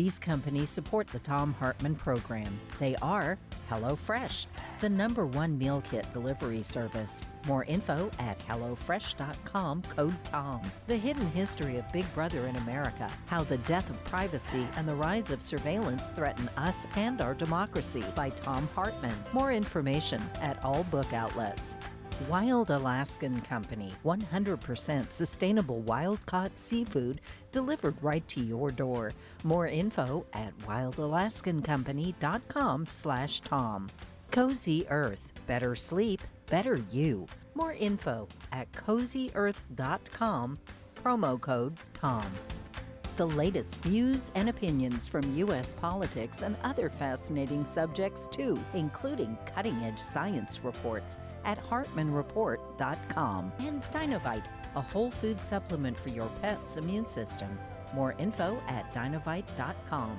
These companies support the Thom Hartmann Program. They are HelloFresh, the #1 meal kit delivery service. More info at HelloFresh.com, code TOM. The Hidden History of Big Brother in America, How the Death of Privacy and the Rise of Surveillance Threaten Us and Our Democracy by Thom Hartmann. More information at all book outlets. Wild Alaskan Company, 100% sustainable wild-caught seafood delivered right to your door. More info at wildalaskancompany.com/Tom. Cozy Earth, better sleep, better you. More info at cozyearth.com, promo code TOM. The latest views and opinions from U.S. politics and other fascinating subjects too, including cutting-edge science reports at hartmanreport.com. And Dinovite, a whole food supplement for your pet's immune system. More info at dinovite.com.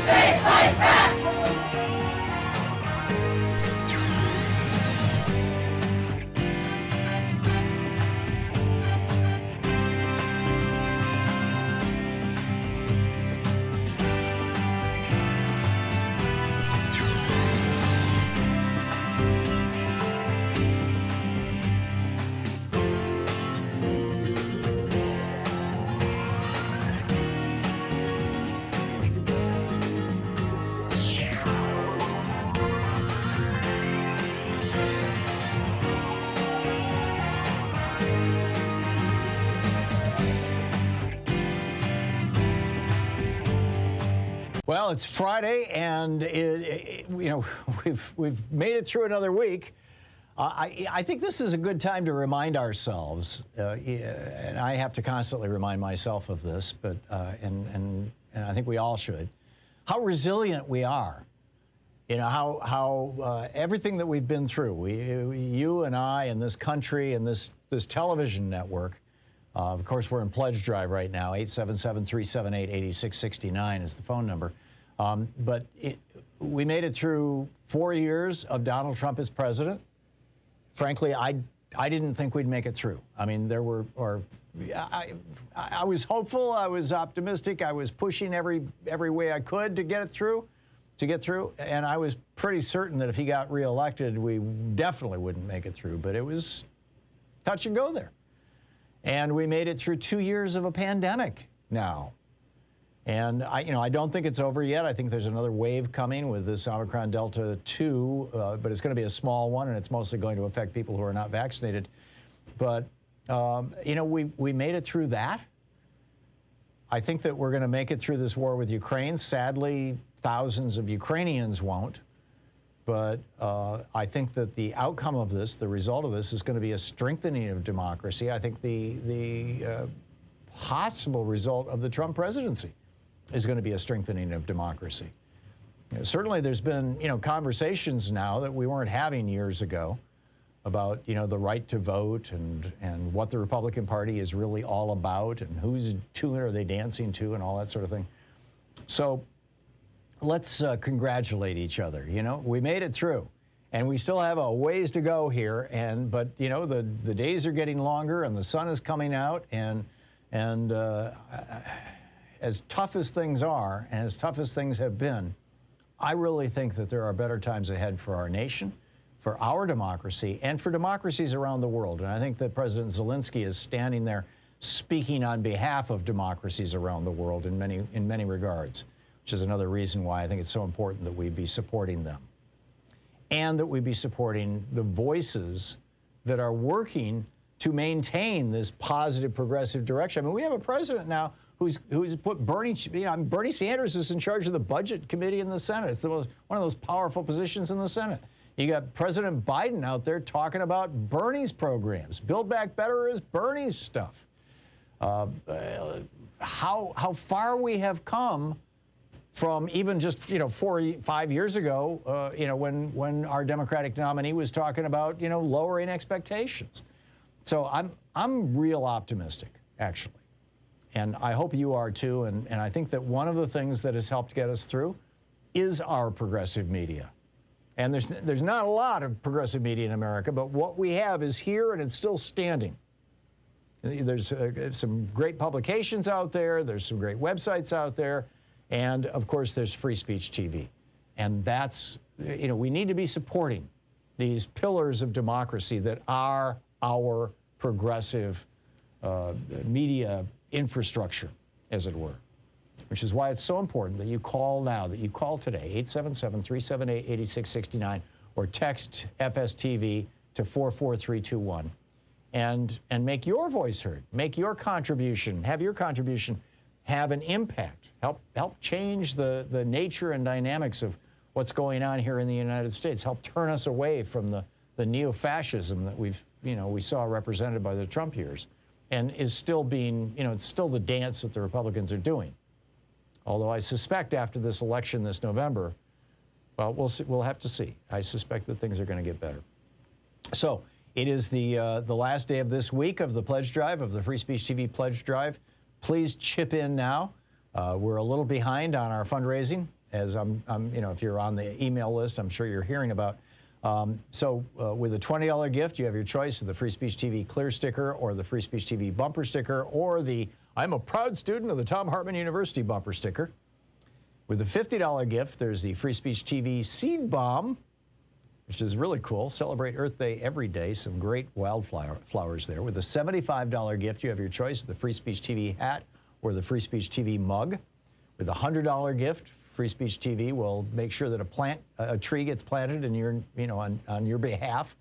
Take life back! Well, it's Friday, and we've made it through another week. I think this is a good time to remind ourselves, and I have to constantly remind myself of this, but and I think we all should, how resilient we are. You know, how everything that we've been through, you and I and this country and this television network. Of course, we're in pledge drive right now. 877-378-8669 is the phone number. But we made it through 4 years of Donald Trump as president. Frankly, I didn't think we'd make it through. I mean, I was hopeful, I was optimistic, I was pushing every way I could to get through, and I was pretty certain that if he got reelected, we definitely wouldn't make it through. But it was touch and go there. And we made it through 2 years of a pandemic now. And I don't think it's over yet. I think there's another wave coming with this Omicron Delta 2, but it's going to be a small one, and it's mostly going to affect people who are not vaccinated. But, we made it through that. I think that we're going to make it through this war with Ukraine. Sadly, thousands of Ukrainians won't. But I think that the outcome of this, the result of this, is going to be a strengthening of democracy. I think the possible result of the Trump presidency is going to be a strengthening of democracy. Certainly, there's been conversations now that we weren't having years ago about the right to vote and what the Republican Party is really all about and whose tune are they dancing to and all that sort of thing. So let's congratulate each other. We made it through, and we still have a ways to go here. But the days are getting longer, and the sun is coming out. And as tough as things are, and as tough as things have been, I really think that there are better times ahead for our nation, for our democracy, and for democracies around the world. And I think that President Zelensky is standing there speaking on behalf of democracies around the world in many regards, which is another reason why I think it's so important that we be supporting them and that we be supporting the voices that are working to maintain this positive, progressive direction. I mean, we have a president now who's put Bernie Sanders is in charge of the Budget Committee in the Senate. It's one of those powerful positions in the Senate. You got President Biden out there talking about Bernie's programs. Build Back Better is Bernie's stuff. How far we have come from even just 5 years ago, when our Democratic nominee was talking about lowering expectations. So I'm real optimistic, actually, and I hope you are too. And I think that one of the things that has helped get us through is our progressive media. And there's not a lot of progressive media in America, but what we have is here and it's still standing. There's some great publications out there, there's some great websites out there, and of course there's Free Speech TV. And that's, we need to be supporting these pillars of democracy that are our progressive media infrastructure, as it were. Which is why it's so important that you call now, that you call today, 877-378-8669, or text FSTV to 44321. And make your voice heard, make your contribution, have your contribution have an impact, help change the nature and dynamics of what's going on here in the United States, help turn us away from the neo-fascism that we saw represented by the Trump years, and is still being, it's still the dance that the Republicans are doing. Although I suspect after this election this November, well, we'll have to see. I suspect that things are going to get better. So it is the last day of this week of the pledge drive, of the Free Speech TV pledge drive. Please chip in now. We're a little behind on our fundraising, as if you're on the email list, I'm sure you're hearing about. So with a $20 gift, you have your choice of the Free Speech TV clear sticker, or the Free Speech TV bumper sticker, or the I'm a proud student of the Thom Hartmann University bumper sticker. With a $50 gift, there's the Free Speech TV seed bomb, which is really cool. Celebrate Earth Day every day. Some great wildflowers there. With a $75 gift, you have your choice of the Free Speech TV hat or the Free Speech TV mug. With a $100 gift, Free Speech TV will make sure that a tree gets planted in your, on your behalf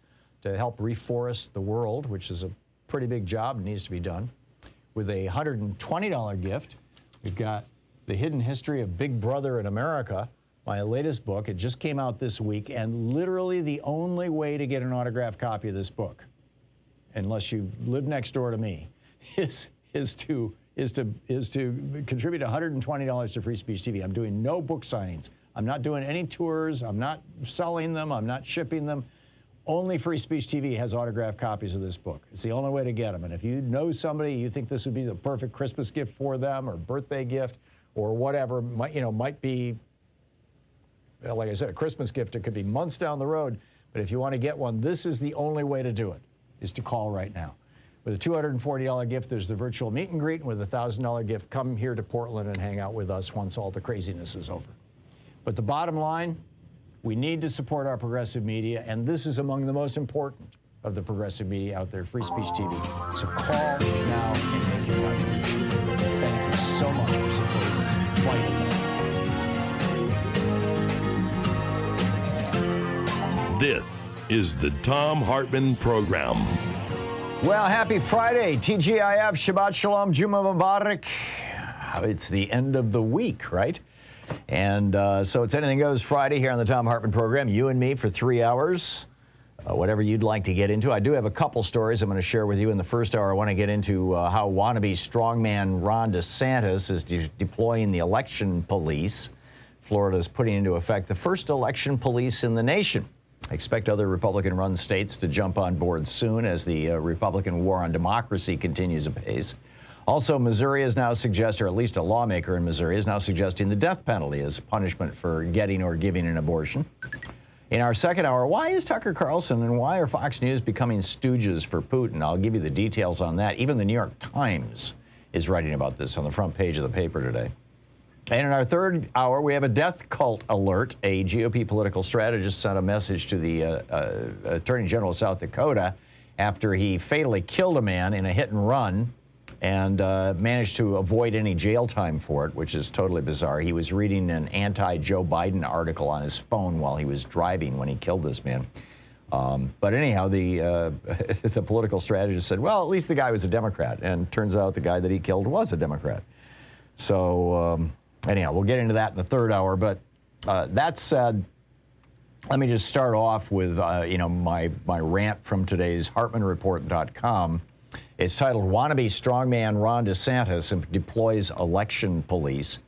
to help reforest the world, which is a pretty big job and needs to be done. With a $120 gift, we've got The Hidden History of Big Brother in America, my latest book. It just came out this week, and literally the only way to get an autographed copy of this book, unless you live next door to me, is to contribute $120 to Free Speech TV. I'm doing no book signings. I'm not doing any tours. I'm not selling them. I'm not shipping them. Only Free Speech TV has autographed copies of this book. It's the only way to get them. And if you know somebody, you think this would be the perfect Christmas gift for them, or birthday gift, or whatever, might be, like I said, a Christmas gift. It could be months down the road. But if you want to get one, this is the only way to do it, is to call right now. With a $240 gift, there's the virtual meet and greet. And with a $1,000 gift, come here to Portland and hang out with us once all the craziness is over. But the bottom line, we need to support our progressive media, and this is among the most important of the progressive media out there, Free Speech TV. So call now and make your contribution. Thank you so much for supporting this fight. This is the Thom Hartmann Program. Well, happy Friday, TGIF, Shabbat Shalom, Juma Mubarak. It's the end of the week, right? And so it's Anything Goes Friday here on the Thom Hartmann Program. You and me for 3 hours, whatever you'd like to get into. I do have a couple stories I'm going to share with you in the first hour. I want to get into how wannabe strongman Ron DeSantis is deploying the election police. Florida is putting into effect the first election police in the nation. I expect other Republican-run states to jump on board soon as the Republican war on democracy continues apace. Also, Missouri is now suggesting, or at least a lawmaker in Missouri is now suggesting, the death penalty as punishment for getting or giving an abortion. In our second hour, why is Tucker Carlson and why are Fox News becoming stooges for Putin? I'll give you the details on that. Even the New York Times is writing about this on the front page of the paper today. And in our third hour, we have a death cult alert. A GOP political strategist sent a message to the Attorney General of South Dakota after he fatally killed a man in a hit and run and managed to avoid any jail time for it, which is totally bizarre. He was reading an anti-Joe Biden article on his phone while he was driving when he killed this man. But anyhow, the political strategist said, well, at least the guy was a Democrat. And turns out the guy that he killed was a Democrat. So anyhow, we'll get into that in the third hour. But that said, let me just start off with my rant from today's HartmannReport.com. It's titled, Wannabe Strongman Ron DeSantis Deploys Election Police.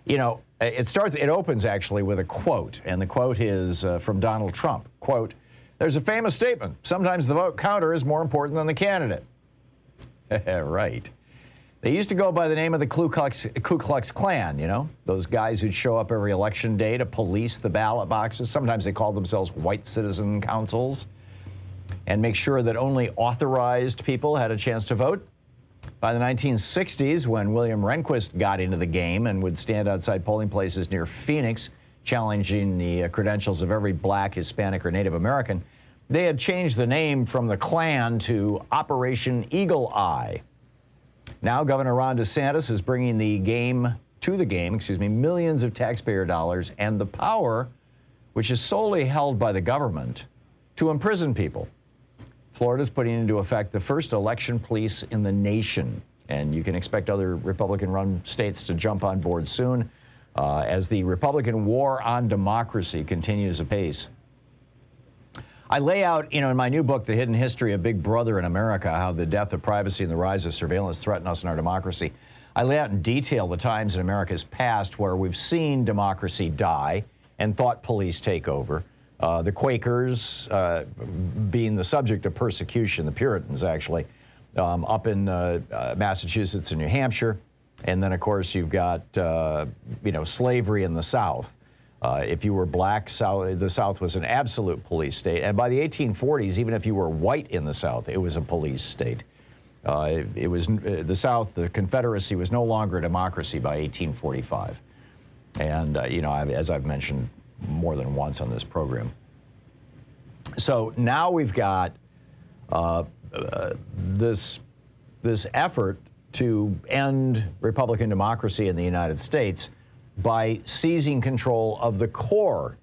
It opens actually with a quote, and the quote is from Donald Trump. Quote, there's a famous statement, sometimes the vote counter is more important than the candidate. Right. They used to go by the name of the Ku Klux Klan, you know, those guys who'd show up every election day to police the ballot boxes. Sometimes they called themselves white citizen councils and make sure that only authorized people had a chance to vote. By the 1960s, when William Rehnquist got into the game and would stand outside polling places near Phoenix, challenging the credentials of every black, Hispanic, or Native American, they had changed the name from the Klan to Operation Eagle Eye. Now, Governor Ron DeSantis is bringing millions of taxpayer dollars and the power, which is solely held by the government, to imprison people. Florida's putting into effect the first election police in the nation, and you can expect other Republican-run states to jump on board soon as the Republican war on democracy continues apace. I lay out, in my new book, The Hidden History of Big Brother in America, how the death of privacy and the rise of surveillance threaten us and our democracy. I lay out in detail the times in America's past where we've seen democracy die and thought police take over. The Quakers being the subject of persecution, the Puritans actually, up in Massachusetts and New Hampshire. And then, of course, you've got, slavery in the South. If you were black, the South was an absolute police state. And by the 1840s, even if you were white in the South, it was a police state. It was the South, the Confederacy was no longer a democracy by 1845. And, as I've mentioned more than once on this program. So now we've got this effort to end Republican democracy in the United States by seizing control of the core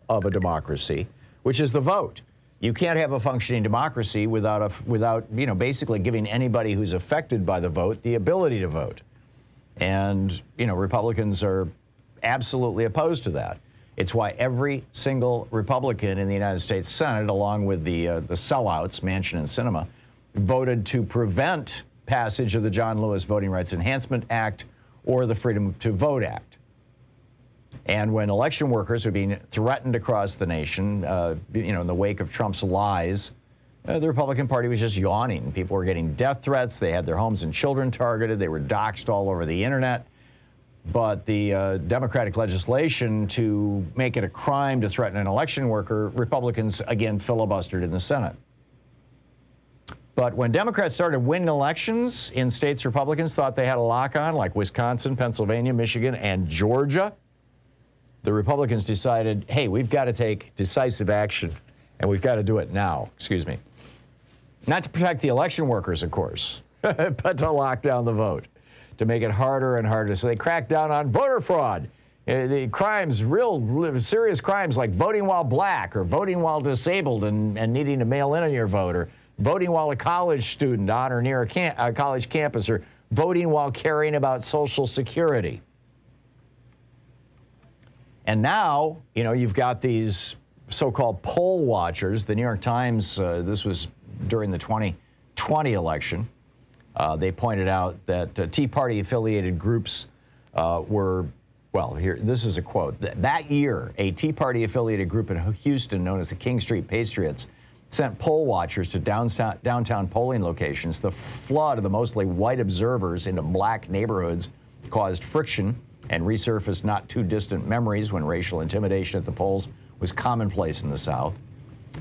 of a democracy, which is the vote. You can't have a functioning democracy without basically giving anybody who's affected by the vote the ability to vote. And, Republicans are absolutely opposed to that. It's why every single Republican in the United States Senate, along with the sellouts, Manchin and Sinema, voted to prevent passage of the John Lewis Voting Rights Enhancement Act or the Freedom to Vote Act. And when election workers are being threatened across the nation, in the wake of Trump's lies, the Republican Party was just yawning. People were getting death threats. They had their homes and children targeted. They were doxxed all over the internet. But the Democratic legislation to make it a crime to threaten an election worker, Republicans again filibustered in the Senate. But when Democrats started winning elections in states Republicans thought they had a lock on, like Wisconsin, Pennsylvania, Michigan, and Georgia, the Republicans decided, hey, we've got to take decisive action, and we've got to do it now. Not to protect the election workers, of course, but to lock down the vote, to make it harder and harder. So they cracked down on voter fraud. The crimes, real serious crimes like voting while black or voting while disabled and needing to mail in on your vote, or voting while a college student on or near a college campus, or voting while caring about Social Security. And now, you've got these so-called poll watchers. The New York Times, this was during the 2020 election, they pointed out that Tea Party-affiliated groups this is a quote. That year, a Tea Party-affiliated group in Houston known as the King Street Patriots sent poll watchers to downtown polling locations. The flood of the mostly white observers into black neighborhoods caused friction and resurfaced not too distant memories when racial intimidation at the polls was commonplace in the South.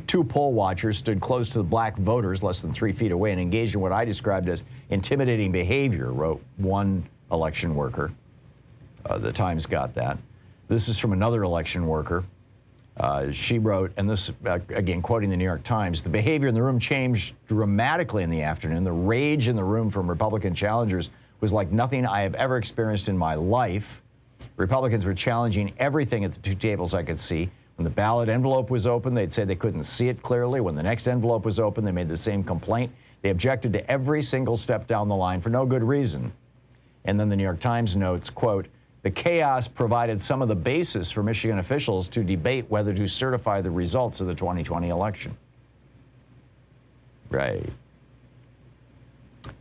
Two poll watchers stood close to the black voters less than 3 feet away and engaged in what I described as intimidating behavior, wrote one election worker. The Times got that. This is from another election worker. She wrote, and this, again, quoting the New York Times, the behavior in the room changed dramatically in the afternoon. The rage in the room from Republican challengers was like nothing I have ever experienced in my life. Republicans were challenging everything at the two tables I could see. When the ballot envelope was open, they'd say they couldn't see it clearly. When the next envelope was open, they made the same complaint. They objected to every single step down the line for no good reason. And then the New York Times notes, quote, the chaos provided some of the basis for Michigan officials to debate whether to certify the results of the 2020 election. Right.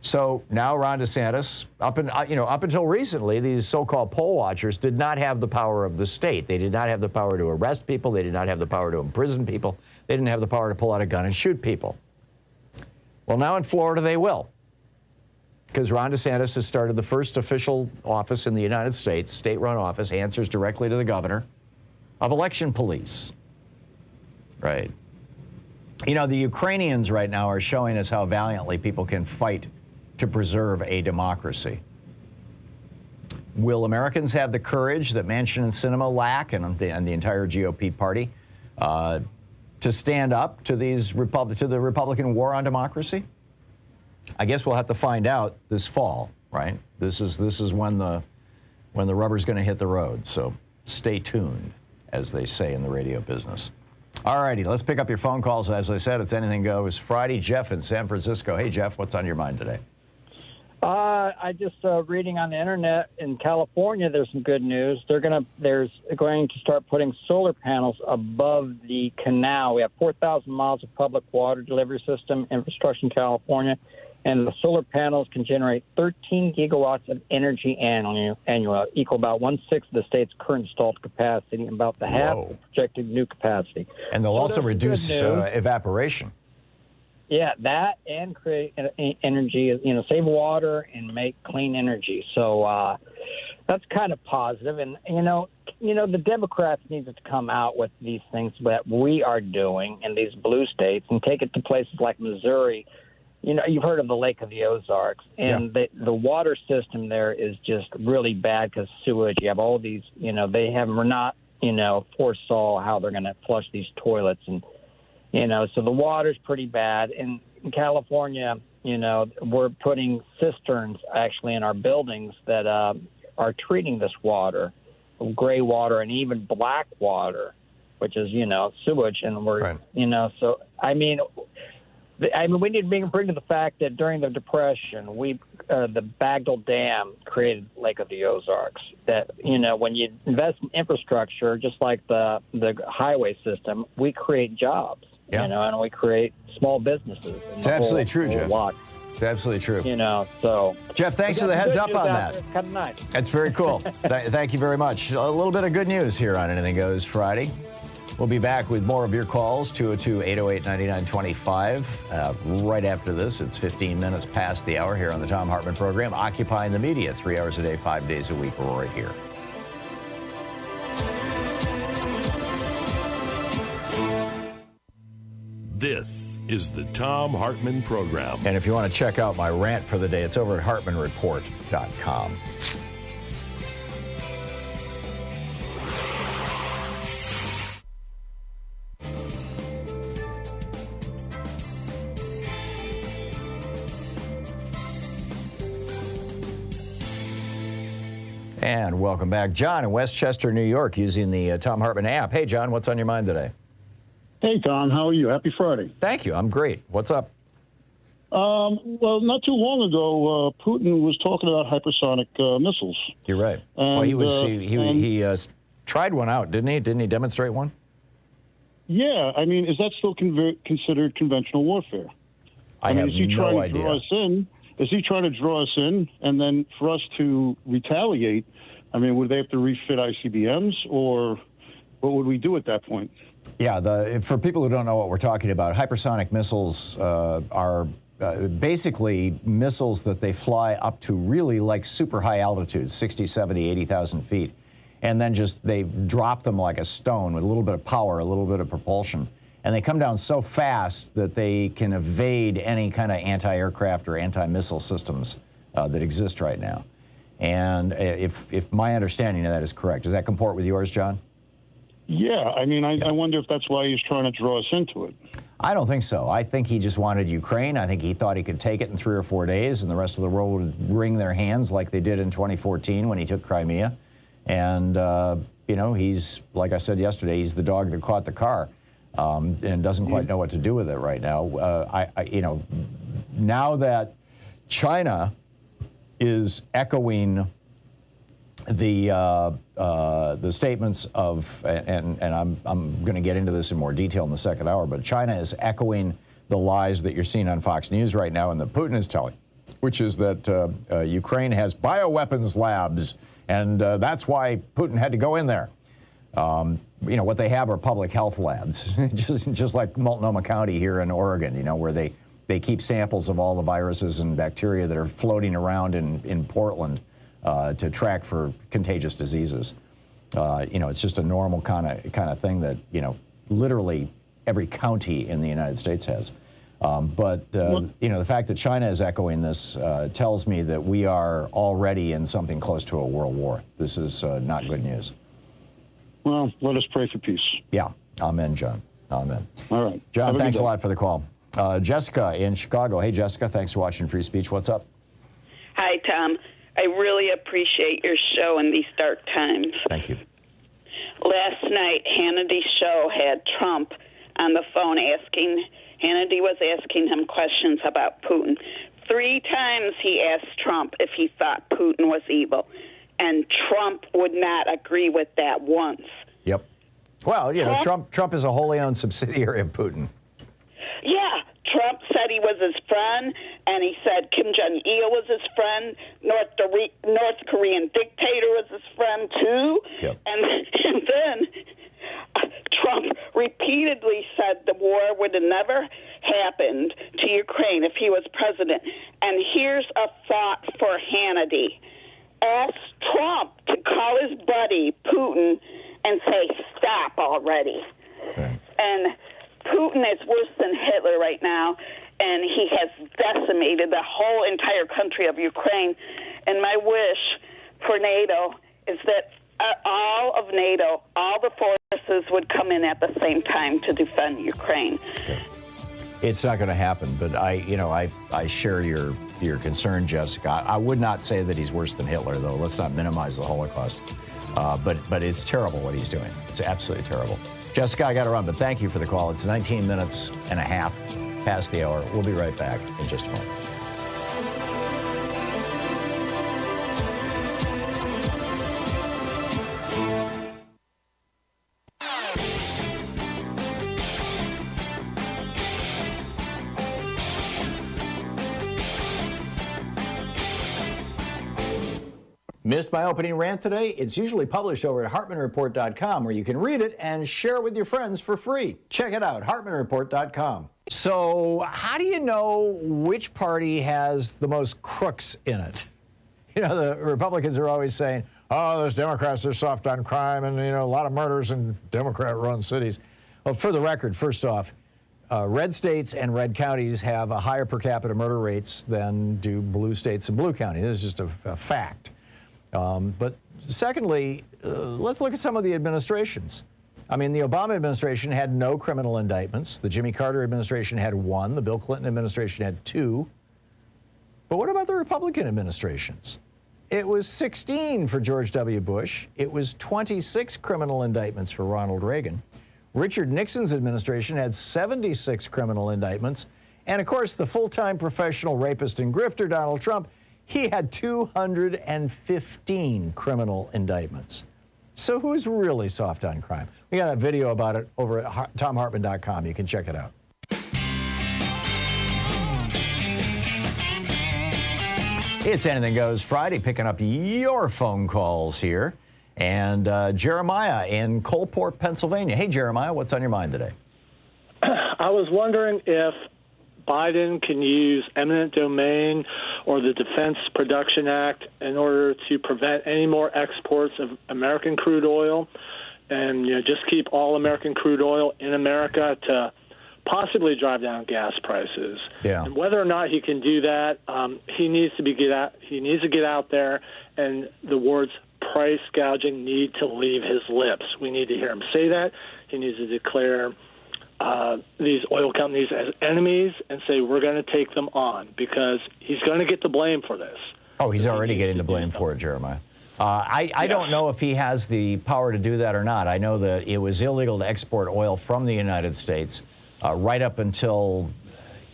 So now Ron DeSantis, up until recently, these so-called poll watchers did not have the power of the state. They did not have the power to arrest people. They did not have the power to imprison people. They didn't have the power to pull out a gun and shoot people. Well, now in Florida, they will. because Ron DeSantis has started the first official office in the United States, state-run office, answers directly to the governor, of election police. Right. You know, the Ukrainians right now are showing us how valiantly people can fight to preserve a democracy. Will Americans have the courage that Manchin and Sinema lack, and the entire GOP party, to stand up to to the Republican war on democracy? I guess we'll have to find out this fall, right? This is when the rubber's going to hit the road. So stay tuned, as they say in the radio business. All righty, let's pick up your phone calls. As I said, it's Anything Goes Friday. Jeff in San Francisco. Hey, Jeff, what's on your mind today? I just reading on the internet in California. There's some good news. They're going to start putting solar panels above the canal. We have 4,000 miles of public water delivery system infrastructure in California, and the solar panels can generate 13 gigawatts of energy annually, equal about 1/6 of the state's current installed capacity, and about the half of the projected new capacity. And they'll also reduce evaporation. Yeah, that and create energy, save water and make clean energy. So that's kind of positive. And, the Democrats need to come out with these things that we are doing in these blue states and take it to places like Missouri. You've heard of the Lake of the Ozarks, and the water system there is just really bad because sewage. You have all these, we're not, foresaw how they're going to flush these toilets, and so the water's pretty bad. And in California, we're putting cisterns actually in our buildings that are treating this water, gray water, and even black water, which is sewage, and we're right. So we need to bring to the fact that during the Depression, the Bagdell Dam created Lake of the Ozarks. That when you invest in infrastructure, just like the highway system, we create jobs. Yeah. And we create small businesses. It's absolutely true, Jeff. It's absolutely true. So Jeff, thanks for the heads up on that. It's kind of nice. That's very cool. Thank you very much. A little bit of good news here on Anything Goes Friday. We'll be back with more of your calls, 202-808-9925. Right after this, it's 15 minutes past the hour here on the Thom Hartmann Program, occupying the media 3 hours a day, 5 days a week. We're right here. This is the Thom Hartmann Program. And if you want to check out my rant for the day, it's over at hartmanreport.com. And welcome back. John in Westchester, New York, using the Thom Hartmann app. Hey, John, what's on your mind today? Hey, Tom, how are you? Happy Friday. Thank you. I'm great. What's up? Well, not too long ago, Putin was talking about hypersonic missiles. You're right. And, he tried one out, didn't he? Didn't he demonstrate one? Yeah. I mean, is that still considered conventional warfare? I have no idea. Is he trying to draw us in, and then for us to retaliate? I mean, would they have to refit ICBMs, or what would we do at that point? Yeah, for people who don't know what we're talking about, hypersonic missiles are basically missiles that they fly up to really like super high altitudes, 60, 70, 80,000 feet, and then they drop them like a stone with a little bit of power, a little bit of propulsion. And they come down so fast that they can evade any kind of anti-aircraft or anti-missile systems that exist right now. And if my understanding of that is correct, does that comport with yours, John? Yeah, I mean, I wonder if that's why he's trying to draw us into it. I don't think so. I think he just wanted Ukraine. I think he thought he could take it in 3 or 4 days, and the rest of the world would wring their hands like they did in 2014 when he took Crimea. And, he's, like I said yesterday, he's the dog that caught the car. And doesn't quite know what to do with it right now. Now that China is echoing the statements of, and I'm going to get into this in more detail in the second hour, but China is echoing the lies that you're seeing on Fox News right now, and that Putin is telling, which is that Ukraine has bioweapons labs, and that's why Putin had to go in there. What they have are public health labs, just like Multnomah County here in Oregon, where they they keep samples of all the viruses and bacteria that are floating around in Portland to track for contagious diseases. It's just a normal kind of thing that, literally every county in the United States has. The fact that China is echoing this tells me that we are already in something close to a world war. This is not good news. Well, let us pray for peace. Yeah. Amen, John. Amen. All right. John, thanks a lot for the call. Jessica in Chicago. Hey, Jessica, thanks for watching Free Speech. What's up? Hi, Tom. I really appreciate your show in these dark times. Thank you. Last night, Hannity's show had Trump on the phone Hannity was asking him questions about Putin. 3 times he asked Trump if he thought Putin was evil, and Trump would not agree with that once. Yep. Well, Trump is a wholly owned subsidiary of Putin. Yeah, Trump said he was his friend, and he said Kim Jong-il was his friend. North Korean dictator was his friend, too. Yep. And then Trump repeatedly said the war would have never happened to Ukraine if he was president. And here's a thought for Hannity. Ask Trump to call his buddy Putin and say, stop already. Okay. And Putin is worse than Hitler right now, and he has decimated the whole entire country of Ukraine. And my wish for NATO is that all of NATO, all the forces would come in at the same time to defend Ukraine. Okay. It's not going to happen, but I share your concern, Jessica. I would not say that he's worse than Hitler, though. Let's not minimize the Holocaust. But it's terrible what he's doing. It's absolutely terrible. Jessica, I got to run, but thank you for the call. It's 19 minutes and a half past the hour. We'll be right back in just a moment. Missed my opening rant today? It's usually published over at HartmannReport.com, where you can read it and share it with your friends for free. Check it out, HartmannReport.com. So how do you know which party has the most crooks in it? The Republicans are always saying, oh, those Democrats are soft on crime and, a lot of murders in Democrat-run cities. Well, for the record, first off, red states and red counties have a higher per capita murder rates than do blue states and blue counties. This is just a fact. But secondly, let's look at some of the administrations. The Obama administration had no criminal indictments. The Jimmy Carter administration had 1. The Bill Clinton administration had 2. But what about the Republican administrations? It was 16 for George W. Bush. It was 26 criminal indictments for Ronald Reagan. Richard Nixon's administration had 76 criminal indictments. And of course, the full-time professional rapist and grifter, Donald Trump, he had 215 criminal indictments. So who's really soft on crime? We got a video about it over at ThomHartmann.com. You can check it out. It's Anything Goes Friday, picking up your phone calls here. And Jeremiah in Coalport, Pennsylvania. Hey, Jeremiah, what's on your mind today? I was wondering if Biden can use eminent domain or the Defense Production Act in order to prevent any more exports of American crude oil and just keep all American crude oil in America to possibly drive down gas prices. Yeah. And whether or not he can do that, he needs to get out there, and the words price gouging need to leave his lips. We need to hear him say that. He needs to declare these oil companies as enemies and say we're going to take them on, because he's going to get the blame for this. Oh, he's already getting the blame for it, Jeremiah. I don't know if he has the power to do that or not. I know that it was illegal to export oil from the United States right up until,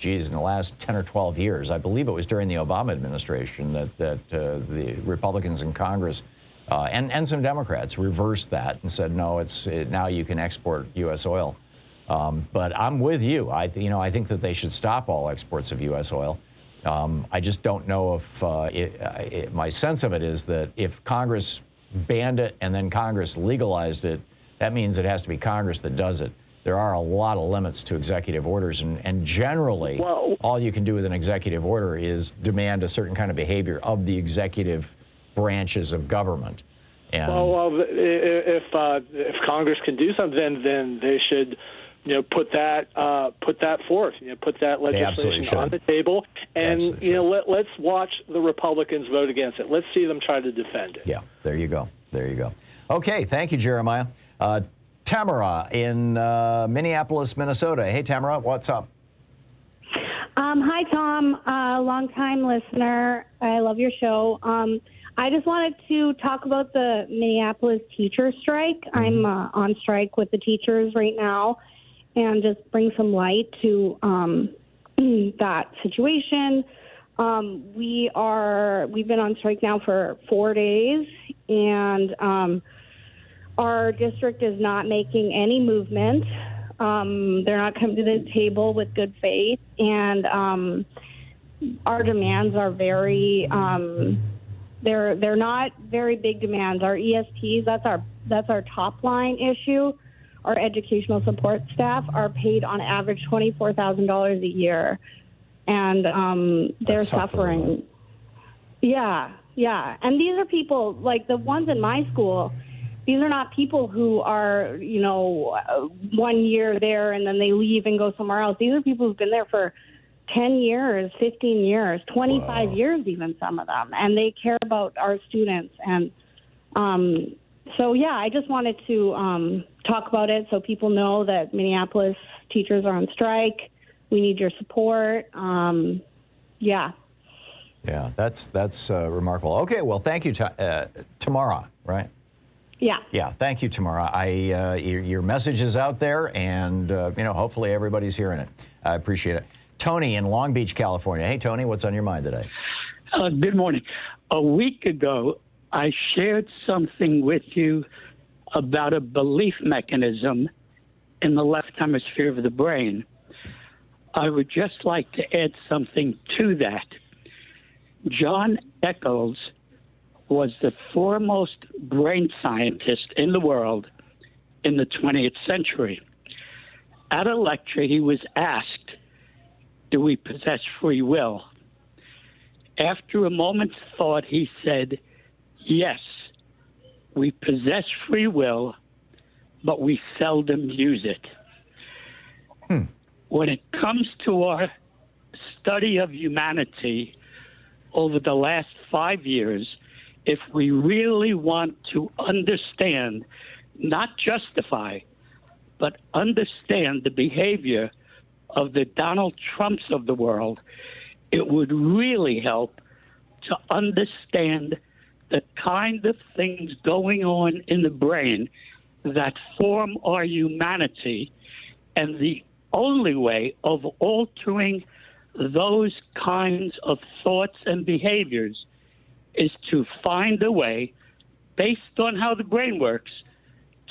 in the last 10 or 12 years. I believe it was during the Obama administration that the Republicans in Congress and some Democrats reversed that and said, no, now you can export U.S. oil. But I'm with you. I think that they should stop all exports of U.S. oil. I just don't know if my sense of it is that if Congress banned it and then Congress legalized it, that means it has to be Congress that does it. there are a lot of limits to executive orders, and generally, all you can do with an executive order is demand a certain kind of behavior of the executive branches of government. And if Congress can do something, then they should, put that forth. Put that legislation on the table, and let's watch the Republicans vote against it. Let's see them try to defend it. Yeah, there you go. Okay, thank you, Jeremiah. Tamara in Minneapolis, Minnesota. Hey, Tamara, what's up? Hi, Tom. Long-time listener. I love your show. I just wanted to talk about the Minneapolis teacher strike. I'm on strike with the teachers right now, and just bring some light to that situation. We've been on strike now for 4 days, and our district is not making any movement. They're not coming to the table with good faith, and our demands are very they're not very big demands. Our ESPs, that's our top line issue. Our educational support staff are paid on average $24,000 a year, and they're suffering. Yeah, and these are people like the ones in my school. These are not people who are, 1 year there and then they leave and go somewhere else. These are people who've been there for 10 years, 15 years, 25 years even, some of them. And they care about our students. And I just wanted to talk about it so people know that Minneapolis teachers are on strike. We need your support. Yeah, that's remarkable. Okay, well, thank you, Tamara, right? Yeah, thank you, Tamara. Your message is out there, and hopefully everybody's hearing it. I appreciate it. Tony in Long Beach, California. Hey, Tony, what's on your mind today? Good morning. A week ago, I shared something with you about a belief mechanism in the left hemisphere of the brain. I would just like to add something to that. John Eccles was the foremost brain scientist in the world in the 20th century. At a lecture, he was asked, do we possess free will? After a moment's thought, he said, yes, we possess free will, but we seldom use it. When it comes to our study of humanity over the last 5 years, if we really want to understand, not justify, but understand the behavior of the Donald Trumps of the world, it would really help to understand the kind of things going on in the brain that form our humanity. And the only way of altering those kinds of thoughts and behaviors is to find a way, based on how the brain works,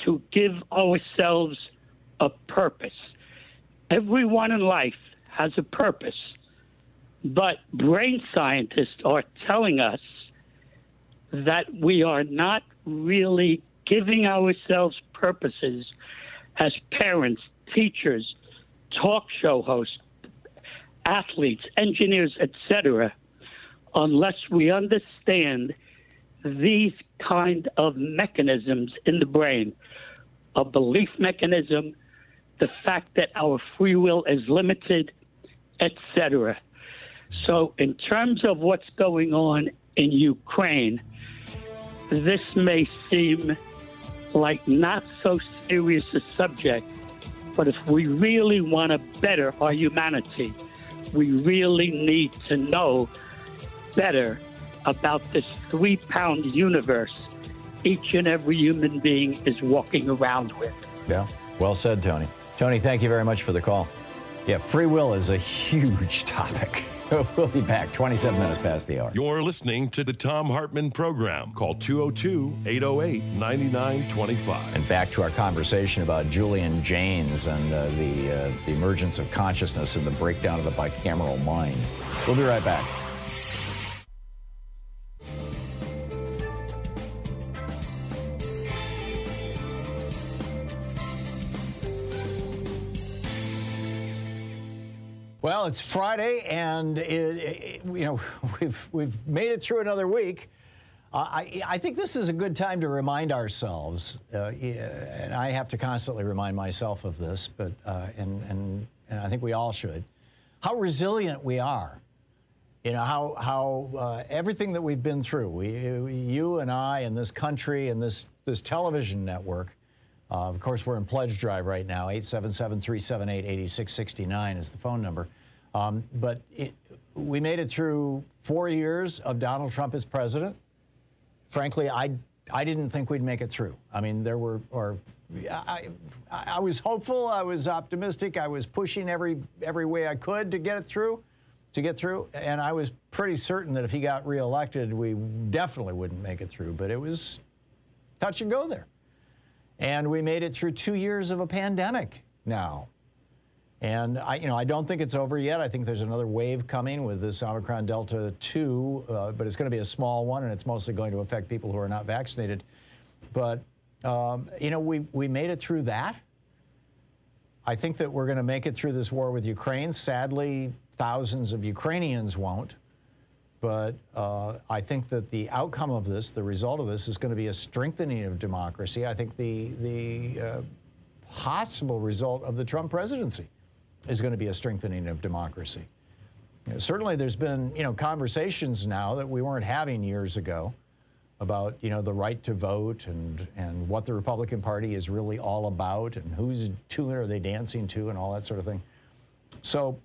to give ourselves a purpose. Everyone in life has a purpose, but brain scientists are telling us that we are not really giving ourselves purposes as parents, teachers, talk show hosts, athletes, engineers, etc., unless we understand these kind of mechanisms in the brain, a belief mechanism, the fact that our free will is limited, etc. So in terms of what's going on in Ukraine, this may seem like not so serious a subject, but if we really want to better our humanity, we really need to know better about this 3-pound universe each and every human being is walking around with. Yeah, well said, Tony. Tony, thank you very much for the call. Yeah, free will is a huge topic. We'll be back 27 minutes past the hour. You're listening to the Thom Hartmann Program. Call 202-808-9925. And back to our conversation about Julian Jaynes and the emergence of consciousness and the breakdown of the bicameral mind. We'll be right back. Well, it's Friday, and we've made it through another week. I think this is a good time to remind ourselves, and I have to constantly remind myself of this, but and I think we all should, how resilient we are. You know, how everything that we've been through, you and I and this country and this television network. Of course, we're in pledge drive right now. 877-378-8669 is the phone number. But we made it through 4 years of Donald Trump as president. Frankly, I didn't think we'd make it through. I mean, I was hopeful, I was optimistic, I was pushing every way I could to get through, and I was pretty certain that if he got reelected, we definitely wouldn't make it through. But it was touch and go there. And we made it through 2 years of a pandemic now. And I don't think it's over yet. I think there's another wave coming with this Omicron Delta 2, but it's going to be a small one, and it's mostly going to affect people who are not vaccinated. But, we made it through that. I think that we're going to make it through this war with Ukraine. Sadly, thousands of Ukrainians won't. But I think that the outcome of this, the result of this, is going to be a strengthening of democracy. I think the possible result of the Trump presidency is going to be a strengthening of democracy. Certainly, there's been conversations now that we weren't having years ago about the right to vote and what the Republican Party is really all about and whose tune are they dancing to and all that sort of thing. So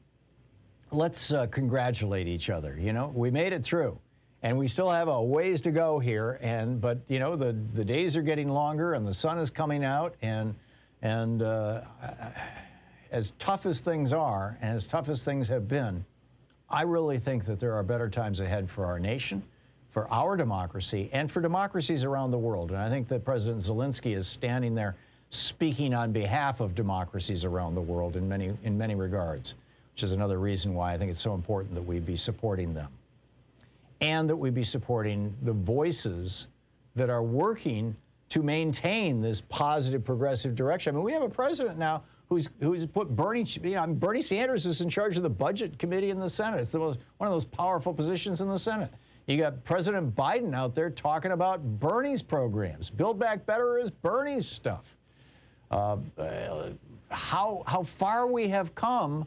let's congratulate each other. We made it through, and we still have a ways to go here. But the days are getting longer, and the sun is coming out, and as tough as things are, and as tough as things have been, I really think that there are better times ahead for our nation, for our democracy, and for democracies around the world. And I think that President Zelensky is standing there speaking on behalf of democracies around the world in many regards, which is another reason why I think it's so important that we be supporting them, and that we be supporting the voices that are working to maintain this positive, progressive direction. I mean, we have a president now who's put Bernie Sanders is in charge of the Budget Committee in the Senate. It's one of those powerful positions in the Senate. You got President Biden out there talking about Bernie's programs. Build Back Better is Bernie's stuff. How far we have come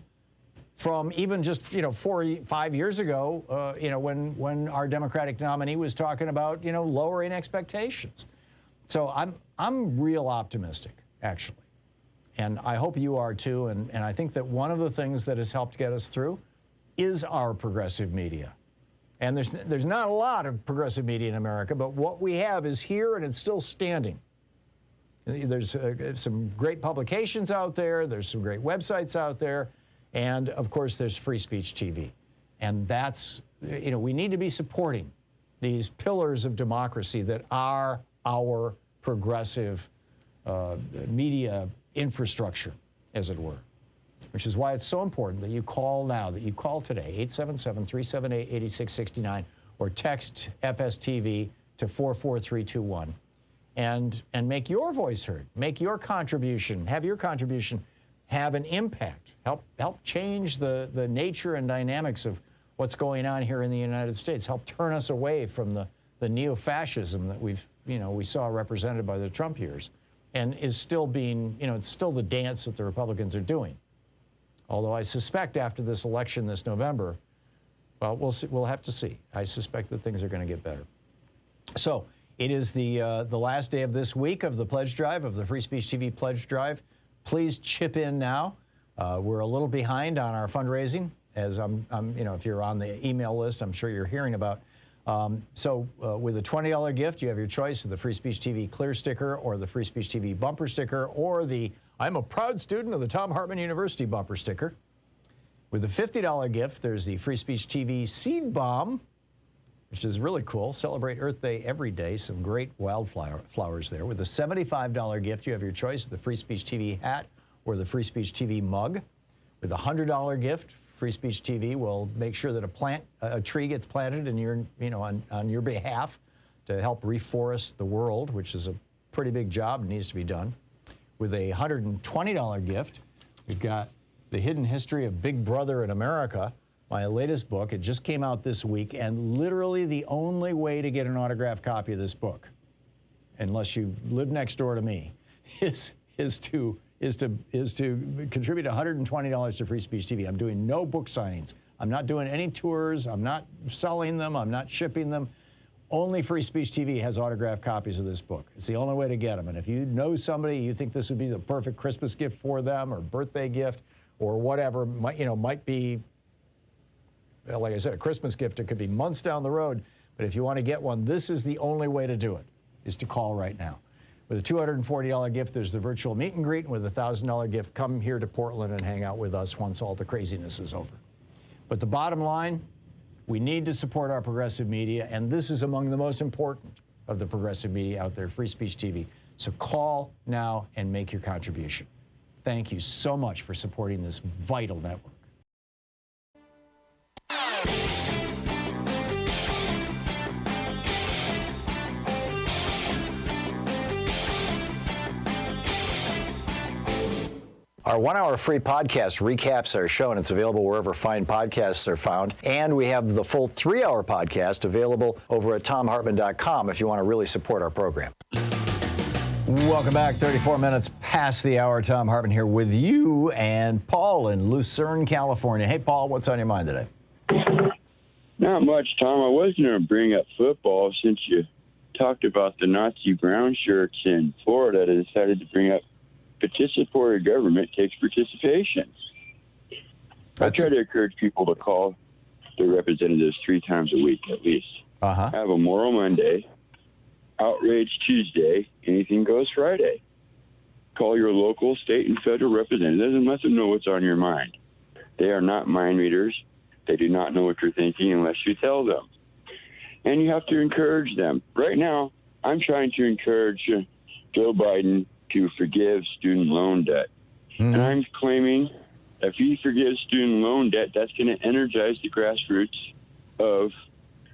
from even just 4 or 5 years ago, when our Democratic nominee was talking about lowering expectations. So I'm real optimistic, actually. And I hope you are too. And I think that one of the things that has helped get us through is our progressive media. And there's not a lot of progressive media in America, but what we have is here, and it's still standing. There's some great publications out there. There's some great websites out there. And, of course, there's Free Speech TV. And that's, we need to be supporting these pillars of democracy that are our progressive media infrastructure, as it were, which is why it's so important that you call now, that you call today, 877-378-8669, or text FSTV to 44321 and make your voice heard, make your contribution, have your contribution have an impact, help change the nature and dynamics of what's going on here in the United States, help turn us away from the neo-fascism that we saw represented by the Trump years, and is still being, it's still the dance that the Republicans are doing. Although I suspect after this election this November, well, we'll see, we'll have to see. I suspect that things are going to get better. So it is the last day of this week of the pledge drive, of the Free Speech TV pledge drive. Please chip in now. We're a little behind on our fundraising, as if you're on the email list, I'm sure you're hearing about. So with a $20 gift, you have your choice of the Free Speech TV clear sticker, or the Free Speech TV bumper sticker, or the I'm a proud student of the Thom Hartmann University bumper sticker. With the $50 gift, there's the Free Speech TV seed bomb, which is really cool. Celebrate Earth Day every day. Some great wildflowers there. With the $75 gift, you have your choice of the Free Speech TV hat or the Free Speech TV mug. With the $100 gift, Free Speech TV will make sure that a tree gets planted in your, on your behalf to help reforest the world, which is a pretty big job and needs to be done. With a $120 gift, we've got The Hidden History of Big Brother in America, my latest book. It just came out this week, and literally the only way to get an autographed copy of this book, unless you live next door to me, is to contribute $120 to Free Speech TV. I'm doing no book signings. I'm not doing any tours. I'm not selling them. I'm not shipping them. Only Free Speech TV has autographed copies of this book. It's the only way to get them. And if you know somebody, you think this would be the perfect Christmas gift for them or birthday gift or whatever, might be, like I said, a Christmas gift. It could be months down the road. But if you want to get one, this is the only way to do it, is to call right now. With a $240 gift, there's the virtual meet and greet. And with a $1,000 gift, come here to Portland and hang out with us once all the craziness is over. But the bottom line, we need to support our progressive media, and this is among the most important of the progressive media out there, Free Speech TV. So call now and make your contribution. Thank you so much for supporting this vital network. Our 1-hour free podcast recaps our show, and it's available wherever fine podcasts are found. And we have the full 3-hour podcast available over at thomhartmann.com if you want to really support our program. Welcome back. 34 minutes past the hour. Thom Hartmann here with you and Paul in Lucerne, California. Hey, Paul, what's on your mind today? Not much, Tom. I was going to bring up football since you talked about the Nazi brown shirts in Florida. I decided to bring up participatory government takes participation. I try to encourage people to call their representatives 3 times a week at least. Have a Moral Monday, Outrage Tuesday, Anything Goes Friday. Call your local, state, and federal representatives and let them know what's on your mind. They are not mind readers. They do not know what you're thinking unless you tell them. And you have to encourage them. Right now, I'm trying to encourage Joe Biden to forgive student loan debt. And I'm claiming if he forgives student loan debt, that's going to energize the grassroots of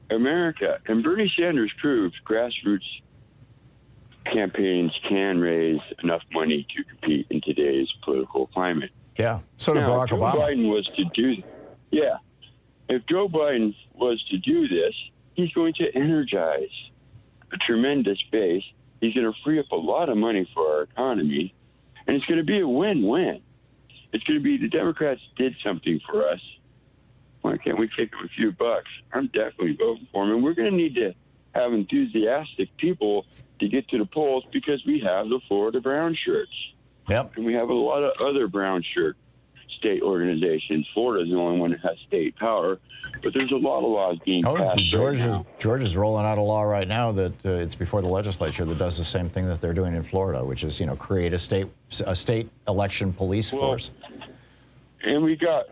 America. And Bernie Sanders proved grassroots campaigns can raise enough money to compete in today's political climate. Yeah, so did Barack Obama. If Joe Biden was to do this, he's going to energize a tremendous base. He's going to free up a lot of money for our economy, and it's going to be a win-win. It's going to be the Democrats did something for us. Why can't we kick them a few bucks? I'm definitely voting for them, and we're going to need to have enthusiastic people to get to the polls because we have the Florida brown shirts. Yep. And we have a lot of other brown shirt state organizations. Florida's the only one that has state power, but there's a lot of laws being passed. Georgia's rolling out a law right now that it's before the legislature that does the same thing that they're doing in Florida, which is create a state election police force. And we got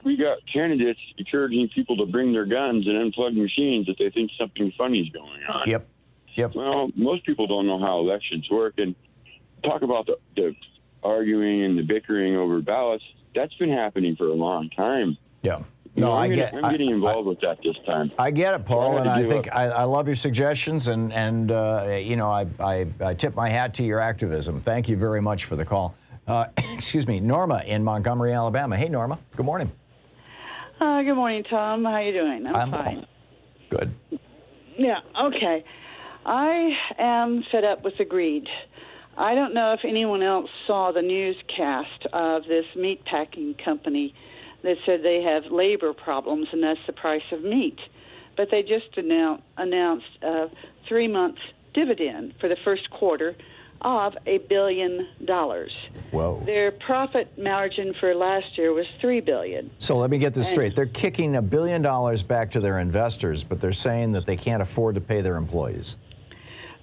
candidates encouraging people to bring their guns and unplug machines if they think something funny is going on. Yep. Well, most people don't know how elections work, and talk about the arguing and the bickering over ballots. That's been happening for a long time. Yeah. No, I'm getting involved with that this time. I get it, Paul, and I think I love your suggestions, and I tip my hat to your activism. Thank you very much for the call. Excuse me, Norma in Montgomery, Alabama. Hey, Norma. Good morning. Good morning, Tom. How you doing? I'm fine. Good. Yeah. Okay. I am fed up with the greed. I don't know if anyone else saw the newscast of this meat packing company that said they have labor problems and that's the price of meat. But they just announced a 3-month dividend for the first quarter of $1 billion. Whoa. Their profit margin for last year was $3 billion. So let me get this straight. They're kicking $1 billion back to their investors, but they're saying that they can't afford to pay their employees.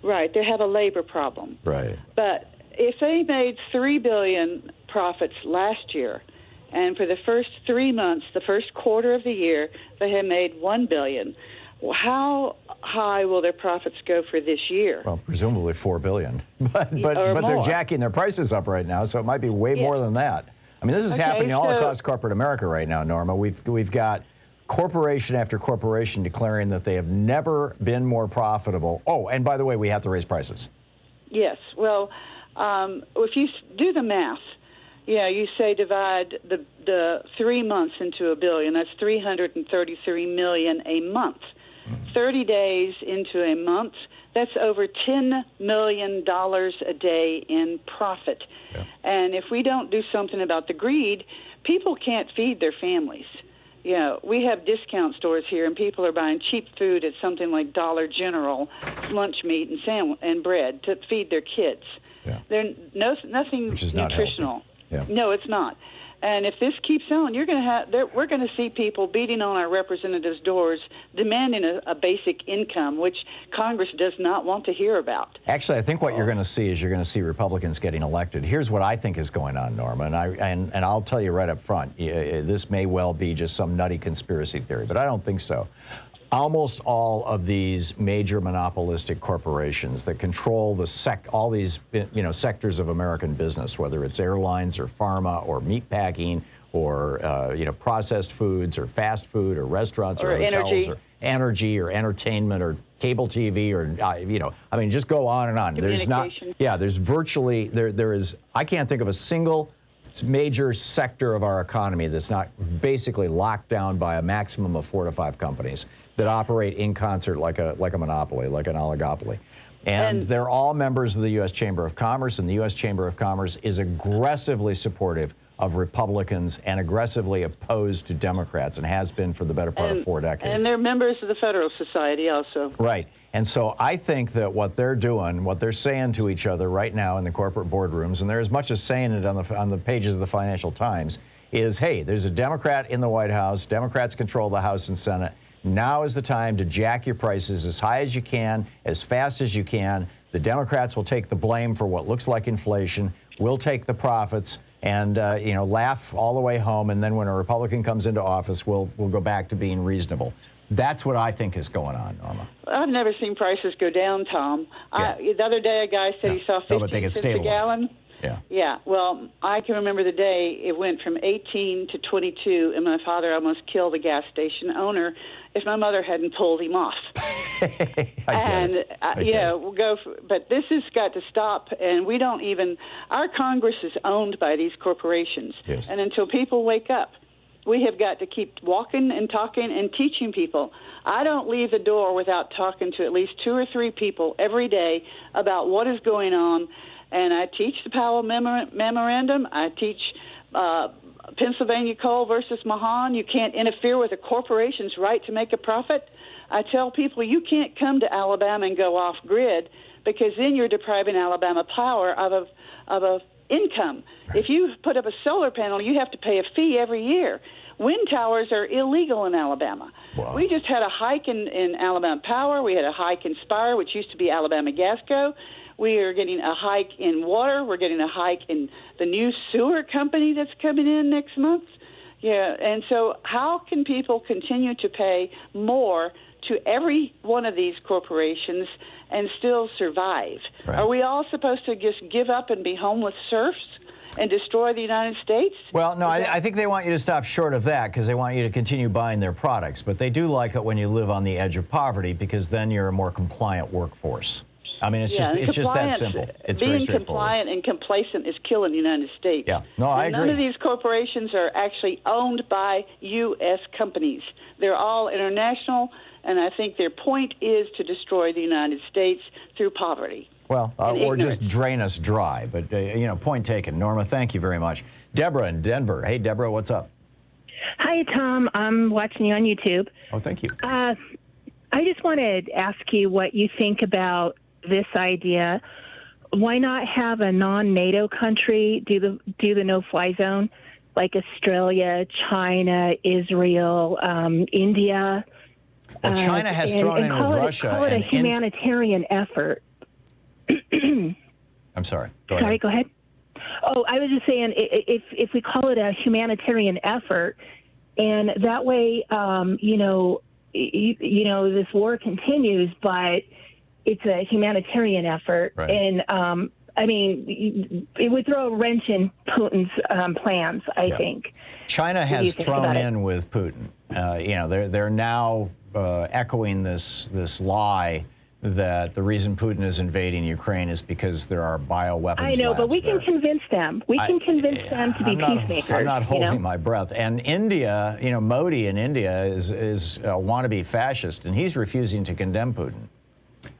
Right. They have a labor problem. Right. But if they made $3 billion profits last year, and for the first 3 months, the first quarter of the year, they had made $1 billion, how high will their profits go for this year? Well, presumably $4 billion. But they're jacking their prices up right now, so it might be way more than that. I mean, this is happening all across corporate America right now, Norma. We've got corporation after corporation declaring that they have never been more profitable. Oh, and by the way, we have to raise prices. Yes. Well, if you do the math, Yeah, you say divide the 3 months into $1 billion. That's $333 million a month. 30 days into a month, that's over $10 million a day in profit. Yeah. And if we don't do something about the greed, people can't feed their families. You know, we have discount stores here, and people are buying cheap food at something like Dollar General, lunch meat and bread to feed their kids. Yeah. They're nothing nutritional. Yeah. No, it's not. And if this keeps on, we're going to see people beating on our representatives' doors, demanding a basic income, which Congress does not want to hear about. Actually, I think what you're going to see is you're going to see Republicans getting elected. Here's what I think is going on, Norma, and I'll tell you right up front. This may well be just some nutty conspiracy theory, but I don't think so. Almost all of these major monopolistic corporations that control all these sectors of American business, whether it's airlines or pharma or meatpacking or processed foods or fast food or restaurants or hotels or energy or entertainment or cable TV or just go on and on. There's virtually there is I can't think of a single major sector of our economy that's not basically locked down by a maximum of 4 to 5 companies that operate in concert like a monopoly, like an oligopoly. And they're all members of the U.S. Chamber of Commerce, and the U.S. Chamber of Commerce is aggressively supportive of Republicans and aggressively opposed to Democrats, and has been for the better part of 4 decades. And they're members of the Federal Society also. Right. And so I think that what they're doing, what they're saying to each other right now in the corporate boardrooms, and they're as much as saying it on the pages of the Financial Times, is, hey, there's a Democrat in the White House. Democrats control the House and Senate. Now is the time to jack your prices as high as you can, as fast as you can. The Democrats will take the blame for what looks like inflation. We'll take the profits and laugh all the way home. And then when a Republican comes into office, we'll go back to being reasonable. That's what I think is going on, Norma. I've never seen prices go down, Tom. Yeah. The other day, a guy said he saw 15 cents a gallon. Yeah. Yeah. Well, I can remember the day it went from 18 to 22, and my father almost killed a gas station owner if my mother hadn't pulled him off. But this has got to stop, and we don't even. Our Congress is owned by these corporations, yes. And until people wake up, we have got to keep walking and talking and teaching people. I don't leave the door without talking to at least 2 or 3 people every day about what is going on. And I teach the Powell Memorandum. I teach Pennsylvania Coal versus Mahan. You can't interfere with a corporation's right to make a profit. I tell people you can't come to Alabama and go off grid, because then you're depriving Alabama power of a income. If you put up a solar panel, you have to pay a fee every year. Wind towers are illegal in Alabama. Wow. We just had a hike in Alabama Power. We had a hike in Spire, which used to be Alabama Gasco. We are getting a hike in water. We're getting a hike in the new sewer company that's coming in next month. Yeah, and so how can people continue to pay more to every one of these corporations and still survive? Right. Are we all supposed to just give up and be homeless serfs and destroy the United States? Well, no, I think they want you to stop short of that, because they want you to continue buying their products. But they do like it when you live on the edge of poverty, because then you're a more compliant workforce. I mean, it's just that simple. It's very straightforward. Being compliant and complacent is killing the United States. Yeah, no, I agree. None of these corporations are actually owned by U.S. companies. They're all international, and I think their point is to destroy the United States through poverty. Well, or just drain us dry. But, point taken. Norma, thank you very much. Deborah in Denver. Hey, Deborah, what's up? Hi, Tom. I'm watching you on YouTube. Oh, thank you. I just wanted to ask you what you think about this idea. Why not have a non-NATO country do the no-fly zone, like Australia, China, Israel, India? Well, China has thrown in with Russia. Call it a humanitarian effort. I'm sorry. Go ahead. Go ahead. Oh, I was just saying, if we call it a humanitarian effort, and that way, this war continues, but it's a humanitarian effort, right. And it would throw a wrench in Putin's plans, I think. China has thrown in with Putin. They're now echoing this lie that the reason Putin is invading Ukraine is because there are bioweapons. I know, but we there. can convince them. We can convince them to be peacemakers. I'm not holding my breath. And India, Modi in India is a wannabe fascist, and he's refusing to condemn Putin.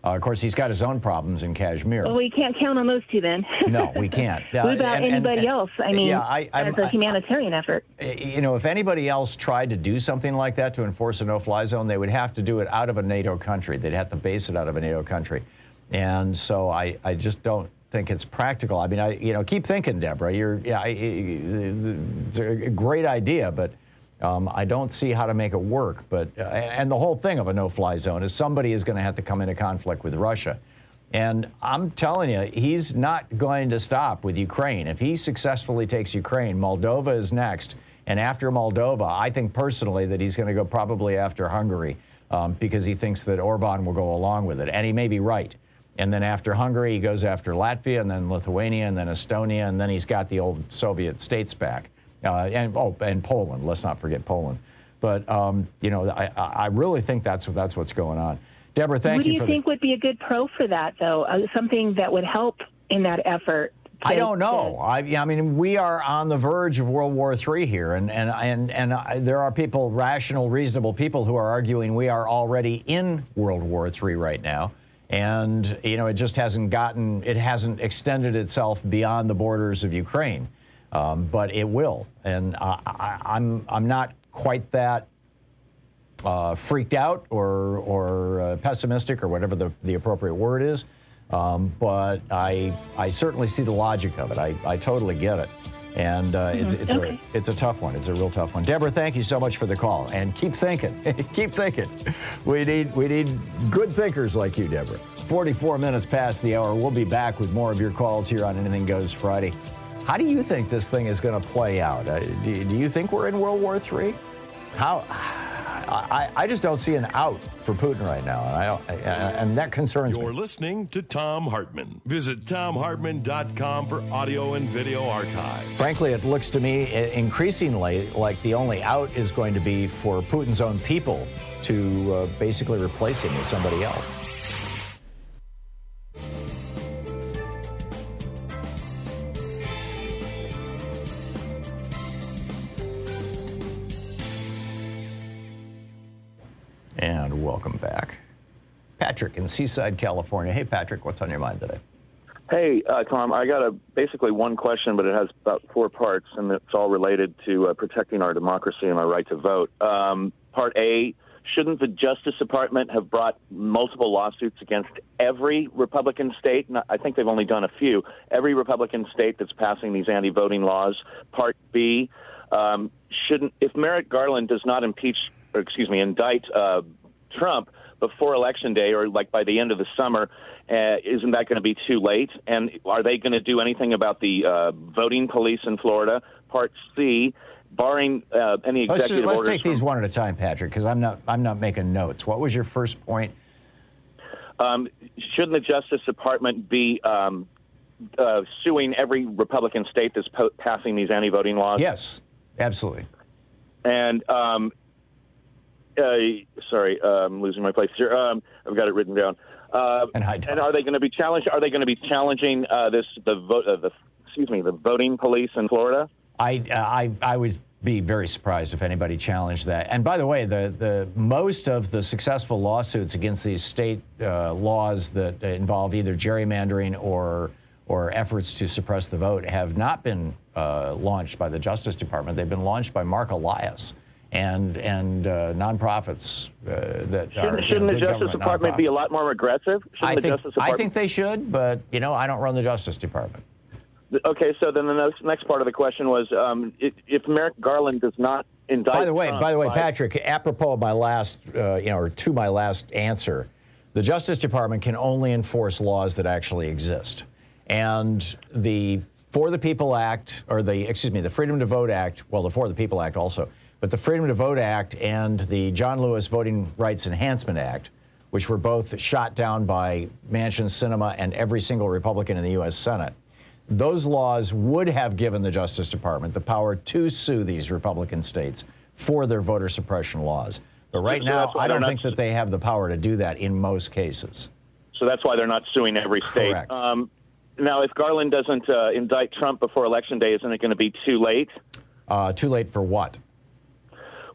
Of course, he's got his own problems in Kashmir. Well, we can't count on those two then. No, we can't. What about anybody else? I mean, as a humanitarian effort. If anybody else tried to do something like that to enforce a no-fly zone, they would have to do it out of a NATO country. They'd have to base it out of a NATO country. And so I just don't think it's practical. I mean, keep thinking, Deborah. It's a great idea, but I don't see how to make it work. But and the whole thing of a no-fly zone is somebody is going to have to come into conflict with Russia. And I'm telling you, he's not going to stop with Ukraine. If he successfully takes Ukraine, Moldova is next. And after Moldova, I think personally that he's going to go probably after Hungary because he thinks that Orban will go along with it. And he may be right. And then after Hungary, he goes after Latvia, and then Lithuania, and then Estonia, and then he's got the old Soviet states back. And Poland. Let's not forget Poland. But I really think that's what's going on. Deborah, thank you. What do you think would be a good pro for that, though? Something that would help in that effort. I don't know. I mean, we are on the verge of World War III here, and there are people, rational, reasonable people, who are arguing we are already in World War III right now, and it just hasn't extended itself beyond the borders of Ukraine. But it will, and I'm not quite that freaked out or pessimistic or whatever the appropriate word is, but I certainly see the logic of it. I totally get it, and it's a tough one. It's a real tough one. Deborah, thank you so much for the call, and keep thinking. Keep thinking. We need good thinkers like you, Deborah. 44 minutes past the hour. We'll be back with more of your calls here on Anything Goes Friday. How do you think this thing is going to play out? Do you think we're in World War III? I just don't see an out for Putin right now, and that concerns me. You're listening to Thom Hartmann. Visit ThomHartmann.com for audio and video archive. Frankly, it looks to me increasingly like the only out is going to be for Putin's own people to basically replace him with somebody else. And welcome back. Patrick in Seaside, California. Hey, Patrick, what's on your mind today? Hey, Tom, I got basically one question, but it has about 4 parts, and it's all related to protecting our democracy and our right to vote. Part A, shouldn't the Justice Department have brought multiple lawsuits against every Republican state? I think they've only done a few. Every Republican state that's passing these anti-voting laws. Part B, if Merrick Garland does not indict Trump before Election Day or like by the end of the summer, isn't that going to be too late? And are they going to do anything about the voting police in Florida? Part C, barring any executive orders. Let's take these one at a time, Patrick, because I'm not making notes. What was your first point? Shouldn't the Justice Department be suing every Republican state that's passing these anti-voting laws? Yes, absolutely. And I'm losing my place here. I've got it written down. And are they going to be challenged? Are they going to be challenging the voting police in Florida? I would be very surprised if anybody challenged that. And by the way, the most of the successful lawsuits against these state laws that involve either gerrymandering or efforts to suppress the vote have not been launched by the Justice Department. They've been launched by Mark Elias and nonprofits that shouldn't the Justice Department be a lot more aggressive? I think they should, but I don't run the Justice Department. Okay, so then the next part of the question was if Merrick Garland does not indict. By the way, Patrick, apropos of my last, or to my last answer, the Justice Department can only enforce laws that actually exist, and the For the People Act, or the Freedom to Vote Act. Well, the For the People Act also. But the Freedom to Vote Act and the John Lewis Voting Rights Enhancement Act, which were both shot down by Manchin, Sinema, and every single Republican in the U.S. Senate, those laws would have given the Justice Department the power to sue these Republican states for their voter suppression laws. But right now, I don't think that they have the power to do that in most cases. So that's why they're not suing every state. Correct. Now, if Garland doesn't indict Trump before Election Day, isn't it going to be too late? Too late for what?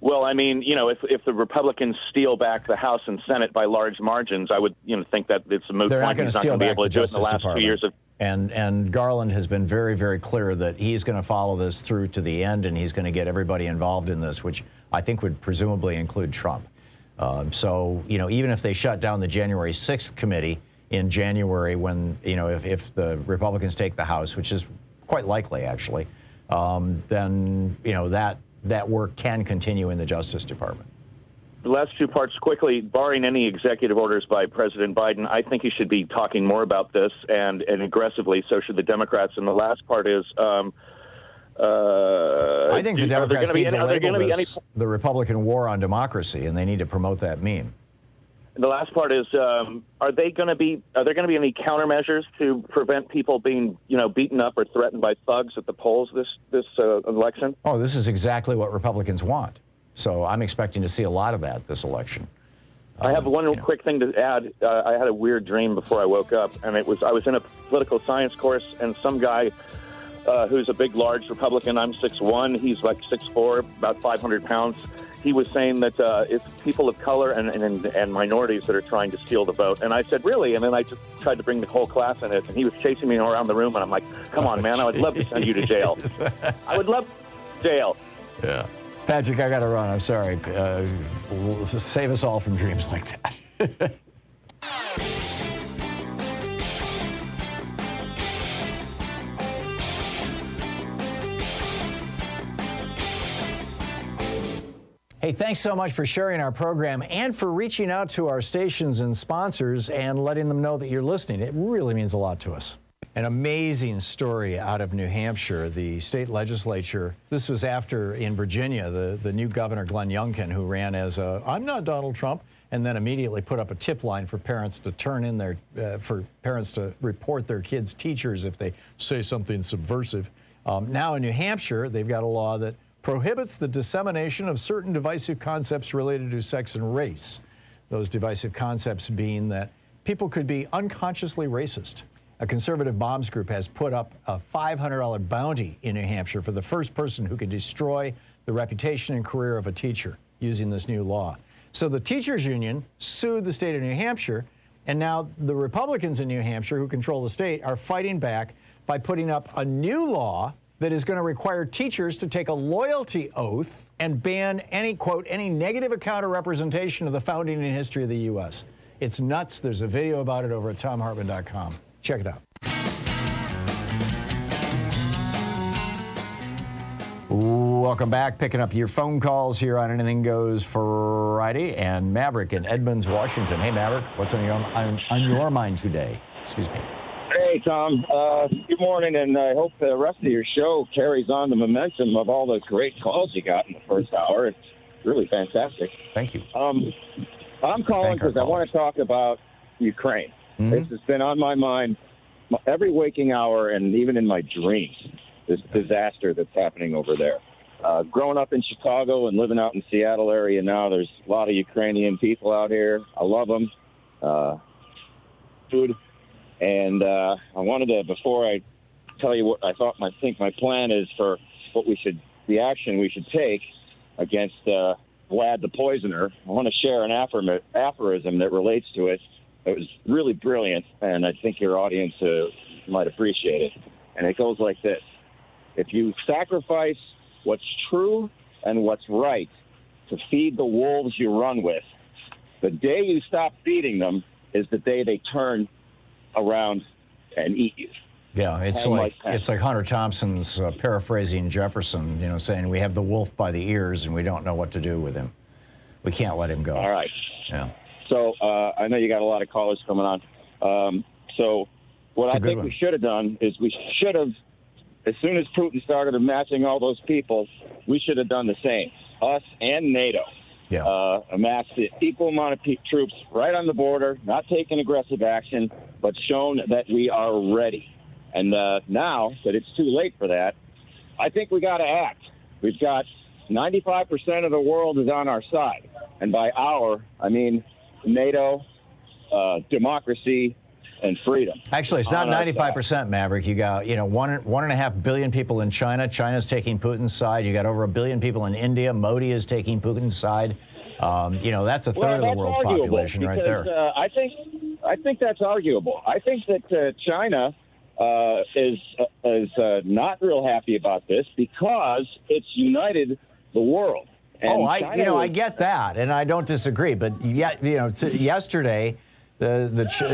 Well, I mean, if the Republicans steal back the House and Senate by large margins, I would, think that it's a moot They're point. not going He's to not steal going to be back able the to do it in Justice the last Department. 2 years of. And Garland has been very, very clear that he's going to follow this through to the end, and he's going to get everybody involved in this, which I think would presumably include Trump. So, even if they shut down the January 6th committee in January when, if the Republicans take the House, which is quite likely, actually, then, that work can continue in the Justice Department. The last two parts quickly, barring any executive orders by President Biden, I think he should be talking more about this and aggressively. So should the Democrats. And the last part is, I think the Democrats need to label this the Republican war on democracy, and they need to promote that meme. The last part is, are there going to be any countermeasures to prevent people being, beaten up or threatened by thugs at the polls this election? Oh, this is exactly what Republicans want. So I'm expecting to see a lot of that this election. I have one quick thing to add. I had a weird dream before I woke up, and I was in a political science course, and some guy who's a big, large Republican, I'm 6'1", he's like 6'4", about 500 pounds. He was saying that it's people of color and minorities that are trying to steal the vote. And I said, really? And then I just tried to bring the whole class in it, and he was chasing me around the room, and I'm like, come on, man, I would love to send you to jail. I would love jail. Yeah. Patrick, I got to run. I'm sorry. Save us all from dreams like that. Hey, thanks so much for sharing our program and for reaching out to our stations and sponsors and letting them know that you're listening. It really means a lot to us. An amazing story out of New Hampshire. The state legislature, this was after in Virginia, the new governor, Glenn Youngkin, who ran as I'm not Donald Trump, and then immediately put up a tip line for parents to turn in for parents to report their kids' teachers if they say something subversive. Now in New Hampshire, they've got a law that prohibits the dissemination of certain divisive concepts related to sex and race. Those divisive concepts being that people could be unconsciously racist. A conservative moms group has put up a $500 bounty in New Hampshire for the first person who could destroy the reputation and career of a teacher using this new law. So the teachers union sued the state of New Hampshire, and now the Republicans in New Hampshire, who control the state, are fighting back by putting up a new law that is going to require teachers to take a loyalty oath and ban any, quote, any negative account or representation of the founding and history of the U.S. It's nuts. There's a video about it over at thomhartmann.com. Check it out. Welcome back. Picking up your phone calls here on Anything Goes Friday. And Maverick in Edmonds, Washington. Hey, Maverick, what's on your mind today? Excuse me. Hey, Tom. Good morning, and I hope the rest of your show carries on the momentum of all the great calls you got in the first hour. It's really fantastic. Thank you. I'm calling because I want to talk about Ukraine. Mm-hmm. This has been on my mind every waking hour and even in my dreams, this disaster that's happening over there. Growing up in Chicago and living out in Seattle area now, there's a lot of Ukrainian people out here. I love them. Food. And I wanted to, before I tell you what I think my plan is for the action we should take against Vlad the Poisoner, I want to share an aphorism that relates to it. It was really brilliant, and I think your audience might appreciate it. And it goes like this. If you sacrifice what's true and what's right to feed the wolves you run with, the day you stop feeding them is the day they turn around and eat you. Yeah, it's like Hunter Thompson's paraphrasing Jefferson, saying we have the wolf by the ears and we don't know what to do with him. We can't let him go. All right. Yeah. So I know you got a lot of callers coming on. So what I think we should have done is we should have, as soon as Putin started amassing all those people, we should have done the same. Us and NATO. Yeah. Amassed the equal amount of troops right on the border, not taking aggressive action, but shown that we are ready. And now that it's too late for that, I think we got to act. We've got 95% of the world is on our side. And by our, I mean NATO, democracy and freedom. Actually, it's not 95%, Maverick. You got, 1.5 billion people in China. China's taking Putin's side. You got over 1 billion people in India. Modi is taking Putin's side. That's a third of the world's population right there. I think that's arguable. I think that China is not real happy about this because it's united the world. And I get that, and I don't disagree. But yet, yesterday,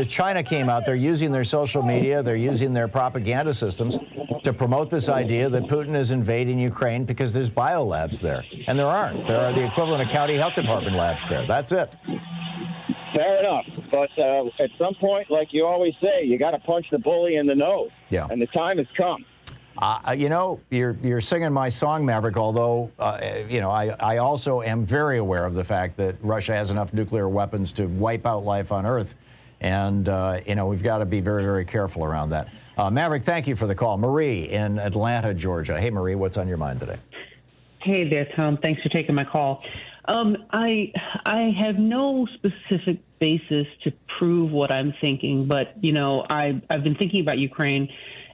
China came out. They're using their social media. They're using their propaganda systems to promote this idea that Putin is invading Ukraine because there's biolabs there, and there aren't. There are the equivalent of county health department labs there. That's it. Fair enough, but at some point, like you always say, you got to punch the bully in the nose. Yeah. And the time has come. You're singing my song, Maverick, although, I also am very aware of the fact that Russia has enough nuclear weapons to wipe out life on Earth. And, we've got to be very, very careful around that. Maverick, thank you for the call. Marie in Atlanta, Georgia. Hey, Marie, what's on your mind today? Hey there, Tom. Thanks for taking my call. I have no specific basis to prove what I'm thinking, but, I've been thinking about Ukraine.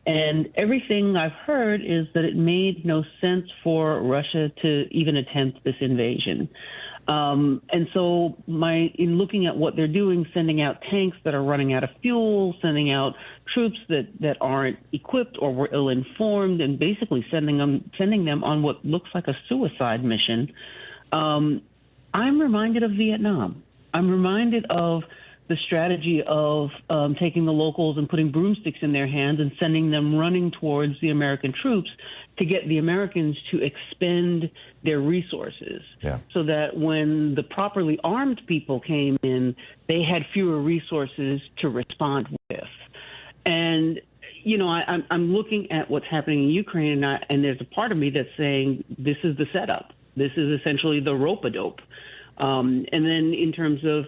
And everything I've heard is that it made no sense for Russia to even attempt this invasion. And so in looking at what they're doing, sending out tanks that are running out of fuel, sending out troops that aren't equipped or were ill-informed, and basically sending them on what looks like a suicide mission, I'm reminded of Vietnam. I'm reminded of the strategy of taking the locals and putting broomsticks in their hands and sending them running towards the American troops to get the Americans to expend their resources, so that when the properly armed people came in, they had fewer resources to respond with. And, I'm looking at what's happening in Ukraine, and there's a part of me that's saying this is the setup. This is essentially the rope-a-dope. And then in terms of,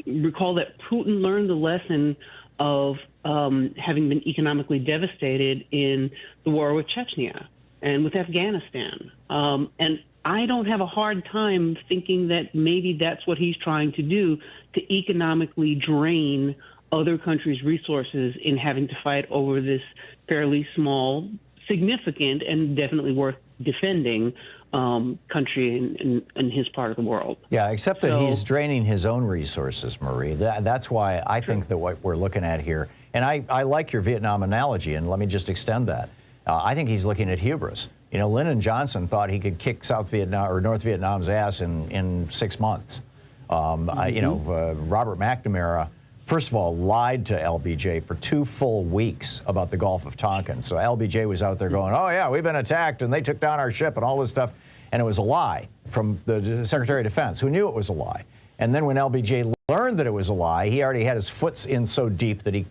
recall that Putin learned the lesson of having been economically devastated in the war with Chechnya and with Afghanistan. And I don't have a hard time thinking that maybe that's what he's trying to do, to economically drain other countries' resources in having to fight over this fairly small, significant, and definitely worth defending country in his part of the world. Yeah, except that he's draining his own resources, Marie. That's why I think that what we're looking at here, and I like your Vietnam analogy, and let me just extend that. I think he's looking at hubris. Lyndon Johnson thought he could kick South Vietnam or North Vietnam's ass in 6 months. Robert McNamara, first of all, lied to LBJ for 2 full weeks about the Gulf of Tonkin. So LBJ was out there going, oh, yeah, we've been attacked, and they took down our ship and all this stuff. And it was a lie from the Secretary of Defense, who knew it was a lie. And then when LBJ learned that it was a lie, he already had his foot in so deep that he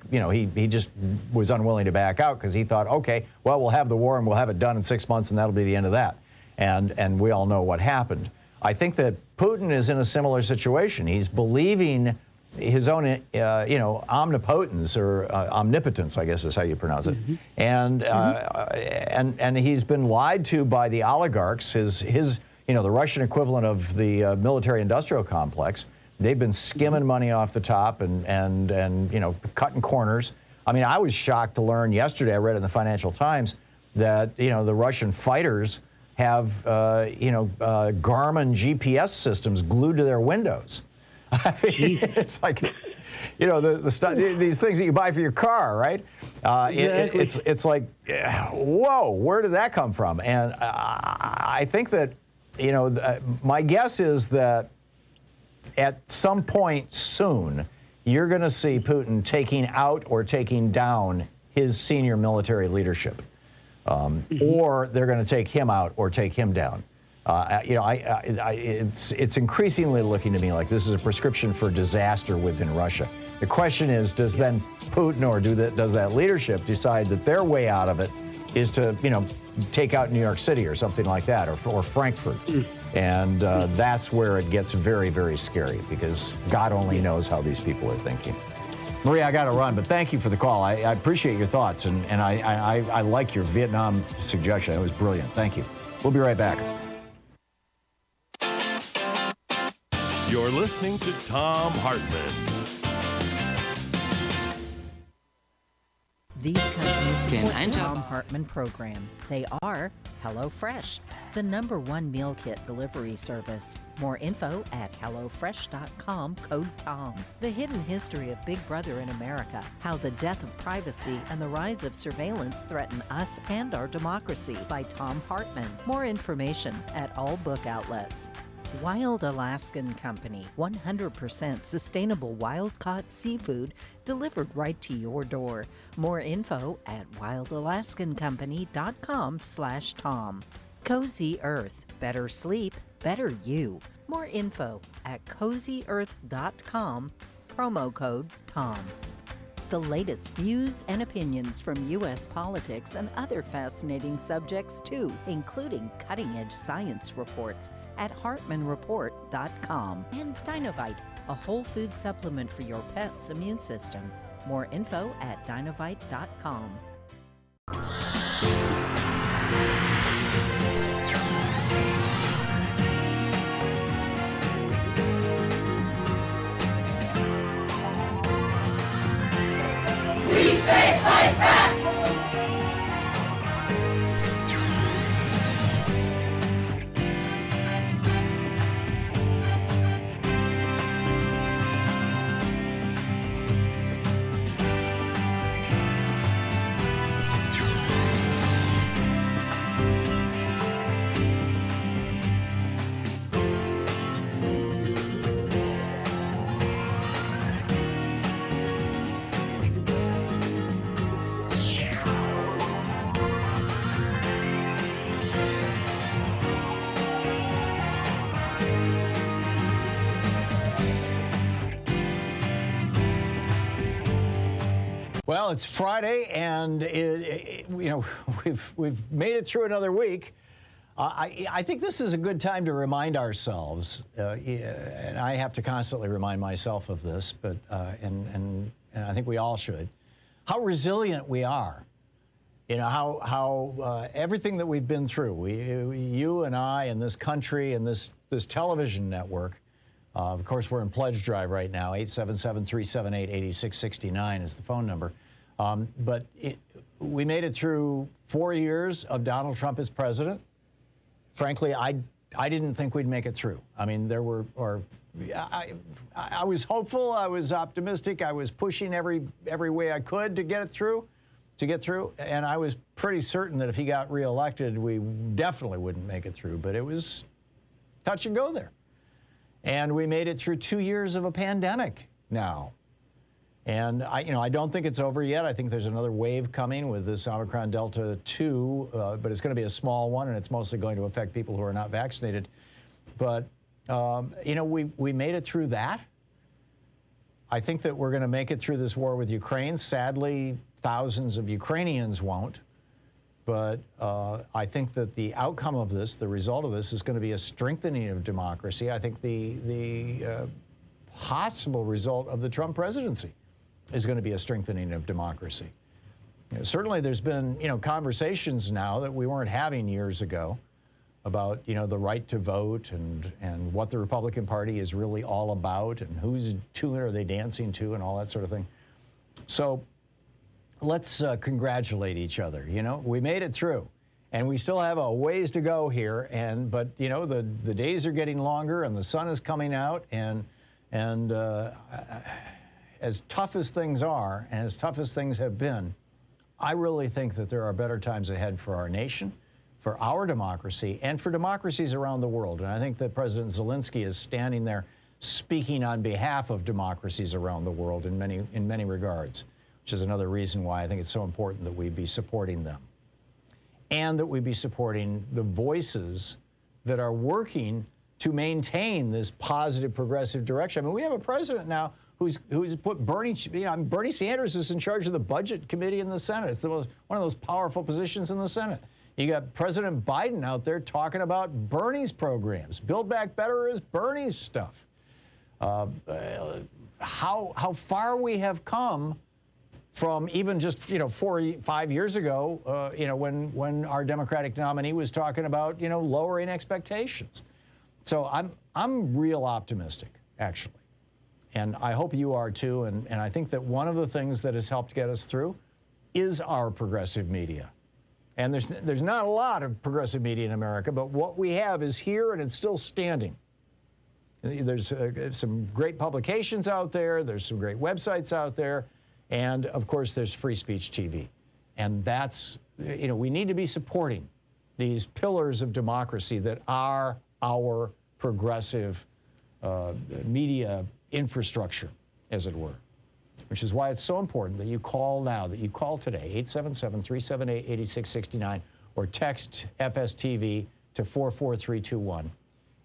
just was unwilling to back out because he thought, okay, well, we'll have the war and we'll have it done in 6 months, and that'll be the end of that. And we all know what happened. I think that Putin is in a similar situation. He's believing his own, omnipotence or omnipotence, I guess is how you pronounce it, and he's been lied to by the oligarchs. The Russian equivalent of the military-industrial complex. They've been skimming money off the top and cutting corners. I mean, I was shocked to learn yesterday. I read in the Financial Times that the Russian fighters have Garmin GPS systems glued to their windows. I mean, it's like, the stuff, these things that you buy for your car, right? Exactly. It's like, whoa, where did that come from? And I think that, my guess is that at some point soon, you're going to see Putin taking out or taking down his senior military leadership, or they're going to take him out or take him down. It's increasingly looking to me like this is a prescription for disaster within Russia. The question is, does then Putin or does that leadership decide that their way out of it is to, take out New York City or something like that, or Frankfurt? And that's where it gets very, very scary because God only knows how these people are thinking. Maria, I got to run, but thank you for the call. I appreciate your thoughts, and I like your Vietnam suggestion. It was brilliant. Thank you. We'll be right back. You're listening to Thom Hartmann. These companies support the Thom Hartmann Program. They are HelloFresh, the #1 meal kit delivery service. More info at HelloFresh.com, code TOM. The Hidden History of Big Brother in America, How the Death of Privacy and the Rise of Surveillance Threaten Us and Our Democracy by Thom Hartmann. More information at all book outlets. Wild Alaskan Company, 100% sustainable wild-caught seafood delivered right to your door. More info at wildalaskancompany.com/Tom. Cozy Earth, better sleep, better you. More info at cozyearth.com, promo code TOM. The latest views and opinions from U.S. politics and other fascinating subjects too, including cutting-edge science reports at hartmanreport.com. And Dinovite, a whole food supplement for your pet's immune system. More info at dinovite.com. We take life back! Well, it's Friday, and we've made it through another week. I think this is a good time to remind ourselves, and I have to constantly remind myself of this, but and I think we all should, how resilient we are. You know, how everything that we've been through, you and I and this country and this television network. Of course, we're in pledge drive right now. 877-378-8669 is the phone number. But we made it through 4 years of Donald Trump as president. Frankly, I didn't think we'd make it through. I mean, I was hopeful, I was optimistic, I was pushing every way I could to get through, and I was pretty certain that if he got reelected, we definitely wouldn't make it through. But it was touch and go there. And we made it through 2 years of a pandemic now. And I don't think it's over yet. I think there's another wave coming with this Omicron Delta 2, but it's going to be a small one, and it's mostly going to affect people who are not vaccinated. But, we made it through that. I think that we're going to make it through this war with Ukraine. Sadly, thousands of Ukrainians won't. But I think that the outcome of this, the result of this, is going to be a strengthening of democracy. I think the possible result of the Trump presidency is going to be a strengthening of democracy. Certainly, there's been conversations now that we weren't having years ago about the right to vote and what the Republican Party is really all about and whose tune are they dancing to and all that sort of thing. So let's congratulate each other. We made it through, and we still have a ways to go here. But the days are getting longer, and the sun is coming out, and as tough as things are, and as tough as things have been, I really think that there are better times ahead for our nation, for our democracy, and for democracies around the world. And I think that President Zelensky is standing there speaking on behalf of democracies around the world in many regards, which is another reason why I think it's so important that we be supporting them and that we be supporting the voices that are working to maintain this positive, progressive direction. I mean, we have a president now who's put Bernie Sanders is in charge of the Budget Committee in the Senate. It's one of those powerful positions in the Senate. You got President Biden out there talking about Bernie's programs. Build Back Better is Bernie's stuff. How far we have come from even just 4 or 5 years ago, when our Democratic nominee was talking about lowering expectations. So I'm real optimistic, actually, and I hope you are too. And I think that one of the things that has helped get us through is our progressive media. And there's not a lot of progressive media in America, but what we have is here and it's still standing. There's some great publications out there. There's some great websites out there. And, of course, there's Free Speech TV. And that's, we need to be supporting these pillars of democracy that are our progressive media infrastructure, as it were, which is why it's so important that you call now, that you call today, 877-378-8669, or text FSTV to 44321.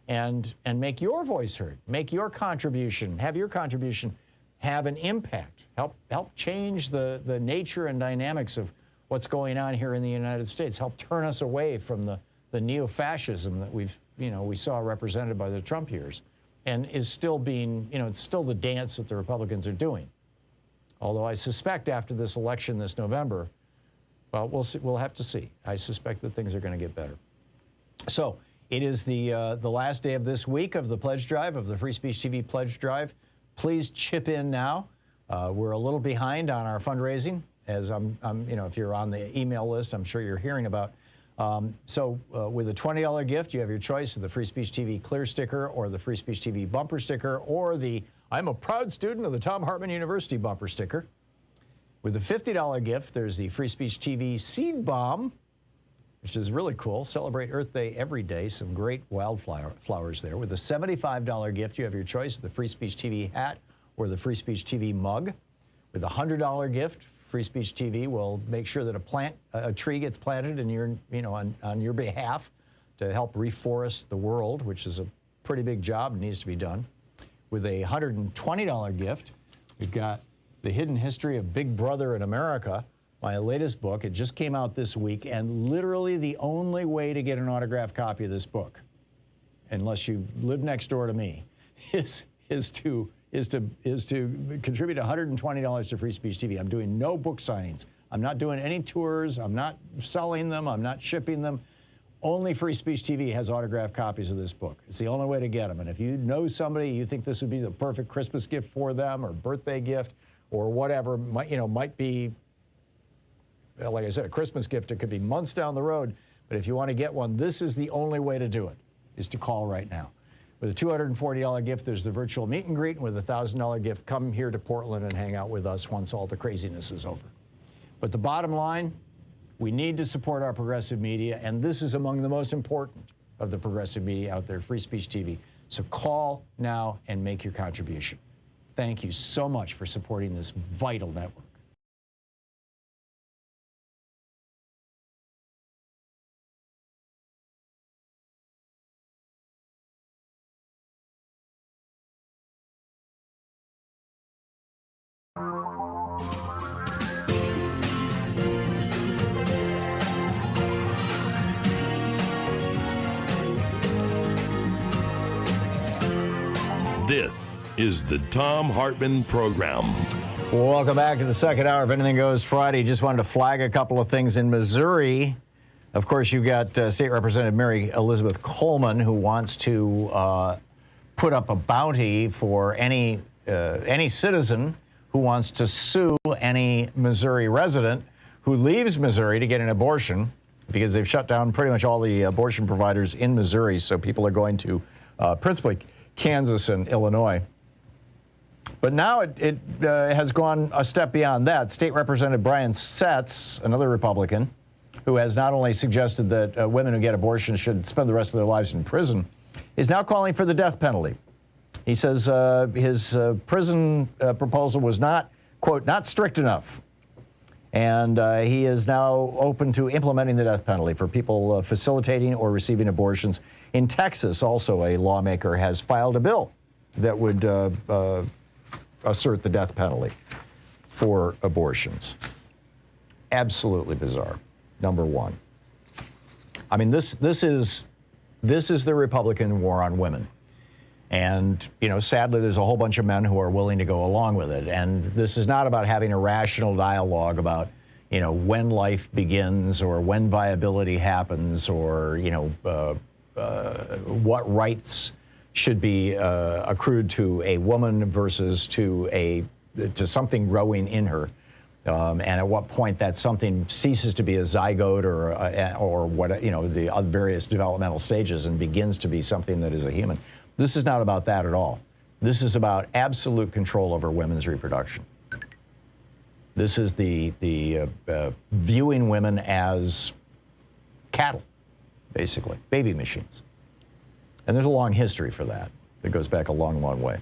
And make your voice heard, make your contribution, have your contribution have an impact, help change the nature and dynamics of what's going on here in the United States, help turn us away from the neo-fascism that we saw represented by the Trump years, and is still being, it's still the dance that the Republicans are doing. Although I suspect after this election this November, well, we'll see, we'll have to see. I suspect that things are going to get better. So, it is the last day of this week of the pledge drive, of the Free Speech TV pledge drive. Please chip in now. We're a little behind on our fundraising, as if you're on the email list, I'm sure you're hearing about. So with a $20 gift, you have your choice of the Free Speech TV clear sticker or the Free Speech TV bumper sticker or the I'm a proud student of the Thom Hartmann University bumper sticker. With a $50 gift, there's the Free Speech TV seed bomb, which is really cool. Celebrate Earth Day every day. Some great wildflowers there. With a $75 gift, you have your choice of the Free Speech TV hat or the Free Speech TV mug. With a $100 gift, Free Speech TV will make sure that a tree gets planted in your, on your behalf to help reforest the world, which is a pretty big job and needs to be done. With a $120 gift, we've got The Hidden History of Big Brother in America, my latest book. It just came out this week, and literally the only way to get an autographed copy of this book, unless you live next door to me, is to contribute $120 to Free Speech TV. I'm doing no book signings. I'm not doing any tours. I'm not selling them. I'm not shipping them. Only Free Speech TV has autographed copies of this book. It's the only way to get them. And if you know somebody, you think this would be the perfect Christmas gift for them or birthday gift or whatever, might be, like I said, a Christmas gift. It could be months down the road. But if you want to get one, this is the only way to do it, is to call right now. With a $240 gift, there's the virtual meet and greet. And with a $1,000 gift, come here to Portland and hang out with us once all the craziness is over. But the bottom line, we need to support our progressive media. And this is among the most important of the progressive media out there, Free Speech TV. So call now and make your contribution. Thank you so much for supporting this vital network. This is the Thom Hartmann Program. Welcome back to the second hour of Anything Goes Friday. Just wanted to flag a couple of things in Missouri. Of course, you've got State Representative Mary Elizabeth Coleman, who wants to put up a bounty for any citizen who wants to sue any Missouri resident who leaves Missouri to get an abortion, because they've shut down pretty much all the abortion providers in Missouri. So people are going to principally Kansas and Illinois. But now it has gone a step beyond that. State Representative Brian Setz, another Republican, who has not only suggested that women who get abortions should spend the rest of their lives in prison, is now calling for the death penalty. He says his prison proposal was not, quote, not strict enough. And he is now open to implementing the death penalty for people facilitating or receiving abortions. In Texas, also, a lawmaker has filed a bill that would assert the death penalty for abortions. Absolutely bizarre, number one. I mean, this is the Republican war on women. And, sadly, there's a whole bunch of men who are willing to go along with it. And this is not about having a rational dialogue about, when life begins or when viability happens or, what rights should be accrued to a woman versus to something growing in her. And at what point that something ceases to be a zygote or what, you know, the various developmental stages and begins to be something that is a human. This is not about that at all. This is about absolute control over women's reproduction. This is the viewing women as cattle, basically, baby machines. And there's a long history for that. It goes back a long, long way.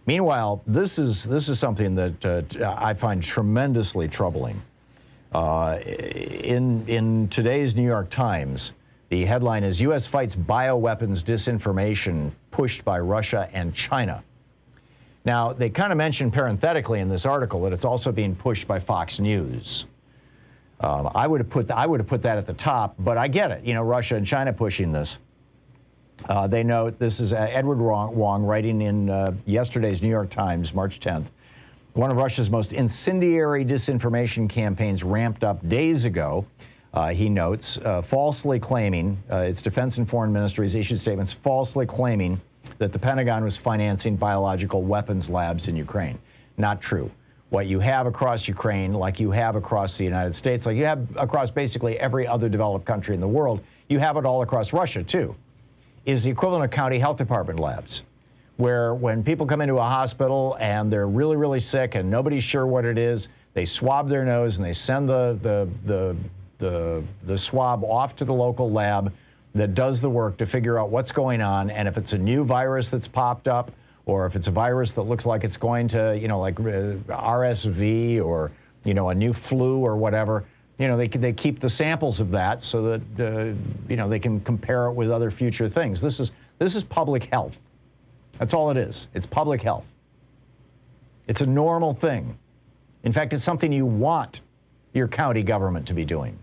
Meanwhile, this is something that I find tremendously troubling. In today's New York Times, the headline is U.S. fights bioweapons disinformation pushed by Russia and China. Now, they kind of mention parenthetically in this article that it's also being pushed by Fox News. I would have put that at the top, but I get it. You know, Russia and China pushing this. They note, this is Edward Wong writing in yesterday's New York Times, March 10th. One of Russia's most incendiary disinformation campaigns ramped up days ago, he notes, falsely claiming, its defense and foreign ministries issued statements falsely claiming that the Pentagon was financing biological weapons labs in Ukraine. Not true. What you have across Ukraine, like you have across the United States, like you have across basically every other developed country in the world, you have it all across Russia, too, is the equivalent of county health department labs, where when people come into a hospital and they're really, really sick and nobody's sure what it is, they swab their nose and they send the swab off to the local lab that does the work to figure out what's going on, and if it's a new virus that's popped up, or if it's a virus that looks like it's going to, you know, like RSV or, you know, a new flu or whatever, you know, they keep the samples of that so that, you know, they can compare it with other future things. This is public health. That's all it is. It's public health. It's a normal thing. In fact, it's something you want your county government to be doing.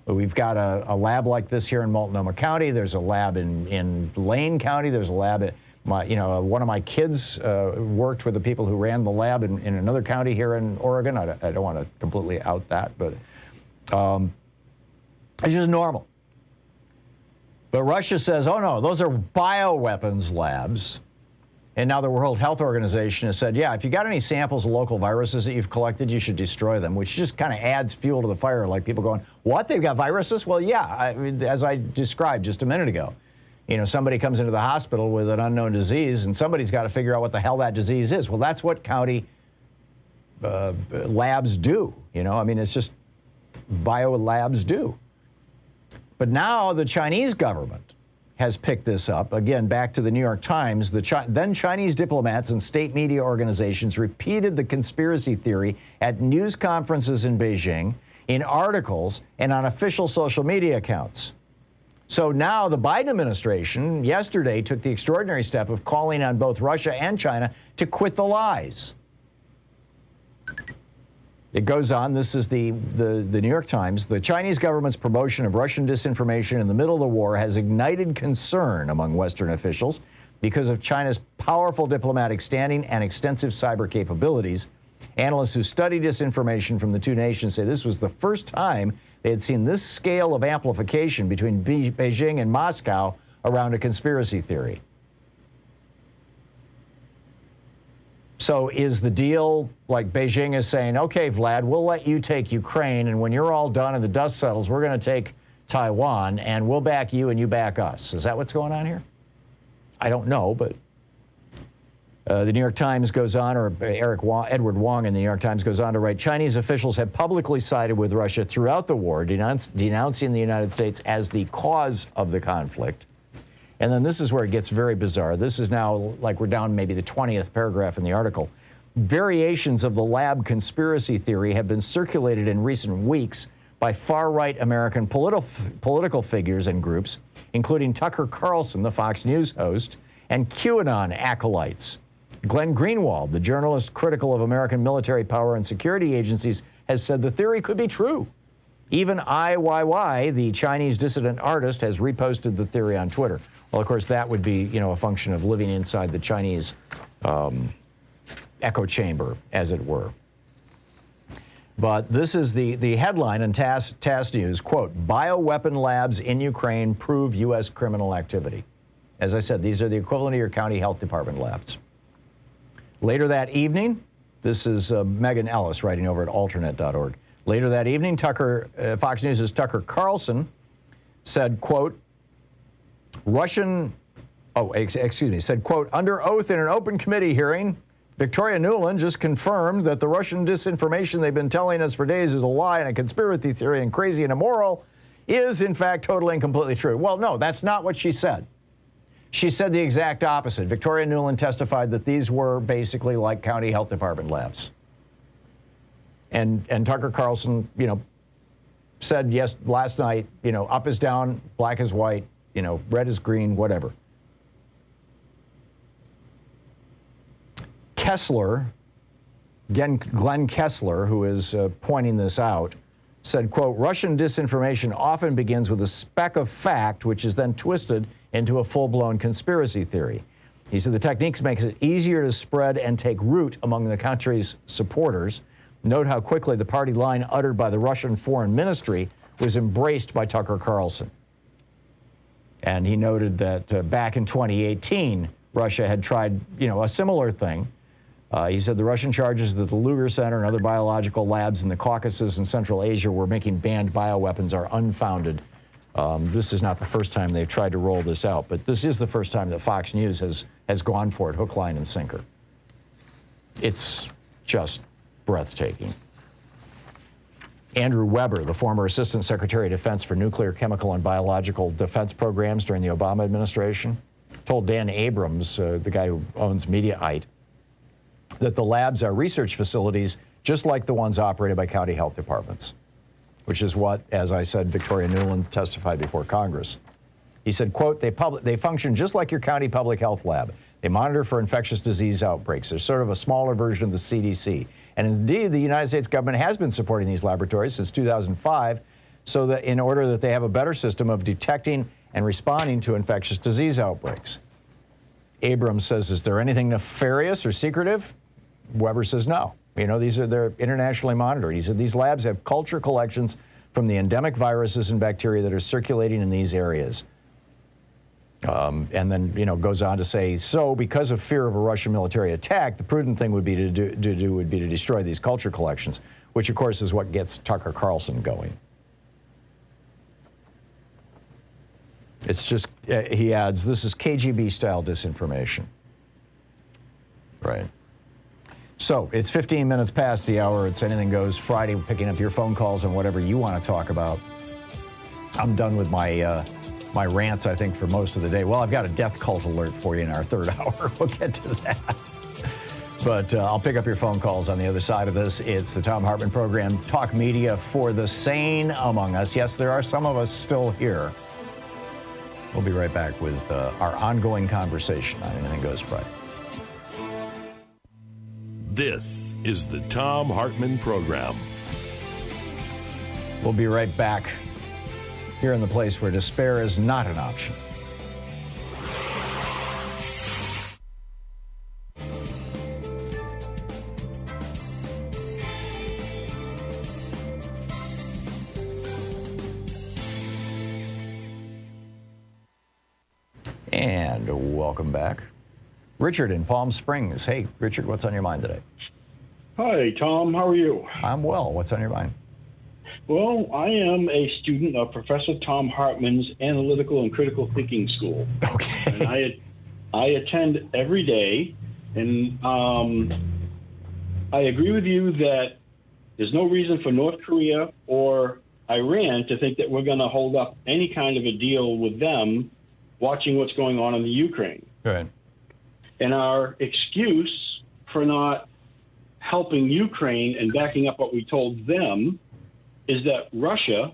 We've got a lab like this here in Multnomah County. There's a lab in Lane County. There's a lab at one of my kids worked with the people who ran the lab in another county here in Oregon. I don't want to completely out that, but it's just normal. But Russia says, oh no, those are bioweapons labs. And now the World Health Organization has said, yeah, if you got any samples of local viruses that you've collected, you should destroy them, which just kind of adds fuel to the fire, like people going, what, they've got viruses? Well, yeah, as I described just a minute ago. You know, somebody comes into the hospital with an unknown disease, and somebody's got to figure out what the hell that disease is. Well, that's what county labs do. You know, I mean, it's just biolabs do. But now the Chinese government has picked this up. Again, back to the New York Times, then Chinese diplomats and state media organizations repeated the conspiracy theory at news conferences in Beijing, in articles, and on official social media accounts. So now the Biden administration yesterday took the extraordinary step of calling on both Russia and China to quit the lies. It goes on, this is the New York Times, the Chinese government's promotion of Russian disinformation in the middle of the war has ignited concern among Western officials because of China's powerful diplomatic standing and extensive cyber capabilities. Analysts who study disinformation from the two nations say this was the first time they had seen this scale of amplification between Beijing and Moscow around a conspiracy theory. So is the deal like Beijing is saying, okay, Vlad, we'll let you take Ukraine, and when you're all done and the dust settles, we're going to take Taiwan, and we'll back you and you back us. Is that what's going on here? I don't know, but the New York Times goes on, or Edward Wong in the New York Times goes on to write, Chinese officials have publicly sided with Russia throughout the war, denouncing the United States as the cause of the conflict. And then this is where it gets very bizarre. This is now, like, we're down maybe the 20th paragraph in the article. Variations of the lab conspiracy theory have been circulated in recent weeks by far-right American political figures and groups, including Tucker Carlson, the Fox News host, and QAnon acolytes. Glenn Greenwald, the journalist critical of American military power and security agencies, has said the theory could be true. Even IYY, the Chinese dissident artist, has reposted the theory on Twitter. Well, of course, that would be, you know, a function of living inside the Chinese echo chamber, as it were. But this is the headline in TASS News, quote, bioweapon labs in Ukraine prove U.S. criminal activity. As I said, these are the equivalent of your county health department labs. Later that evening, This is Megan Ellis writing over at alternate.org. Later that evening, Fox News' Tucker Carlson said, quote, said, quote, under oath in an open committee hearing, Victoria Nuland just confirmed that the Russian disinformation they've been telling us for days is a lie and a conspiracy theory and crazy and immoral is, in fact, totally and completely true. Well, no, that's not what she said. She said the exact opposite. Victoria Nuland testified that these were basically like county health department labs. And Tucker Carlson, said yes last night, up is down, black is white, red is green, whatever. Kessler, Glenn Kessler, who is pointing this out, said, quote, Russian disinformation often begins with a speck of fact, which is then twisted into a full-blown conspiracy theory. He said the techniques makes it easier to spread and take root among the country's supporters. Note how quickly the party line uttered by the Russian Foreign Ministry was embraced by Tucker Carlson. And he noted that back in 2018, Russia had tried, a similar thing. He said the Russian charges that the Lugar Center and other biological labs in the Caucasus and Central Asia were making banned bioweapons are unfounded. This is not the first time they've tried to roll this out, but this is the first time that Fox News has gone for it, hook, line, and sinker. It's just breathtaking. Andrew Weber, the former Assistant Secretary of Defense for Nuclear, Chemical, and Biological Defense Programs during the Obama administration, told Dan Abrams, the guy who owns Mediaite, that the labs are research facilities just like the ones operated by county health departments, which is what, as I said, Victoria Nuland testified before Congress. He said, quote, they function just like your county public health lab. They monitor for infectious disease outbreaks. They're sort of a smaller version of the CDC. And indeed, the United States government has been supporting these laboratories since 2005, so that in order that they have a better system of detecting and responding to infectious disease outbreaks. Abrams says, is there anything nefarious or secretive? Weber says no. They're internationally monitored. He said these labs have culture collections from the endemic viruses and bacteria that are circulating in these areas. And then, goes on to say, so because of fear of a Russian military attack, the prudent thing would be to destroy these culture collections, which, of course, is what gets Tucker Carlson going. It's just, he adds, this is KGB-style disinformation. Right. So it's 15 minutes past the hour. It's Anything Goes Friday. We're picking up your phone calls and whatever you want to talk about. I'm done with my my rants, I think, for most of the day. Well, I've got a death cult alert for you in our third hour. We'll get to that. But I'll pick up your phone calls on the other side of this. It's the Thom Hartmann Program, talk media for the sane among us. Yes, there are some of us still here. We'll be right back with our ongoing conversation on Anything Goes Friday. This is the Thom Hartmann Program. We'll be right back here in the place where despair is not an option. And welcome back. Richard in Palm Springs. Hey, Richard, what's on your mind today? Hi, Tom. How are you? I'm well. What's on your mind? Well, I am a student of Professor Thom Hartmann's Analytical and Critical Thinking School. Okay. And I attend every day, and I agree with you that there's no reason for North Korea or Iran to think that we're going to hold up any kind of a deal with them watching what's going on in the Ukraine. Right. And our excuse for not helping Ukraine and backing up what we told them is that Russia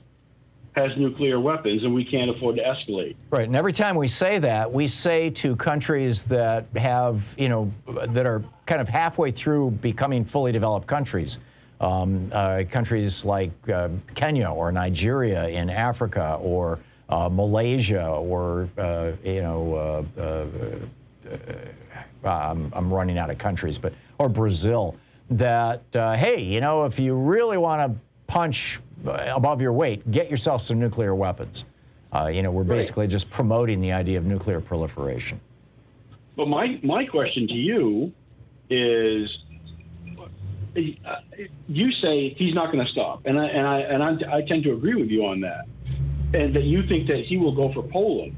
has nuclear weapons and we can't afford to escalate. Right. And every time we say that, we say to countries that have, that are kind of halfway through becoming fully developed countries, countries like Kenya or Nigeria in Africa or Malaysia or, I'm running out of countries, or Brazil, that, hey, if you really want to punch above your weight, get yourself some nuclear weapons. We're basically just promoting the idea of nuclear proliferation. But my question to you is, you say he's not going to stop, and I tend to agree with you on that, and that you think that he will go for Poland.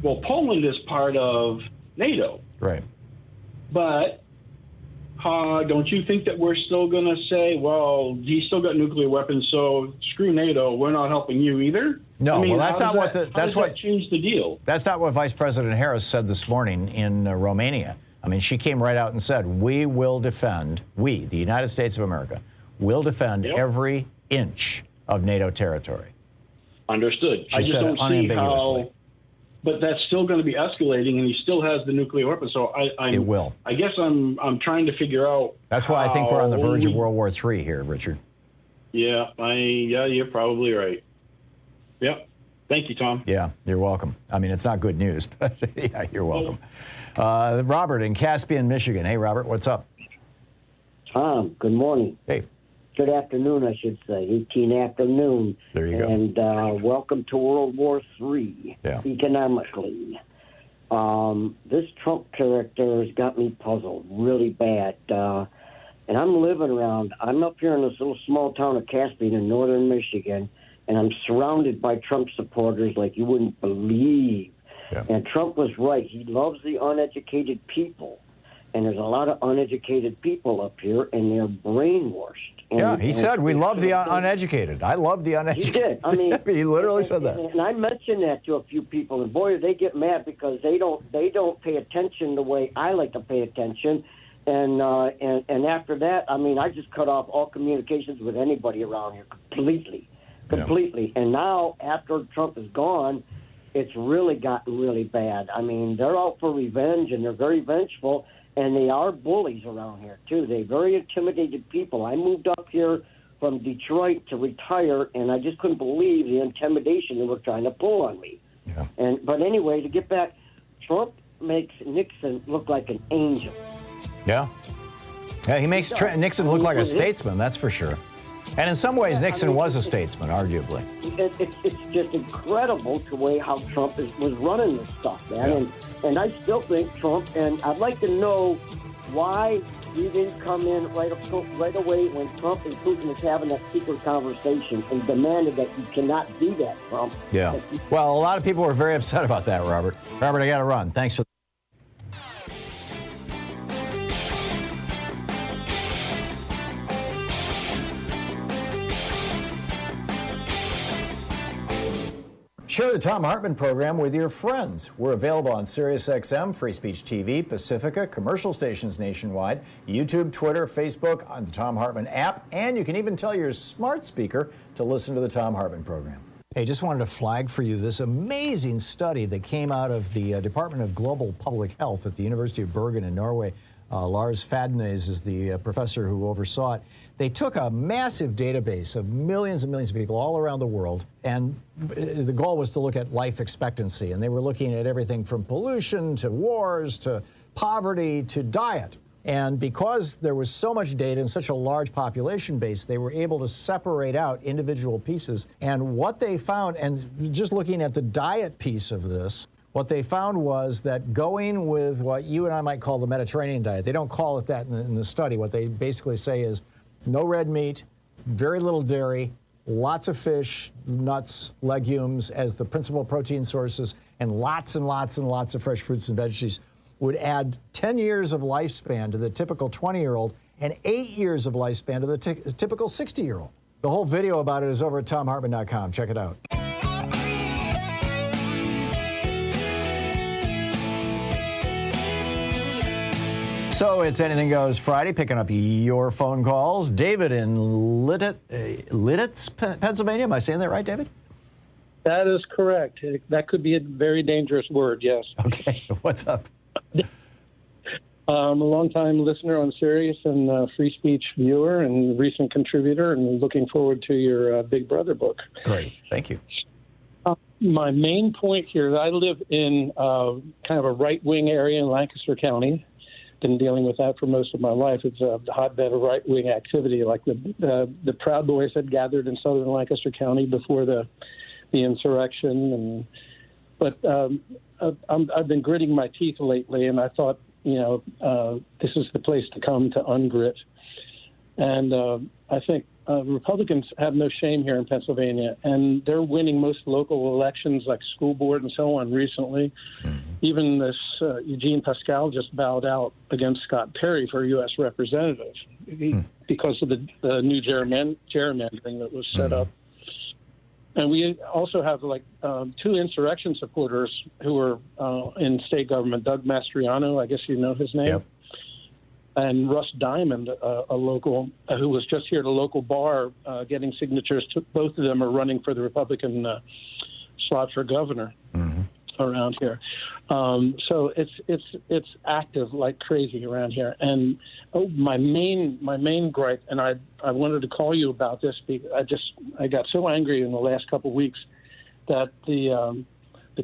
Well, Poland is part of NATO, right? But don't you think that we're still going to say, well, he's still got nuclear weapons, so screw NATO, we're not helping you either? No, I mean, well, that's not what that changed the deal. That's not what Vice President Harris said this morning in Romania. I mean, she came right out and said, we, the United States of America, will defend every inch of NATO territory. Understood. She I just said don't see unambiguously. how. But that's still going to be escalating, and he still has the nuclear weapon. So it will. I guess I'm trying to figure out. That's why I think we're on the verge of World War III here, Richard. Yeah, you're probably right. Yep. Thank you, Tom. Yeah, you're welcome. I mean, it's not good news, but yeah, you're welcome. Robert in Caspian, Michigan. Hey, Robert, what's up? Tom, good morning. Hey. Good afternoon, I should say. 18 afternoon. There you go. And welcome to World War III, economically. This Trump character has got me puzzled really bad. And I'm up here in this little small town of Caspian in northern Michigan, and I'm surrounded by Trump supporters like you wouldn't believe. Yeah. And Trump was right. He loves the uneducated people. And there's a lot of uneducated people up here, and they're brainwashed. And, he said, we love the uneducated. I love the uneducated. He did. I mean, he literally said that. And I mentioned that to a few people, and boy, they get mad because they don't pay attention the way I like to pay attention. And after that, I mean, I just cut off all communications with anybody around here completely. Yeah. And now, after Trump is gone, it's really gotten really bad. I mean, they're out for revenge, and they're very vengeful. And they are bullies around here, too. They're very intimidated people. I moved up here from Detroit to retire, and I just couldn't believe the intimidation they were trying to pull on me. Yeah. But anyway, to get back, Trump makes Nixon look like an angel. Yeah. Yeah, he makes Nixon look like a statesman, that's for sure. And in some ways, Nixon was a statesman, arguably. It's just incredible the way how Trump was running this stuff, man. Yeah. And I still think Trump, and I'd like to know why he didn't come in right away when Trump and Putin was having that secret conversation and demanded that you cannot do that, Trump. Yeah. Well, a lot of people were very upset about that, Robert. Robert, I got to run. Thanks for. Share the Thom Hartmann Program with your friends. We're available on SiriusXM, Free Speech TV, Pacifica, commercial stations nationwide, YouTube, Twitter, Facebook, on the Thom Hartmann app, and you can even tell your smart speaker to listen to the Thom Hartmann Program. Hey, just wanted to flag for you this amazing study that came out of the Department of Global Public Health at the University of Bergen in Norway. Lars Fadnes is the professor who oversaw it. They took a massive database of millions and millions of people all around the world, and the goal was to look at life expectancy. And they were looking at everything from pollution to wars to poverty to diet. And because there was so much data and such a large population base, they were able to separate out individual pieces. And what they found, and just looking at the diet piece of this, what they found was that going with what you and I might call the Mediterranean diet, they don't call it that in the study. What they basically say is no red meat, very little dairy, lots of fish, nuts, legumes as the principal protein sources, and lots of fresh fruits and veggies would add 10 years of lifespan to the typical 20-year-old and 8 years of lifespan to the typical 60-year-old. The whole video about it is over at ThomHartmann.com. Check it out. So it's Anything Goes Friday, picking up your phone calls. David in Lidditz, Pennsylvania. Am I saying that right, David? That is correct. That could be a very dangerous word, yes. Okay, what's up? I'm a longtime listener on Sirius and free speech viewer and recent contributor, and looking forward to your Big Brother book. Great, thank you. My main point here is I live in kind of a right-wing area in Lancaster County. Been dealing with that for most of my life. It's a hotbed of right-wing activity, like the Proud Boys had gathered in southern Lancaster County before the insurrection. But I've been gritting my teeth lately, and I thought, this is the place to come to ungrit. And I think Republicans have no shame here in Pennsylvania, and they're winning most local elections like school board and so on recently. Even this Eugene Pascal just bowed out against Scott Perry for U.S. representative because of the new gerrymandering that was set up. And we also have two insurrection supporters who are in state government, Doug Mastriano, I guess you know his name. Yep. And Russ Diamond, a local, who was just here at a local bar getting signatures. Both of them are running for the Republican slot for governor around here. So it's active like crazy around here. And my main gripe, and I wanted to call you about this because I got so angry in the last couple of weeks that the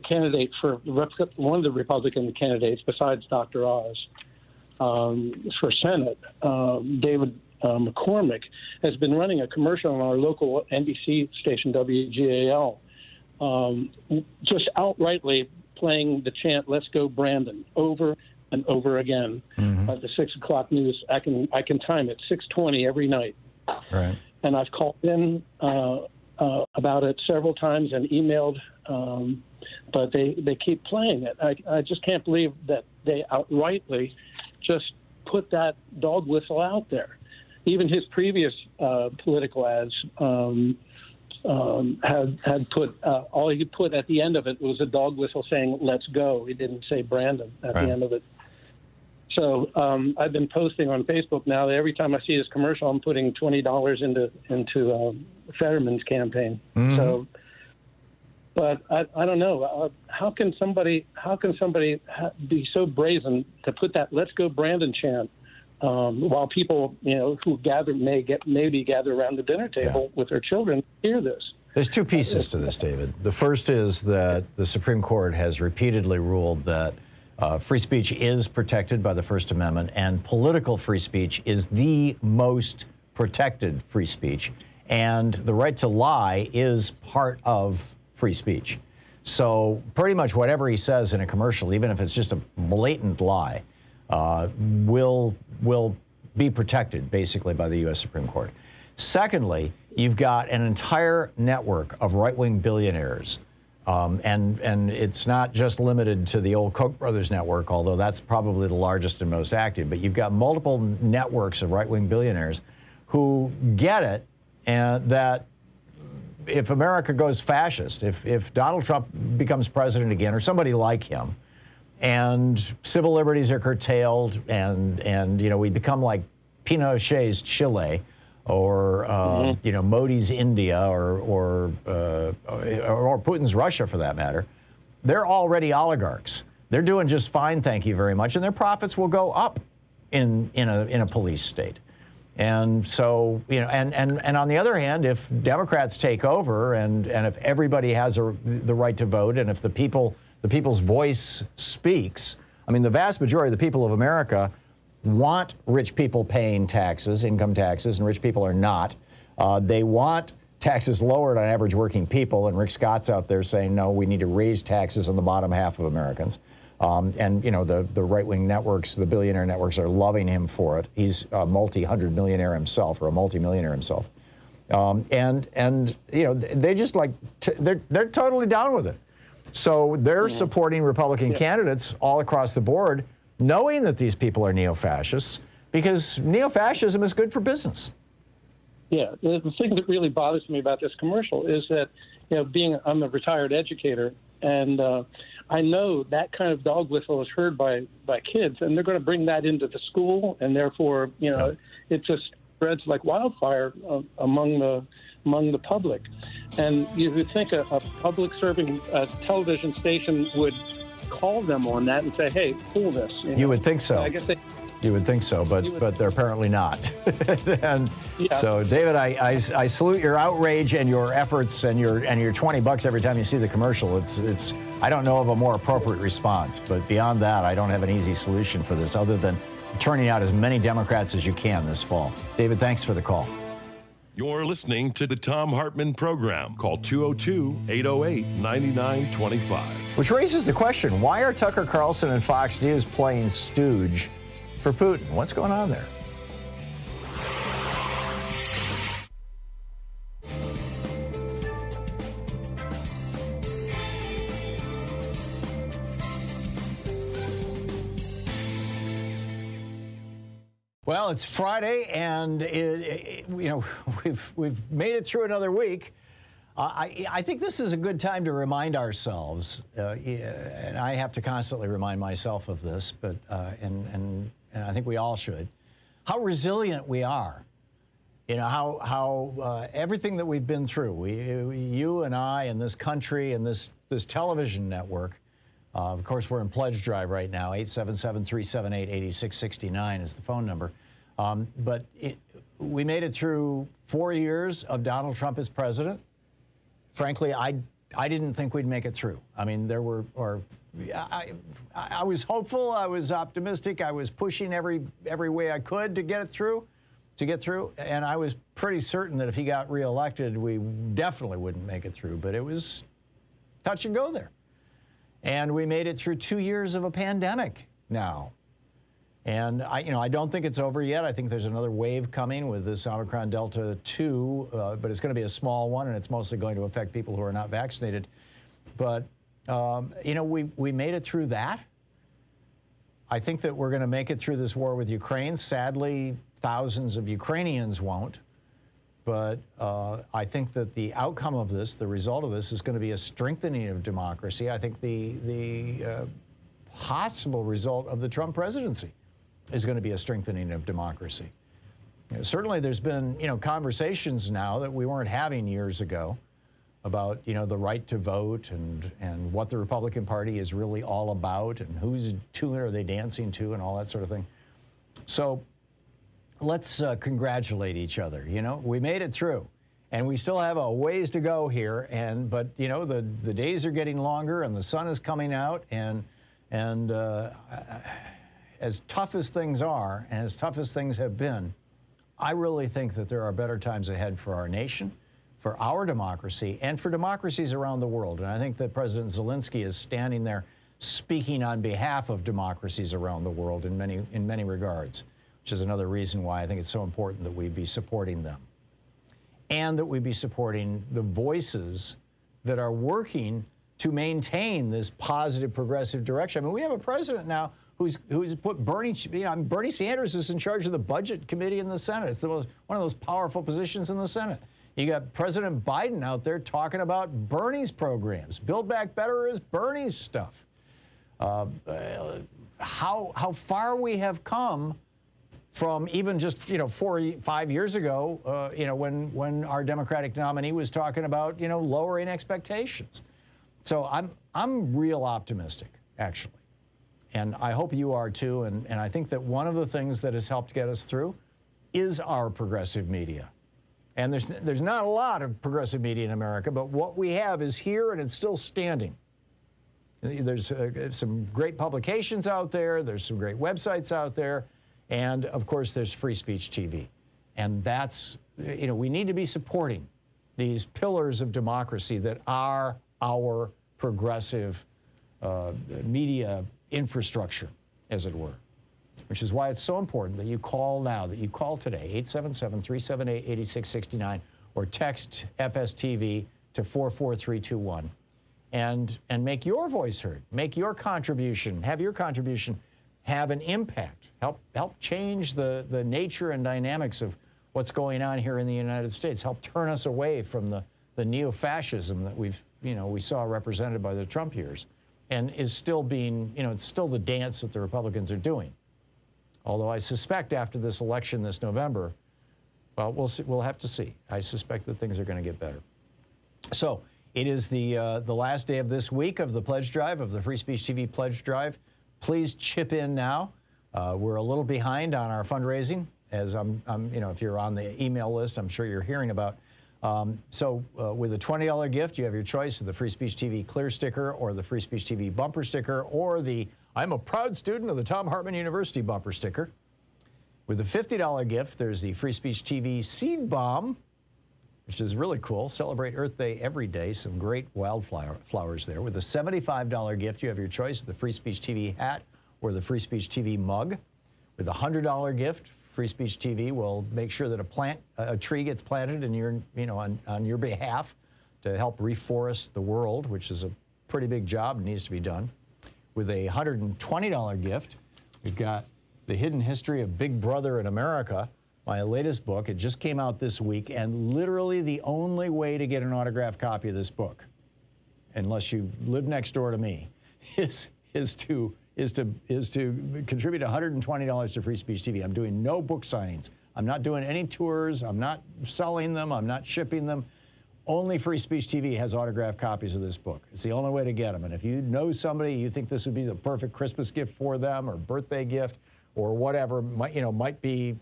candidate for one of the Republican candidates besides Dr. Oz, for Senate, David McCormick, has been running a commercial on our local NBC station, WGAL, just outrightly playing the chant, "Let's go Brandon," over and over again. At the 6 o'clock news, I can time it, 6:20 every night. Right. And I've called in about it several times and emailed, but they keep playing it. I just can't believe that they outrightly just put that dog whistle out there. Even his previous political ads had put all he put at the end of it was a dog whistle saying "Let's go." He didn't say Brandon at the end of it. So I've been posting on Facebook now that every time I see this commercial, I'm putting $20 into Fetterman's campaign. So. But I don't know. How can somebody be so brazen to put that "Let's go Brandon" chant while people who maybe gather around the dinner table with their children hear this? There's two pieces to this, David. The first is that the Supreme Court has repeatedly ruled that free speech is protected by the First Amendment, and political free speech is the most protected free speech, and the right to lie is part of free speech. So pretty much whatever he says in a commercial, even if it's just a blatant lie, will be protected basically by the U.S. Supreme Court. Secondly, you've got an entire network of right-wing billionaires, and it's not just limited to the old Koch brothers network, although that's probably the largest and most active, but you've got multiple networks of right-wing billionaires who get it, and that if America goes fascist, if Donald Trump becomes president again, or somebody like him, and civil liberties are curtailed, and we become like Pinochet's Chile, or Modi's India, or Putin's Russia, for that matter, they're already oligarchs. They're doing just fine, thank you very much, and their profits will go up in a police state. And so, and on the other hand, if Democrats take over, and if everybody has the right to vote, and if the people's voice speaks, I mean, the vast majority of the people of America want rich people paying taxes, income taxes, and rich people are not. They want taxes lowered on average working people, and Rick Scott's out there saying, no, we need to raise taxes on the bottom half of Americans. And the right-wing networks, the billionaire networks, are loving him for it. He's a multi-hundred millionaire himself, or a multi-millionaire himself. They just they're totally down with it. So they're supporting Republican candidates all across the board, knowing that these people are neo-fascists, because neo-fascism is good for business. Yeah, the thing that really bothers me about this commercial is that, I'm a retired educator, and I know that kind of dog whistle is heard by kids, and they're going to bring that into the school, and therefore, it just spreads like wildfire among the public. And you would think a public serving television station would call them on that and say, "Hey, pull this." You would think so. I guess you would think so, but they're apparently not. And so, David, I salute your outrage and your efforts and your $20 every time you see the commercial. It's I don't know of a more appropriate response, but beyond that, I don't have an easy solution for this other than turning out as many Democrats as you can this fall. David, thanks for the call. You're listening to the Thom Hartmann Program. Call 202-808-9925. Which raises the question, why are Tucker Carlson and Fox News playing stooge for Putin? What's going on there? Well, it's Friday, and we've made it through another week. I think this is a good time to remind ourselves, and I have to constantly remind myself of this, but and I think we all should, how resilient we are. You know, how everything that we've been through, you and I and this country and this television network. Of course, we're in pledge drive right now. 877-378-8669 is the phone number. But we made it through 4 years of Donald Trump as president. Frankly, I didn't think we'd make it through. I mean, I was hopeful, I was optimistic, I was pushing every way I could to get through, and I was pretty certain that if he got reelected, we definitely wouldn't make it through. But it was touch and go there. And we made it through 2 years of a pandemic now. And I don't think it's over yet. I think there's another wave coming with this Omicron Delta 2, but it's going to be a small one, and it's mostly going to affect people who are not vaccinated. But, we made it through that. I think that we're going to make it through this war with Ukraine. Sadly, thousands of Ukrainians won't. But I think that the outcome of this, the result of this, is going to be a strengthening of democracy. I think the possible result of the Trump presidency is going to be a strengthening of democracy. Certainly, there's been conversations now that we weren't having years ago about the right to vote and what the Republican Party is really all about and whose tune are they dancing to and all that sort of thing. So let's congratulate each other. We made it through, and we still have a ways to go here. But the days are getting longer, and the sun is coming out. And as tough as things are, and as tough as things have been, I really think that there are better times ahead for our nation, for our democracy, and for democracies around the world. And I think that President Zelensky is standing there speaking on behalf of democracies around the world in many regards, which is another reason why I think it's so important that we be supporting them and that we be supporting the voices that are working to maintain this positive, progressive direction. I mean, we have a president now who's put Bernie Sanders is in charge of the Budget Committee in the Senate. It's one of those powerful positions in the Senate. You got President Biden out there talking about Bernie's programs. Build Back Better is Bernie's stuff. How far we have come from even just 4 or 5 years ago, when our Democratic nominee was talking about lowering expectations. So I'm real optimistic, actually, and I hope you are too. And I think that one of the things that has helped get us through is our progressive media. And there's not a lot of progressive media in America, but what we have is here, and it's still standing. There's some great publications out there. There's some great websites out there. And, of course, there's Free Speech TV. And that's, we need to be supporting these pillars of democracy that are our progressive media infrastructure, as it were, which is why it's so important that you call now, that you call today, 877-378-8669, or text FSTV to 44321 and make your voice heard, make your contribution, have your contribution have an impact, help change the nature and dynamics of what's going on here in the United States, help turn us away from the neo-fascism that we saw represented by the Trump years, and is still being, it's still the dance that the Republicans are doing. Although I suspect after this election this November, well, we'll have to see. I suspect that things are going to get better. So it is the last day of this week of the pledge drive, of the Free Speech TV pledge drive. Please chip in now. We're a little behind on our fundraising, as if you're on the email list, I'm sure you're hearing about. So with a $20 gift, you have your choice of the Free Speech TV clear sticker or the Free Speech TV bumper sticker or the I'm a proud student of the Thom Hartmann University bumper sticker. With the $50 gift, there's the Free Speech TV seed bomb, which is really cool. Celebrate Earth Day every day. Some great wildflowers there. With the $75 gift, you have your choice of the Free Speech TV hat or the Free Speech TV mug. With the $100 gift, Free Speech TV will make sure that a tree gets planted in on your behalf to help reforest the world, which is a pretty big job and needs to be done. With a $120 gift, we've got The Hidden History of Big Brother in America, my latest book. It just came out this week, and literally the only way to get an autographed copy of this book, unless you live next door to me, is to contribute $120 to Free Speech TV. I'm doing no book signings. I'm not doing any tours. I'm not selling them. I'm not shipping them. Only Free Speech TV has autographed copies of this book. It's the only way to get them. And if you know somebody, you think this would be the perfect Christmas gift for them or birthday gift or whatever, might be,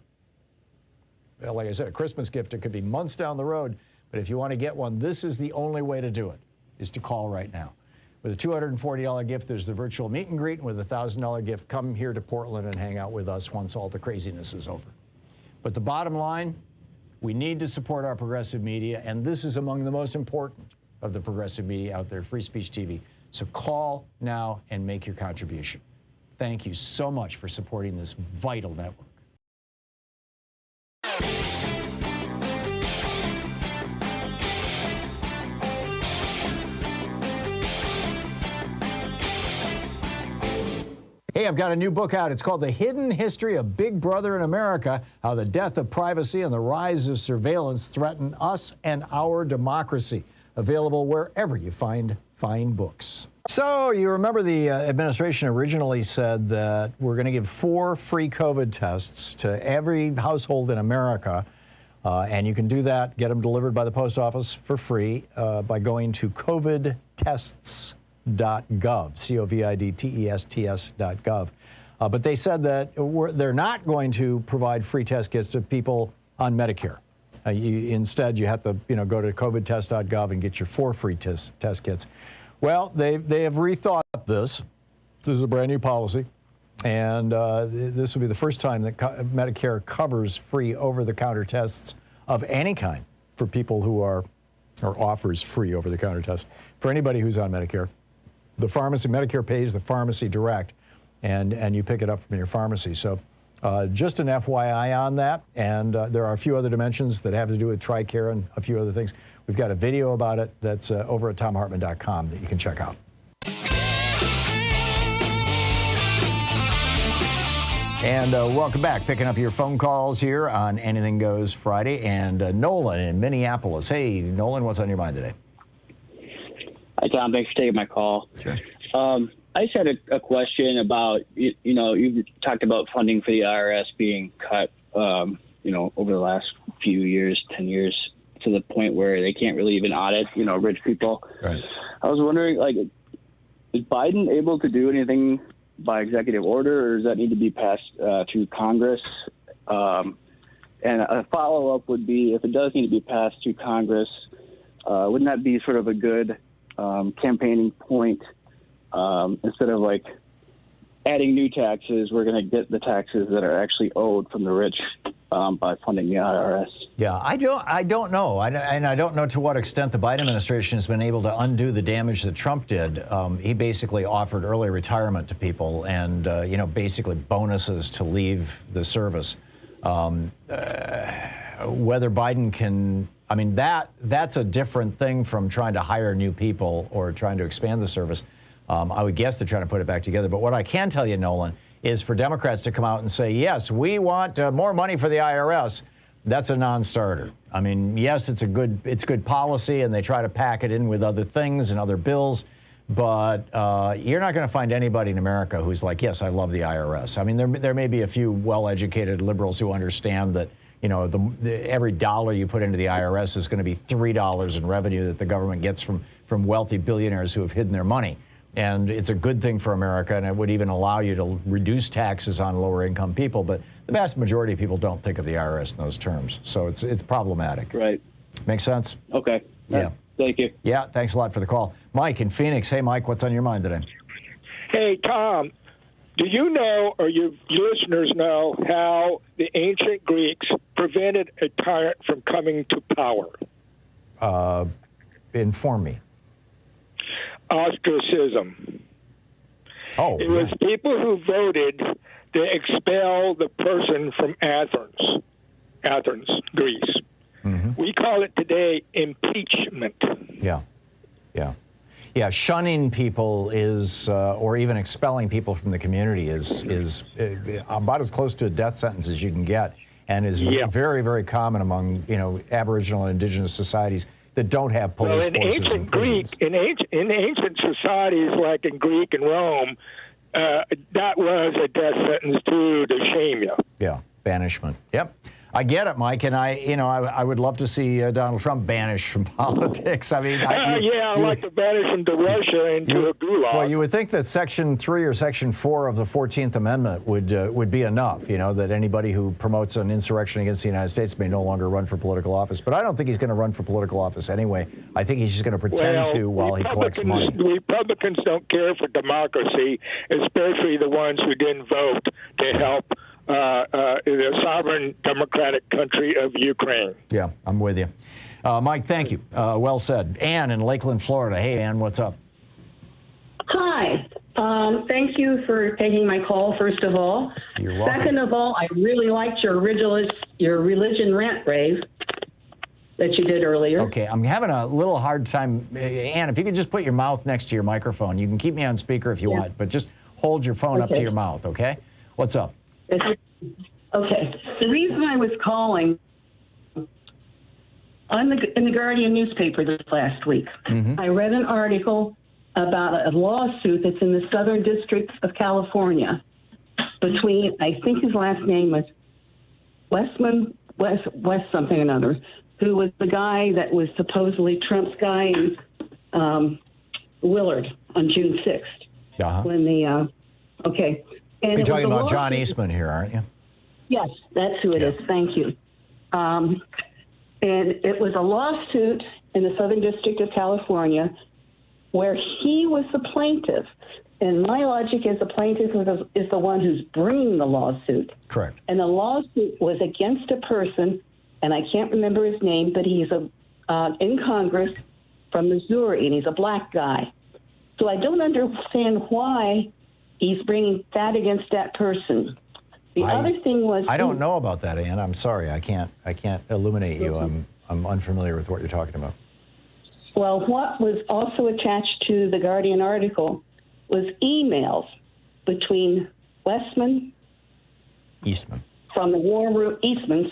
like I said, a Christmas gift. It could be months down the road. But if you want to get one, this is the only way to do it, is to call right now. With a $240 gift, there's the virtual meet and greet. And with a $1,000 gift, come here to Portland and hang out with us once all the craziness is over. But the bottom line, we need to support our progressive media, and this is among the most important of the progressive media out there, Free Speech TV. So call now and make your contribution. Thank you so much for supporting this vital network. Hey, I've got a new book out. It's called The Hidden History of Big Brother in America, How the Death of Privacy and the Rise of Surveillance Threaten Us and Our Democracy. Available wherever you find fine books. So you remember the administration originally said that we're going to give 4 free COVID tests to every household in America. And you can do that, get them delivered by the post office for free by going to covidtests.gov, covidtests.gov. But they said that they're not going to provide free test kits to people on Medicare. Instead, you have to go to covidtest.gov and get your 4 free test kits. Well, they have rethought this. This is a brand new policy. And this will be the first time that Medicare covers free over-the-counter tests of any kind for people who are, or offers free over-the-counter tests for anybody who's on Medicare. The pharmacy, Medicare pays the pharmacy direct, and you pick it up from your pharmacy. So just an FYI on that, and there are a few other dimensions that have to do with TRICARE and a few other things. We've got a video about it that's over at thomhartmann.com that you can check out. And welcome back. Picking up your phone calls here on Anything Goes Friday. And Nolan in Minneapolis. Hey, Nolan, what's on your mind today? Hi, Tom. Thanks for taking my call. Sure. I just had a question about, you talked about funding for the IRS being cut, over the last few years, 10 years, to the point where they can't really even audit, rich people. Right. I was wondering, is Biden able to do anything by executive order, or does that need to be passed through Congress? And a follow-up would be, if it does need to be passed through Congress, wouldn't that be sort of a good campaigning point? Instead of adding new taxes, we're going to get the taxes that are actually owed from the rich by funding the IRS. Yeah, I don't know. And I don't know to what extent the Biden administration has been able to undo the damage that Trump did. He basically offered early retirement to people and, basically bonuses to leave the service. Whether Biden can, that's a different thing from trying to hire new people or trying to expand the service. I would guess they're trying to put it back together. But what I can tell you, Nolan, is for Democrats to come out and say, yes, we want more money for the IRS. That's a non-starter. Yes, it's good policy, and they try to pack it in with other things and other bills. But you're not going to find anybody in America who's like, yes, I love the IRS. There may be a few well-educated liberals who understand that, every dollar you put into the IRS is going to be $3 in revenue that the government gets from wealthy billionaires who have hidden their money. And it's a good thing for America, and it would even allow you to reduce taxes on lower-income people. But the vast majority of people don't think of the IRS in those terms. So it's problematic. Right. Make sense? Okay. Yeah. Thank you. Yeah, thanks a lot for the call. Mike in Phoenix. Hey, Mike, what's on your mind today? Hey, Tom, do you know, or your listeners know, how the ancient Greeks prevented a tyrant from coming to power? Inform me. Ostracism. Oh. It was people who voted to expel the person from Athens, Greece. Mm-hmm. We call it today impeachment. Yeah. Yeah, shunning people is, or even expelling people from the community is about as close to a death sentence as you can get, and is very, very common among Aboriginal and Indigenous societies that don't have police forces in prisons. In ancient societies like in Greek and Rome, that was a death sentence too, to shame you. Yeah, banishment. Yep. I get it, Mike, and I would love to see Donald Trump banished from politics. I mean, I'd like to banish him to Russia into a gulag. Well, you would think that Section 3 or Section 4 of the 14th Amendment would be enough, that anybody who promotes an insurrection against the United States may no longer run for political office. But I don't think he's going to run for political office anyway. I think he's just going to pretend to while he collects money. Republicans don't care for democracy, especially the ones who didn't vote to help the sovereign democratic country of Ukraine. Yeah, I'm with you. Mike, thank you. Well said. Ann in Lakeland, Florida. Hey, Ann, what's up? Hi. Thank you for taking my call, first of all. You're welcome. Second of all, I really liked your religion rant rave that you did earlier. Okay, I'm having a little hard time. Ann, if you could just put your mouth next to your microphone. You can keep me on speaker if you want, but just hold your phone up to your mouth, okay? What's up? Okay. The reason I was calling, in the Guardian newspaper this last week, I read an article about a lawsuit that's in the Southern District of California between, I think his last name was West something or another, who was the guy that was supposedly Trump's guy in Willard on June 6th. When the, okay. And you're talking about John Eastman here, aren't you? Yes, that's who it is. Thank you. And it was a lawsuit in the Southern District of California where he was the plaintiff. And my logic is the plaintiff is the one who's bringing the lawsuit. Correct. And the lawsuit was against a person, and I can't remember his name, but he's in Congress from Missouri, and he's a black guy. So I don't understand why he's bringing that against that person. The other thing was... I don't know about that, Ann. I'm sorry. I can't illuminate you. I'm unfamiliar with what you're talking about. Well, what was also attached to the Guardian article was emails between Eastman from the war room, Eastman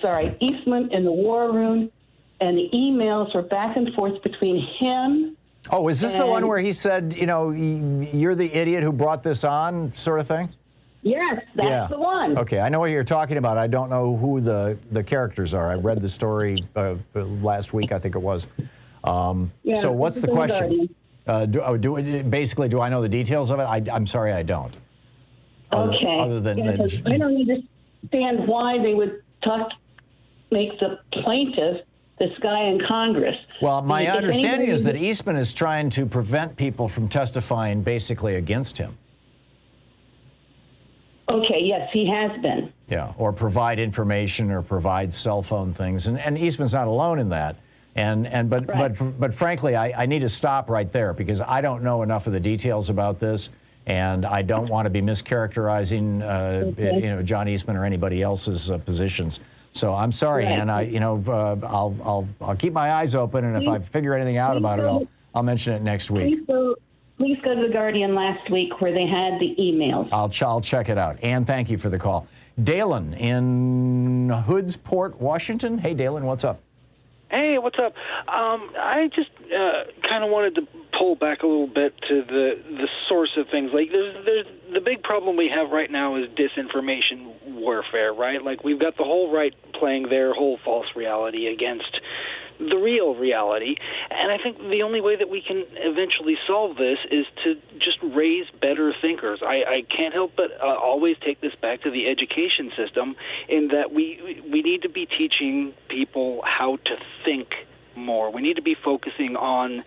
in the war room, and the emails were back and forth between him. Oh, is this the one where he said, you're the idiot who brought this on, sort of thing? Yes, that's the one. Okay, I know what you're talking about. I don't know who the characters are. I read the story last week, I think it was. So what's the question? Do I know the details of it? I'm sorry, I don't. Okay. Other than I don't understand why they would make the plaintiff this guy in Congress. Well, my understanding is that Eastman is trying to prevent people from testifying basically against him. Okay, yes, he has been. Yeah, or provide information or provide cell phone things. And Eastman's not alone in that. But frankly, I need to stop right there because I don't know enough of the details about this, and I don't want to be mischaracterizing John Eastman or anybody else's positions. So I'm sorry, Ann. I'll keep my eyes open, and if I figure anything out about it, I'll mention it next week. Please go to the Guardian last week where they had the emails. I'll check it out. Ann, thank you for the call. Dalen in Hoodsport, Washington. Hey, Dalen, what's up? Hey, what's up? I just kind of wanted to pull back a little bit to the source of things. Like, there's the big problem we have right now is disinformation warfare, right? Like, we've got the whole right playing their whole false reality against the real reality. And I think the only way that we can eventually solve this is to just raise better thinkers. I can't help but always take this back to the education system in that we need to be teaching people how to think more. We need to be focusing on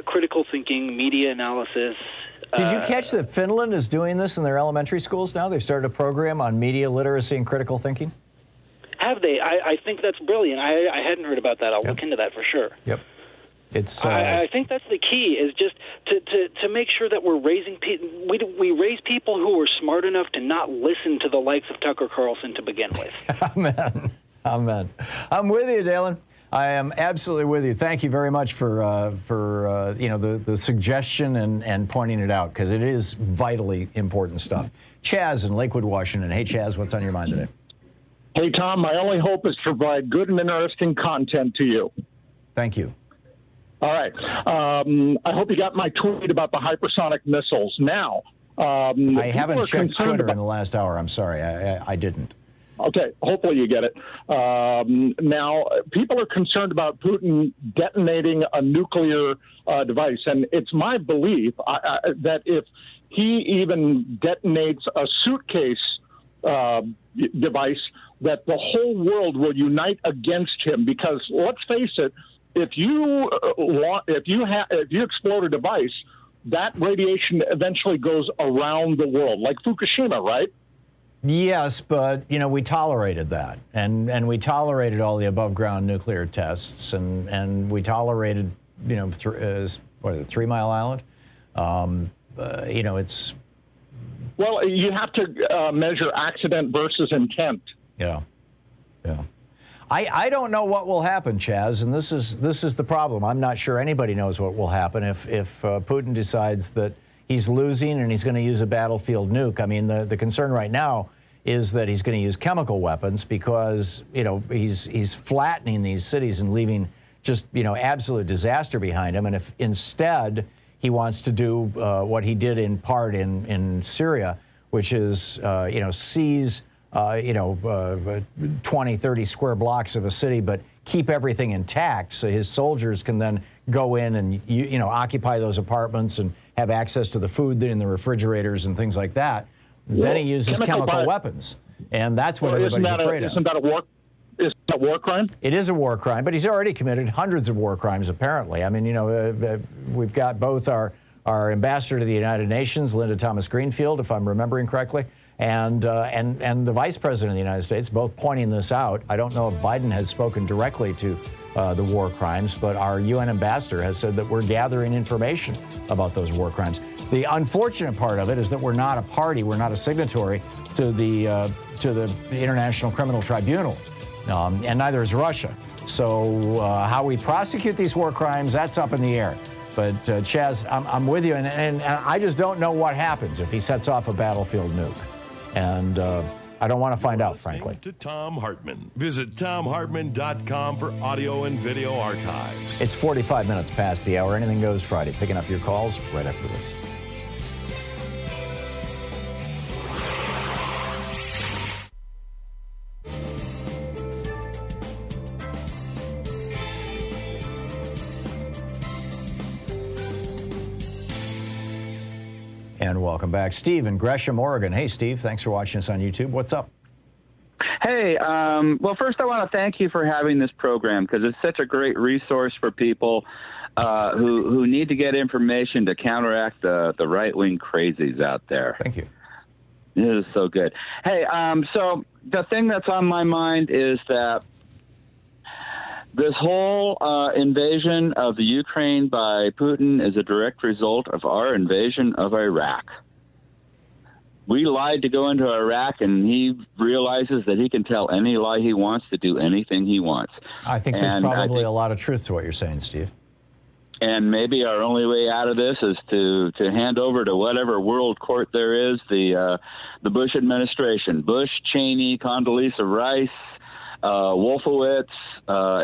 critical thinking, media analysis. Did you catch that Finland is doing this in their elementary schools now? They've started a program on media literacy and critical thinking? Have they? I think that's brilliant. I hadn't heard about that. I'll look into that for sure. Yep. It's. I think that's the key is just to make sure that we're raising people. We raise people who are smart enough to not listen to the likes of Tucker Carlson to begin with. Amen. I'm with you, Dalen. I am absolutely with you. Thank you very much for the suggestion and pointing it out, because it is vitally important stuff. Chaz in Lakewood, Washington. Hey, Chaz, what's on your mind today? Hey, Tom, my only hope is to provide good and interesting content to you. Thank you. All right. I hope you got my tweet about the hypersonic missiles. Now, I haven't checked Twitter in the last hour. I'm sorry. I didn't. Okay, hopefully you get it. Now, people are concerned about Putin detonating a nuclear device, and it's my belief that if he even detonates a suitcase device, that the whole world will unite against him. Because let's face it, if you explode a device, that radiation eventually goes around the world, like Fukushima, right? Yes, but, we tolerated that. And we tolerated all the above-ground nuclear tests, and we tolerated, 3 Mile Island? It's... Well, you have to measure accident versus intent. Yeah. I don't know what will happen, Chaz, and this is the problem. I'm not sure anybody knows what will happen if Putin decides that he's losing and he's going to use a battlefield nuke. I mean, the concern right now is that he's going to use chemical weapons because, he's flattening these cities and leaving just, absolute disaster behind him. And if instead he wants to do what he did in part in Syria, which is, seize 20, 30 square blocks of a city, but keep everything intact so his soldiers can then go in and, occupy those apartments and have access to the food in the refrigerators and things like that. Well, then he uses chemical weapons. And that's what everybody's afraid of. Isn't that a war crime? It is a war crime, but he's already committed hundreds of war crimes, apparently. I mean, we've got both our ambassador to the United Nations, Linda Thomas-Greenfield, if I'm remembering correctly, and the Vice President of the United States, both pointing this out. I don't know if Biden has spoken directly to the war crimes, but our UN ambassador has said that we're gathering information about those war crimes. The unfortunate part of it is that we're not a party, we're not a signatory to the International Criminal Tribunal, and neither is Russia. So how we prosecute these war crimes, that's up in the air. But Chaz, I'm with you, and I just don't know what happens if he sets off a battlefield nuke. And I don't want to find out, frankly. To Thom Hartmann. Visit ThomHartmann.com for audio and video archives. It's 45 minutes past the hour. Anything Goes Friday. Picking up your calls right after this. And welcome back. Steve in Gresham, Oregon. Hey, Steve, thanks for watching us on YouTube. What's up? Hey, well, first I want to thank you for having this program because it's such a great resource for people who need to get information to counteract the right-wing crazies out there. Thank you. It is so good. Hey, so the thing that's on my mind is that this whole invasion of the Ukraine by Putin is a direct result of our invasion of Iraq. We lied to go into Iraq, and he realizes that he can tell any lie he wants to do anything he wants. I think there's probably a lot of truth to what you're saying, Steve. And maybe our only way out of this is to hand over to whatever world court there is, the Bush administration, Bush, Cheney, Condoleezza Rice, Wolfowitz,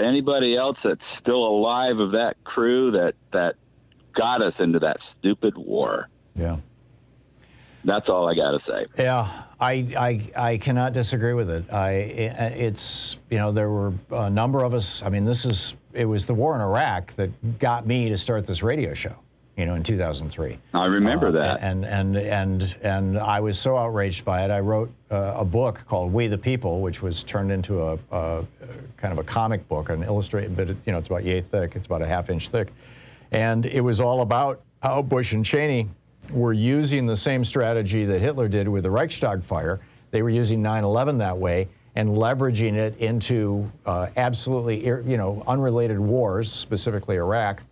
anybody else that's still alive of that crew that got us into that stupid war. Yeah. That's all I got to say. Yeah, I cannot disagree with it. It's there were a number of us. I mean, it was the war in Iraq that got me to start this radio show. In 2003. I remember that. And I was so outraged by it. I wrote a book called We the People, which was turned into a kind of a comic book, an illustrated, but it's about yay thick. It's about a half-inch thick. And it was all about how Bush and Cheney were using the same strategy that Hitler did with the Reichstag fire. They were using 9/11 that way and leveraging it into absolutely unrelated wars, specifically Iraq.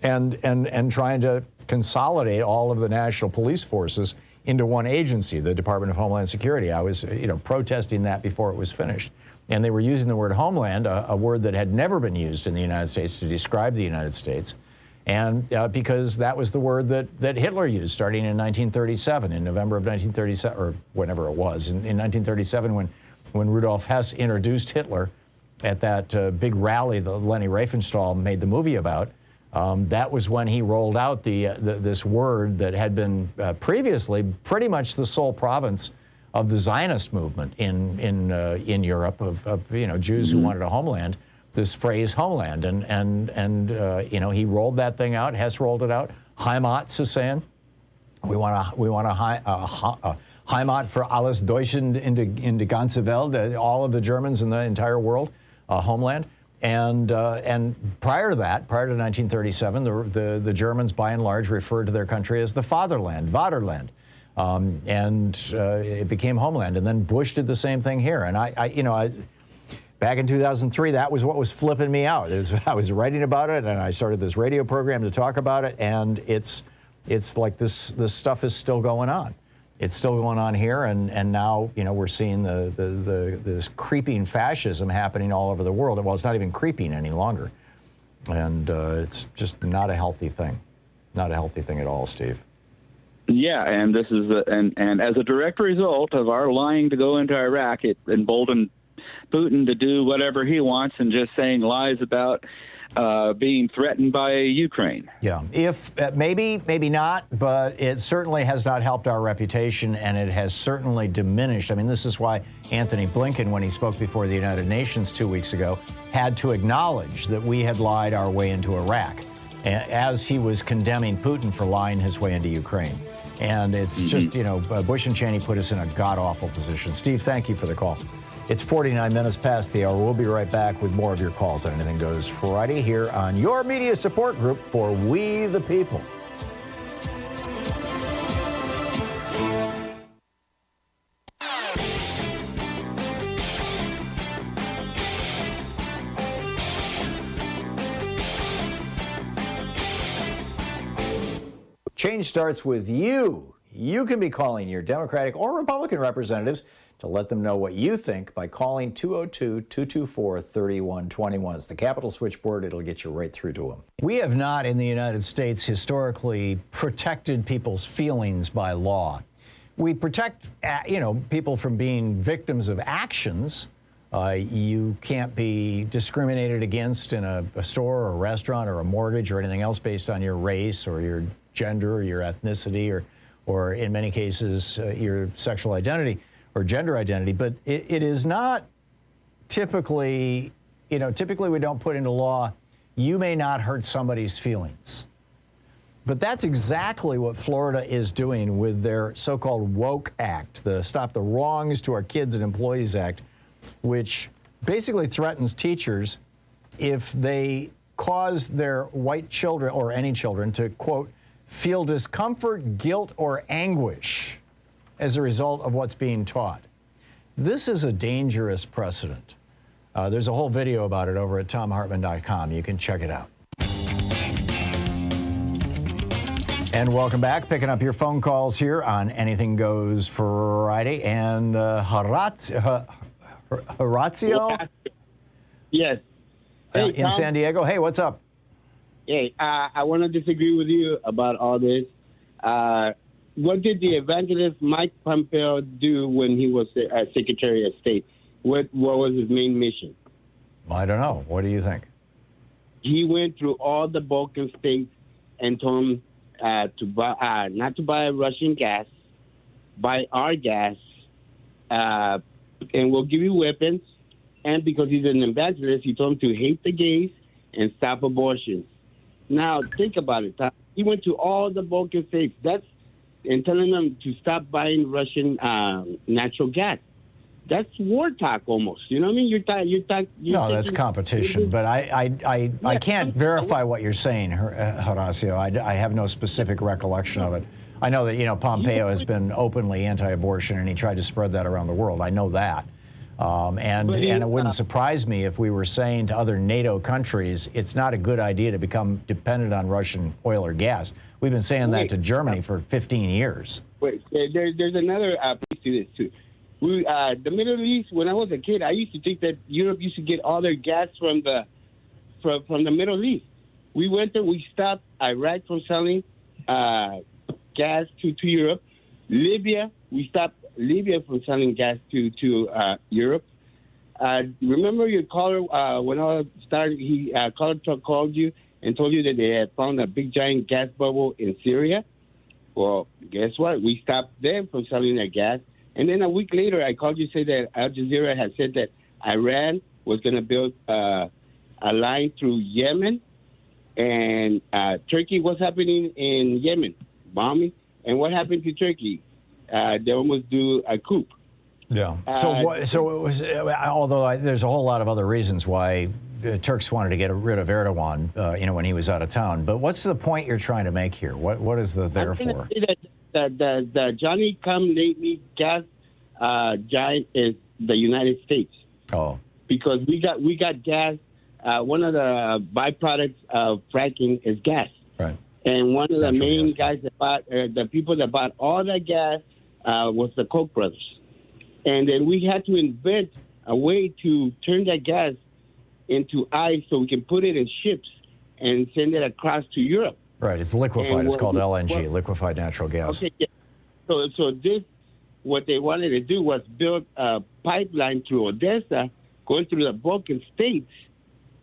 And trying to consolidate all of the national police forces into one agency, the Department of Homeland Security. I was, protesting that before it was finished. And they were using the word homeland, a word that had never been used in the United States to describe the United States. And because that was the word that Hitler used starting in 1937, in November of 1937, or whenever it was, in 1937 when Rudolf Hess introduced Hitler at that big rally that Leni Riefenstahl made the movie about. That was when he rolled out this word that had been previously pretty much the sole province of the Zionist movement in Europe of Jews who wanted a homeland. This phrase homeland, and he rolled that thing out. Hess rolled it out. Heimat zu sein. We want a Heimat for alles Deutschen in die ganze Welt, all of the Germans in the entire world, homeland. And prior to that, prior to 1937, the Germans by and large referred to their country as the fatherland, Vaterland. It became homeland. And then Bush did the same thing here. And I back in 2003, that was what was flipping me out. I was writing about it, and I started this radio program to talk about it. And it's like this stuff is still going on. It's still going on here, and now we're seeing this creeping fascism happening all over the world. Well, it's not even creeping any longer, and it's just not a healthy thing. Not a healthy thing at all, Steve. Yeah, and this is and as a direct result of our lying to go into Iraq, it emboldened Putin to do whatever he wants and just saying lies about being threatened by Ukraine. Yeah, if maybe not, but it certainly has not helped our reputation, and it has certainly diminished. I mean, this is why Anthony Blinken, when he spoke before the United Nations 2 weeks ago, had to acknowledge that we had lied our way into Iraq, as he was condemning Putin for lying his way into Ukraine. And it's just, Bush and Cheney put us in a god-awful position. Steve, thank you for the call. It's 49 minutes past the hour. We'll be right back with more of your calls on Anything Goes Friday here on your media support group for We the People. Change starts with you. You can be calling your Democratic or Republican representatives to let them know what you think by calling 202-224-3121. It's the Capitol switchboard. It'll get you right through to them. We have not in the United States historically protected people's feelings by law. We protect, people from being victims of actions. You can't be discriminated against in a store or a restaurant or a mortgage or anything else based on your race or your gender or your ethnicity or in many cases, your sexual identity or gender identity, but it is not typically, typically we don't put into law, you may not hurt somebody's feelings. But that's exactly what Florida is doing with their so-called woke act, the Stop the Wrongs to Our Kids and Employees Act, which basically threatens teachers if they cause their white children or any children to, quote, feel discomfort, guilt, or anguish as a result of what's being taught. This is a dangerous precedent. There's a whole video about it over at thomhartmann.com. You can check it out. And welcome back. Picking up your phone calls here on Anything Goes Friday. And Horacio? Yes. Hey, in San Diego. Hey, what's up? Hey, I want to disagree with you about all this. What did the evangelist Mike Pompeo do when he was Secretary of State? What was his main mission? I don't know. What do you think? He went through all the Balkan states and told them to buy, not to buy Russian gas, buy our gas, and we'll give you weapons. And because he's an evangelist, he told them to hate the gays and stop abortion. Now, think about it. He went to all the Balkan states. And telling them to stop buying Russian natural gas. That's war talk almost. You know what I mean? No, that's competition. But I can't verify what you're saying, Horacio. I have no specific recollection of it. I know that, Pompeo has been openly anti-abortion, and he tried to spread that around the world. I know that. And it wouldn't surprise me if we were saying to other NATO countries, it's not a good idea to become dependent on Russian oil or gas. We've been saying that to Germany for 15 years. Wait, there's another piece to this, too. The Middle East, when I was a kid, I used to think that Europe used to get all their gas from the Middle East. We went there, we stopped Iraq from selling gas to Europe. Libya, we stopped Libya from selling gas to Europe. Remember your caller, when I started, called you and told you that they had found a big giant gas bubble in Syria? Well, guess what? We stopped them from selling their gas. And then a week later, I called you to say that Al Jazeera had said that Iran was going to build a line through Yemen. And Turkey, what's happening in Yemen? Bombing. And what happened to Turkey? They almost do a coup. Yeah. So it was, although there's a whole lot of other reasons why the Turks wanted to get rid of Erdogan, when he was out of town. But what's the point you're trying to make here? What is the there for? The Johnny-come-lately gas giant is the United States. Oh. Because we got gas. One of the byproducts of fracking is gas. Right. And one of the main guys that bought, the people that bought all that gas was the Koch brothers. And then we had to invent a way to turn that gas into ice so we can put it in ships and send it across to Europe. Right, it's liquefied. It's called LNG, liquefied natural gas. Okay, yeah. So this, what they wanted to do was build a pipeline through Odessa, going through the Balkan states,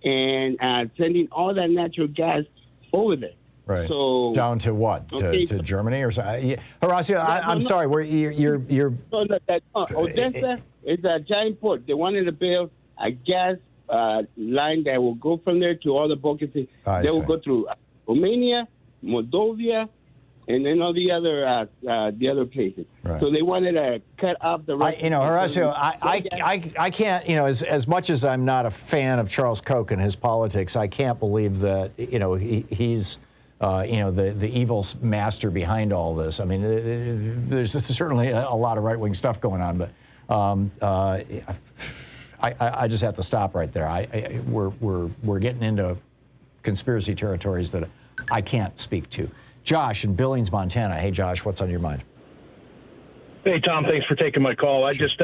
and sending all that natural gas over there. Right. So down to what? Okay, to Germany or something? Horacio, I'm sorry. You're Odessa is a giant port. They wanted to build a gas line that will go from there to all the Balkan states. They will go through Romania, Moldova, and then all the other places. Right. So they wanted to cut off the. Horacio, I can't. As much as I'm not a fan of Charles Koch and his politics, I can't believe that he's. The evil master behind all this. I mean, there's certainly a lot of right-wing stuff going on, but I just have to stop right there. We're getting into conspiracy territories that I can't speak to. Josh in Billings, Montana. Hey, Josh, what's on your mind? Hey, Tom, thanks for taking my call. I just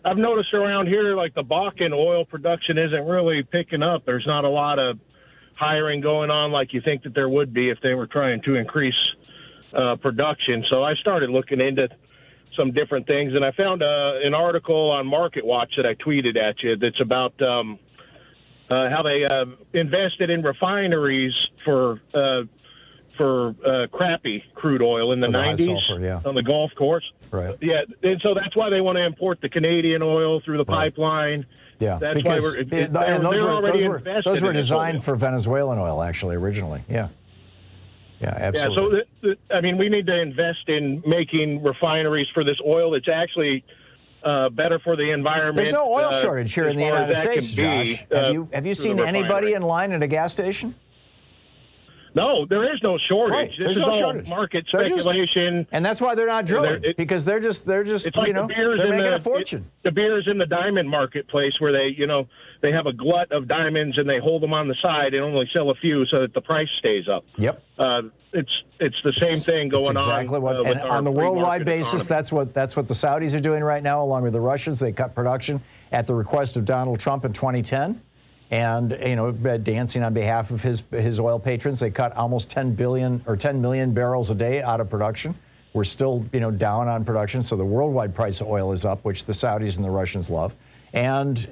I've noticed around here, like the Bakken oil production isn't really picking up. There's not a lot of hiring going on like you think that there would be if they were trying to increase production. So I started looking into some different things, and I found an article on Market Watch that I tweeted at you that's about how they invested in refineries for crappy crude oil in the 90s on the Gulf Coast. Right. Yeah, and so that's why they want to import the Canadian oil through the pipeline. Yeah, that's because why those were designed for Venezuelan oil, actually, originally. Yeah. Yeah, absolutely. Yeah, so, we need to invest in making refineries for this oil that's actually better for the environment. There's no oil shortage here in the United States, Josh. Have you seen anybody in line at a gas station? No, there is no shortage. Right. This is all market speculation. And that's why they're not drilling, because they're just it's like they're making a fortune. The beer's in the diamond marketplace where they have a glut of diamonds and they hold them on the side and only sell a few so that the price stays up. Yep. It's the same thing going exactly on. And on the worldwide basis, that's what the Saudis are doing right now, along with the Russians. They cut production at the request of Donald Trump in 2010. And, dancing on behalf of his oil patrons, they cut almost 10 million barrels a day out of production. We're still, down on production. So the worldwide price of oil is up, which the Saudis and the Russians love. And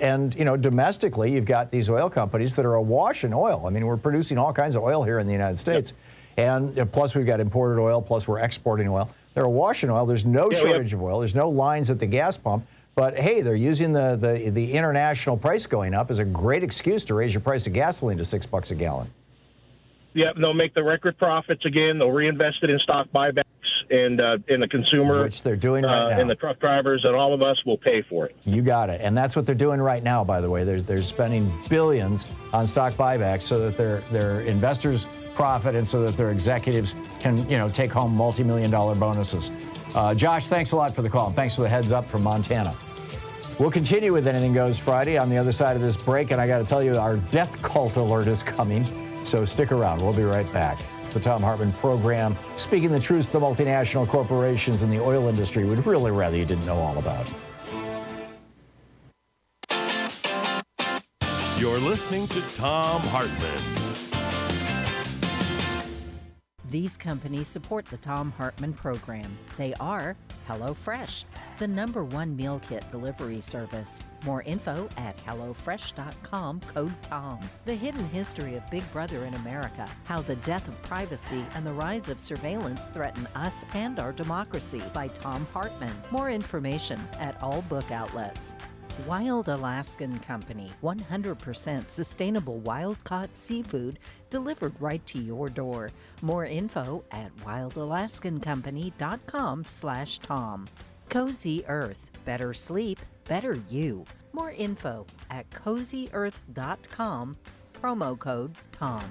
domestically, you've got these oil companies that are awash in oil. I mean, we're producing all kinds of oil here in the United States. Yep. And plus we've got imported oil, plus we're exporting oil. They're awash in oil. There's no shortage of oil. There's no lines at the gas pump. But, hey, they're using the international price going up as a great excuse to raise your price of gasoline to $6 a gallon. Yeah, they'll make the record profits again. They'll reinvest it in stock buybacks and in the consumer. Which they're doing right now. And the truck drivers, and all of us will pay for it. You got it. And that's what they're doing right now, by the way. They're spending billions on stock buybacks so that their investors profit and so that their executives can, take home multi-million-dollar bonuses. Josh, thanks a lot for the call. Thanks for the heads up from Montana. We'll continue with Anything Goes Friday on the other side of this break, and I got to tell you, our death cult alert is coming, so stick around. We'll be right back. It's the Thom Hartmann Program, speaking the truth to the multinational corporations in the oil industry we'd really rather you didn't know all about. You're listening to Thom Hartmann. These companies support the Thom Hartmann Program. They are HelloFresh, the #1 meal kit delivery service. More info at HelloFresh.com, code TOM. The hidden history of Big Brother in America, how the death of privacy and the rise of surveillance threaten us and our democracy, by Thom Hartmann. More information at all book outlets. Wild Alaskan Company, 100% sustainable wild-caught seafood delivered right to your door. More info at wildalaskancompany.com/Tom. Cozy Earth, better sleep, better you. More info at cozyearth.com, promo code TOM.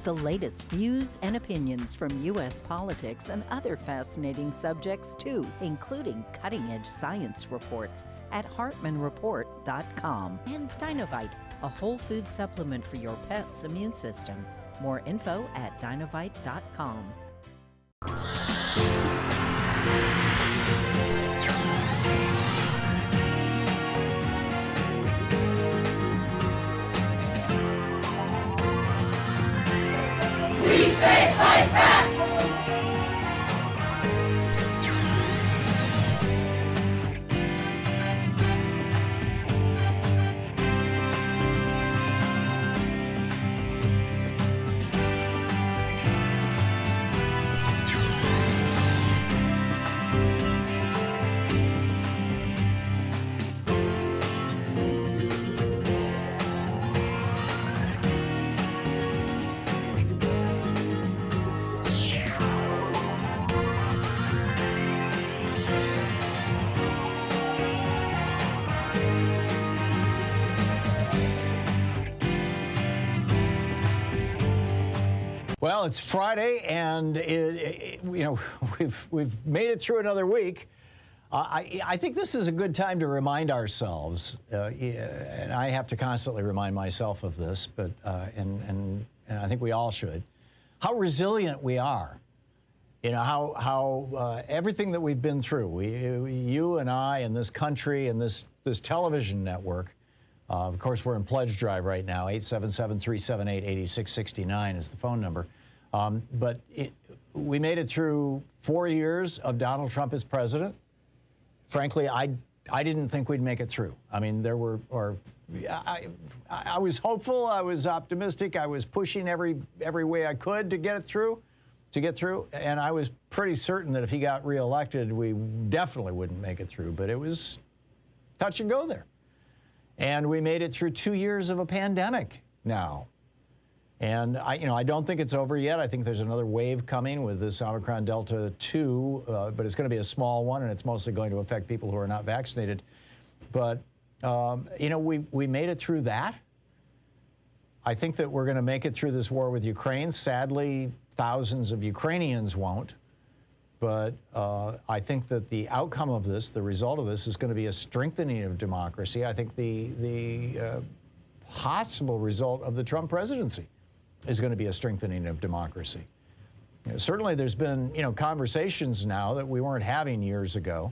The latest views and opinions from U.S. politics and other fascinating subjects too, including cutting-edge science reports at HartmanReport.com. And Dinovite, a whole food supplement for your pet's immune system. More info at Dinovite.com. We take life back! Well, it's Friday, and we've made it through another week. I think this is a good time to remind ourselves, and I have to constantly remind myself of this, but and I think we all should, how resilient we are. You know, how everything that we've been through, you and I and this country and this television network. Of course, we're in pledge drive right now. 877-378-8669 is the phone number. But we made it through 4 years of Donald Trump as president. Frankly, I didn't think we'd make it through. I mean, I was hopeful, I was optimistic, I was pushing every way I could to get through, and I was pretty certain that if he got reelected, we definitely wouldn't make it through. But it was touch and go there. And we made it through 2 years of a pandemic now. And I don't think it's over yet. I think there's another wave coming with this Omicron Delta 2, but it's going to be a small one, and it's mostly going to affect people who are not vaccinated. But, we made it through that. I think that we're going to make it through this war with Ukraine. Sadly, thousands of Ukrainians won't. But I think that the outcome of this, the result of this, is going to be a strengthening of democracy. I think the possible result of the Trump presidency is going to be a strengthening of democracy. Certainly, there's been conversations now that we weren't having years ago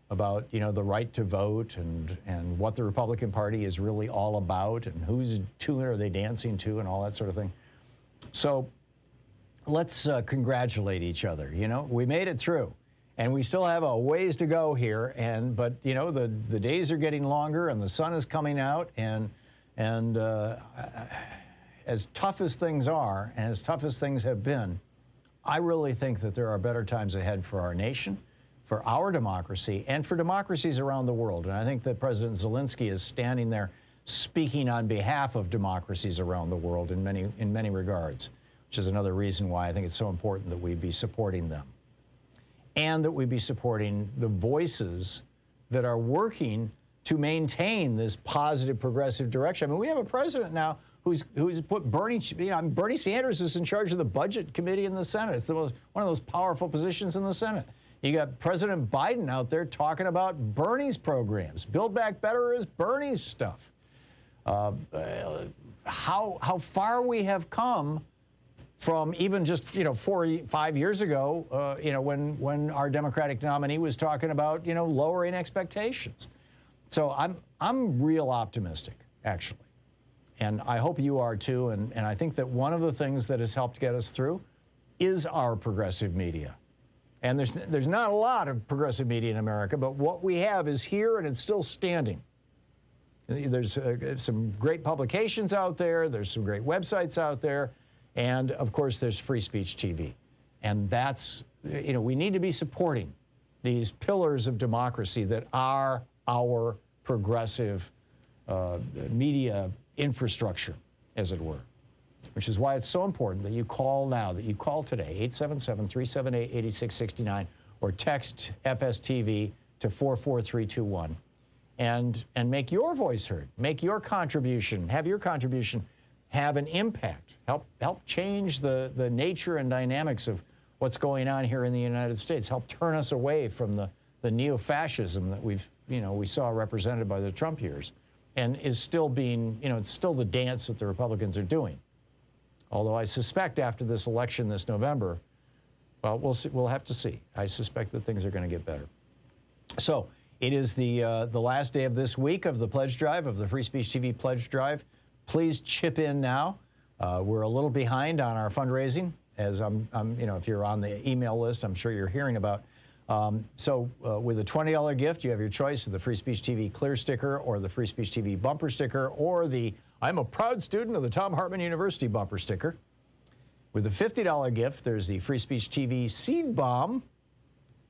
about the right to vote and what the Republican Party is really all about and whose tune are they dancing to and all that sort of thing. So let's congratulate each other. We made it through, and we still have a ways to go here. But the days are getting longer, and the sun is coming out, and as tough as things are, and as tough as things have been, I really think that there are better times ahead for our nation, for our democracy, and for democracies around the world. And I think that President Zelensky is standing there speaking on behalf of democracies around the world in many regards, which is another reason why I think it's so important that we be supporting them, and that we be supporting the voices that are working to maintain this positive, progressive direction. I mean, we have a president now who's put Bernie Sanders is in charge of the Budget Committee in the Senate. It's one of those powerful positions in the Senate. You got President Biden out there talking about Bernie's programs. Build Back Better is Bernie's stuff. How far we have come from even just 4-5 years ago, when our Democratic nominee was talking about lowering expectations. So I'm real optimistic, actually, and I hope you are too. And I think that one of the things that has helped get us through is our progressive media. And there's not a lot of progressive media in America, but what we have is here and it's still standing. There's some great publications out there. There's some great websites out there. And of course, there's Free Speech TV. And that's, we need to be supporting these pillars of democracy that are our progressive media infrastructure, as it were. Which is why it's so important that you call now, that you call today, 877-378-8669, or text FSTV to 44321, and make your voice heard, make your contribution, have your contribution have an impact, help change the nature and dynamics of what's going on here in the United States, help turn us away from the neo-fascism that we saw represented by the Trump years, and is still being, it's still the dance that the Republicans are doing. Although I suspect after this election this November, well, we'll see, we'll have to see. I suspect that things are going to get better. So it is the last day of this week of the pledge drive, of the Free Speech TV pledge drive. Please chip in now. We're a little behind on our fundraising, as if you're on the email list, I'm sure you're hearing about. So with a $20 gift, you have your choice of the Free Speech TV clear sticker, or the Free Speech TV bumper sticker, or the I'm a proud student of the Thom Hartmann University bumper sticker. With a $50 gift, there's the Free Speech TV seed bomb,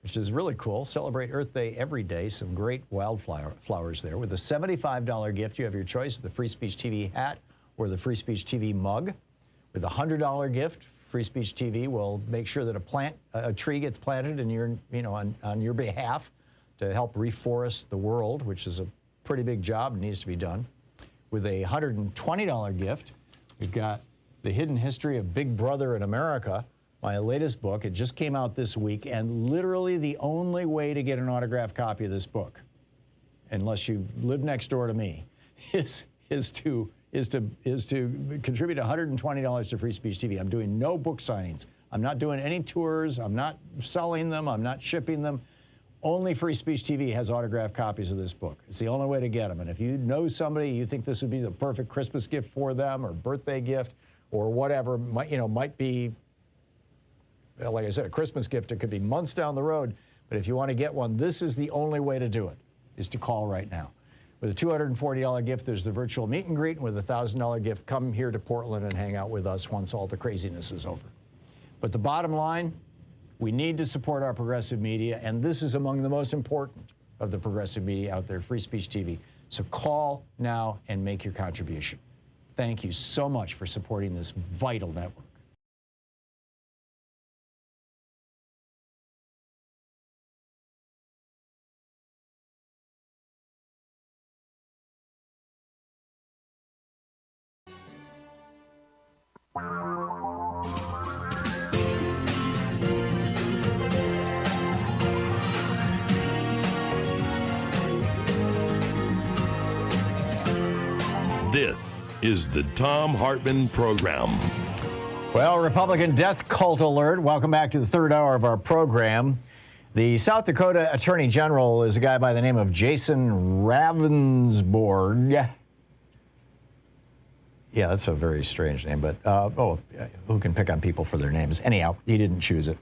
which is really cool. Celebrate Earth Day every day. Some great wildflowers there. With a $75 gift, you have your choice of the Free Speech TV hat or the Free Speech TV mug. With a $100 gift, Free Speech TV will make sure that a tree gets planted in your, on your behalf to help reforest the world, which is a pretty big job and needs to be done. With a $120 gift, we've got The Hidden History of Big Brother in America, my latest book. It just came out this week, and literally the only way to get an autographed copy of this book, unless you live next door to me, is to contribute $120 to Free Speech TV. I'm doing no book signings. I'm not doing any tours. I'm not selling them. I'm not shipping them. Only Free Speech TV has autographed copies of this book. It's the only way to get them. And if you know somebody, you think this would be the perfect Christmas gift for them, or birthday gift, or whatever, might be, like I said, a Christmas gift. It could be months down the road. But if you want to get one, this is the only way to do it, is to call right now. With a $240 gift, there's the virtual meet and greet. And with a $1,000 gift, come here to Portland and hang out with us once all the craziness is over. But the bottom line, we need to support our progressive media, and this is among the most important of the progressive media out there, Free Speech TV. So call now and make your contribution. Thank you so much for supporting this vital network. This is the Thom Hartmann Program. Well, Republican death cult alert. Welcome back to the third hour of our program. The South Dakota Attorney General is a guy by the name of Jason Ravensborg. Yeah, that's a very strange name, but who can pick on people for their names? Anyhow, he didn't choose it.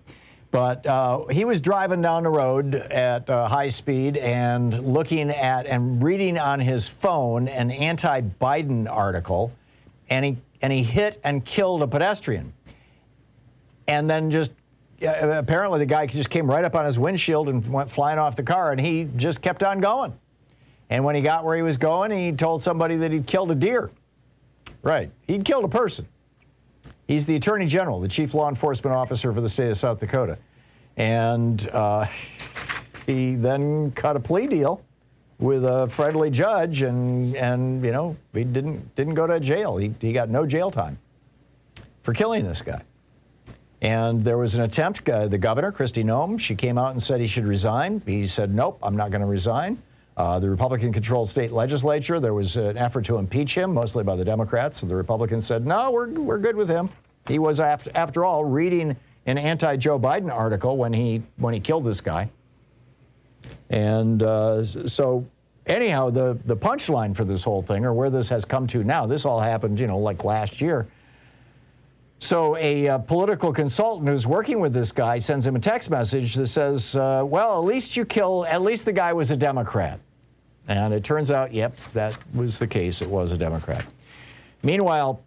But he was driving down the road at high speed and looking at and reading on his phone an anti-Biden article, and he hit and killed a pedestrian. And then apparently the guy just came right up on his windshield and went flying off the car, and he just kept on going. And when he got where he was going, he told somebody that he'd killed a deer. Right, he'd killed a person. He's the Attorney General, the Chief Law Enforcement Officer for the state of South Dakota. And he then cut a plea deal with a friendly judge, and he didn't go to jail. He got no jail time for killing this guy. And there was an attempt, the governor, Kristi Noem, she came out and said he should resign. He said, nope, I'm not going to resign. The Republican-controlled state legislature, there was an effort to impeach him, mostly by the Democrats. So the Republicans said, no, we're good with him. He was, after all, reading an anti-Joe Biden article when he killed this guy. And so anyhow, the punchline for this whole thing, or where this has come to now, this all happened, like last year. So a political consultant who's working with this guy sends him a text message that says, well, at least the guy was a Democrat. And it turns out, yep, that was the case. It was a Democrat. Meanwhile,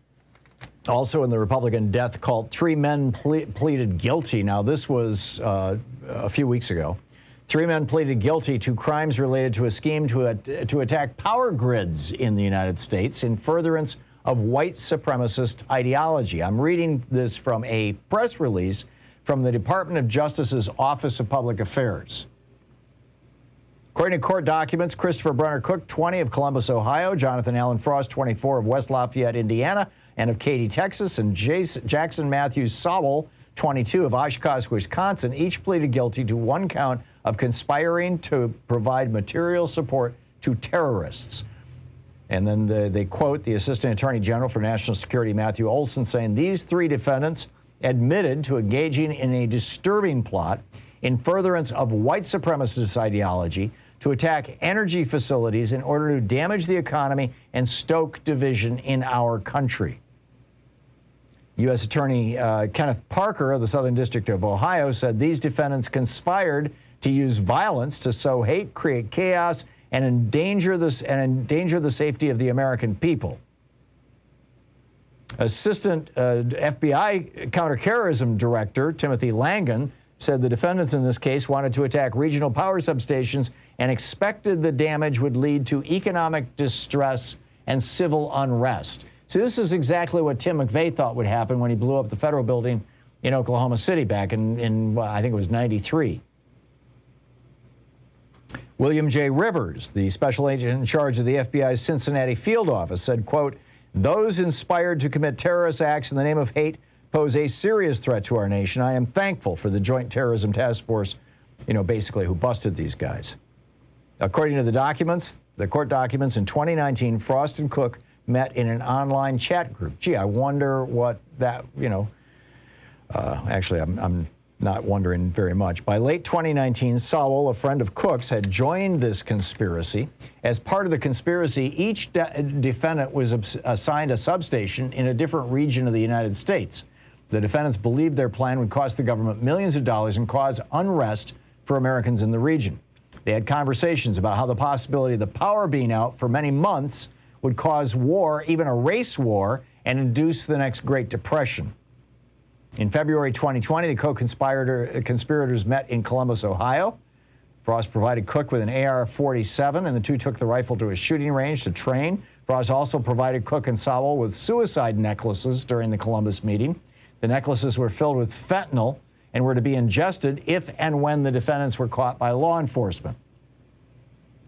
also in the Republican death cult, 3 men pleaded guilty. Now, this was a few weeks ago. 3 men pleaded guilty to crimes related to a scheme to attack power grids in the United States in furtherance of white supremacist ideology. I'm reading this from a press release from the Department of Justice's Office of Public Affairs. According to court documents, Christopher Brunner Cook, 20, of Columbus, Ohio, Jonathan Allen Frost, 24, of West Lafayette, Indiana, and of Katy, Texas, and Jackson Matthews Sowell, 22, of Oshkosh, Wisconsin, each pleaded guilty to 1 count of conspiring to provide material support to terrorists. And then they quote the Assistant Attorney General for National Security, Matthew Olson, saying these 3 defendants admitted to engaging in a disturbing plot in furtherance of white supremacist ideology to attack energy facilities in order to damage the economy and stoke division in our country. U.S. Attorney Kenneth Parker of the Southern District of Ohio said these defendants conspired to use violence to sow hate, create chaos, and endanger the safety of the American people. Assistant FBI Counterterrorism Director Timothy Langan said the defendants in this case wanted to attack regional power substations and expected the damage would lead to economic distress and civil unrest. So this is exactly what Tim McVeigh thought would happen when he blew up the federal building in Oklahoma City back in I think it was 93. William J. Rivers, the special agent in charge of the FBI's Cincinnati field office, said, quote, those inspired to commit terrorist acts in the name of hate pose a serious threat to our nation. I am thankful for the Joint Terrorism Task Force, basically who busted these guys. According to the documents, the court documents, in 2019, Frost and Cook met in an online chat group. Gee, I wonder what that, actually, I'm not wondering very much. By late 2019, Sowell, a friend of Cook's, had joined this conspiracy. As part of the conspiracy, each defendant was assigned a substation in a different region of the United States. The defendants believed their plan would cost the government millions of dollars and cause unrest for Americans in the region. They had conversations about how the possibility of the power being out for many months would cause war, even a race war, and induce the next Great Depression. In February 2020, the co-conspirators met in Columbus, Ohio. Frost provided Cook with an AR-47, and the two took the rifle to a shooting range to train. Frost also provided Cook and Sowell with suicide necklaces during the Columbus meeting. The necklaces were filled with fentanyl and were to be ingested if and when the defendants were caught by law enforcement.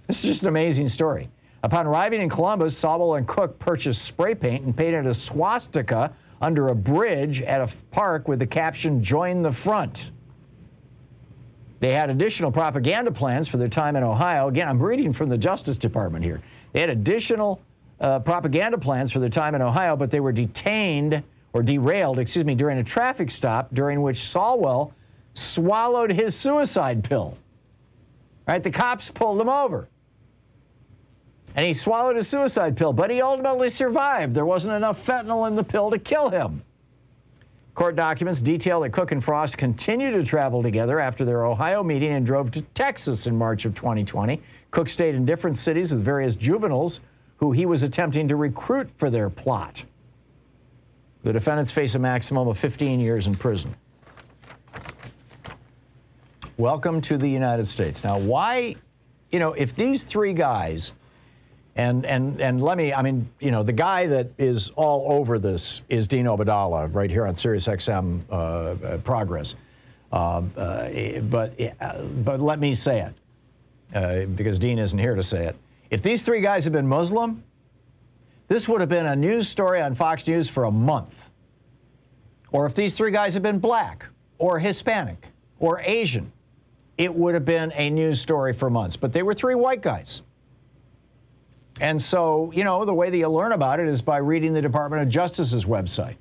This is just an amazing story. Upon arriving in Columbus, Sowell and Cook purchased spray paint and painted a swastika under a bridge at a park with the caption, "Join the Front." They had additional propaganda plans for their time in Ohio. Again, I'm reading from the Justice Department here. They had additional propaganda plans for their time in Ohio, but they were derailed, during a traffic stop during which Sowell swallowed his suicide pill. Right? The cops pulled him over. And he swallowed his suicide pill, but he ultimately survived. There wasn't enough fentanyl in the pill to kill him. Court documents detail that Cook and Frost continued to travel together after their Ohio meeting and drove to Texas in March of 2020. Cook stayed in different cities with various juveniles who he was attempting to recruit for their plot. The defendants face a maximum of 15 years in prison. Welcome to the United States. Now, why, if these 3 guys... And let me, the guy that is all over this is Dean Obeidallah right here on SiriusXM Progress. But let me say it, because Dean isn't here to say it. If these 3 guys had been Muslim, this would have been a news story on Fox News for a month. or if these three guys had been black or Hispanic or Asian, it would have been a news story for months. But they were three white guys. And so, you know, the way that you learn about it is by reading the Department of Justice's website.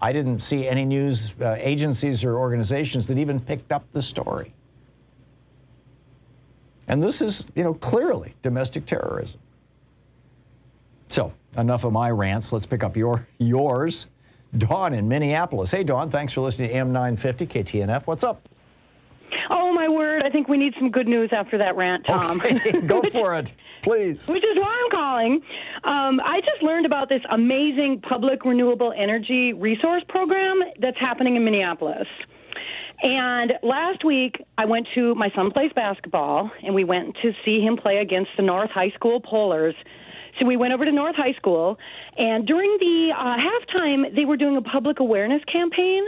I didn't see any news agencies or organizations that even picked up the story. And this is, you know, clearly domestic terrorism. So, enough of my rants. Let's pick up yours. Dawn in Minneapolis. Hey, Dawn, thanks for listening to AM 950 KTNF. What's up? Oh, my word. I think we need some good news after that rant, Tom. Okay, go for it, please. Which is why I'm calling. I just learned about this amazing public renewable energy resource program that's happening in Minneapolis. And last week, I went to my son plays basketball, and we went to see him play against the North High School Polars. So we went over to North High School, and during the halftime, they were doing a public awareness campaign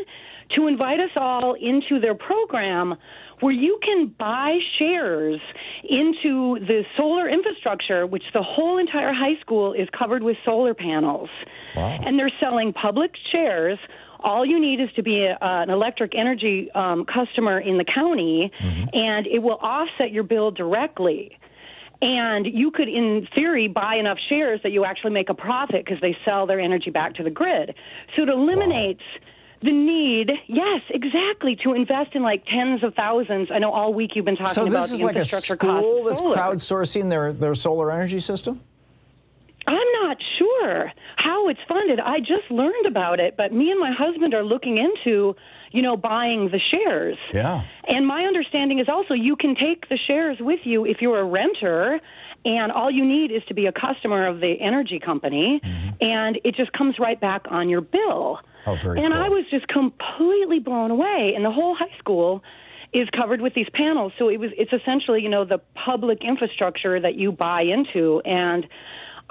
to invite us all into their program where you can buy shares into the solar infrastructure, which the whole entire high school is covered with solar panels. Wow. And they're selling public shares. All you need is to be an electric energy customer in the county, and it will offset your bill directly. And you could, in theory, buy enough shares that you actually make a profit because they sell their energy back to the grid. So it eliminates the need, yes, exactly, to invest in like tens of thousands. I know all week you've been talking about the infrastructure costs. So this is like a school that's crowdsourcing their solar energy system? I'm not sure how it's funded. I just learned about it, but me and my husband are looking into, you know, buying the shares. Yeah. And my understanding is also you can take the shares with you if you're a renter, and all you need is to be a customer of the energy company, and it just comes right back on your bill. Oh, very And cool. I was just completely blown away, and the whole high school is covered with these panels. So it's essentially, you know, the public infrastructure that you buy into, and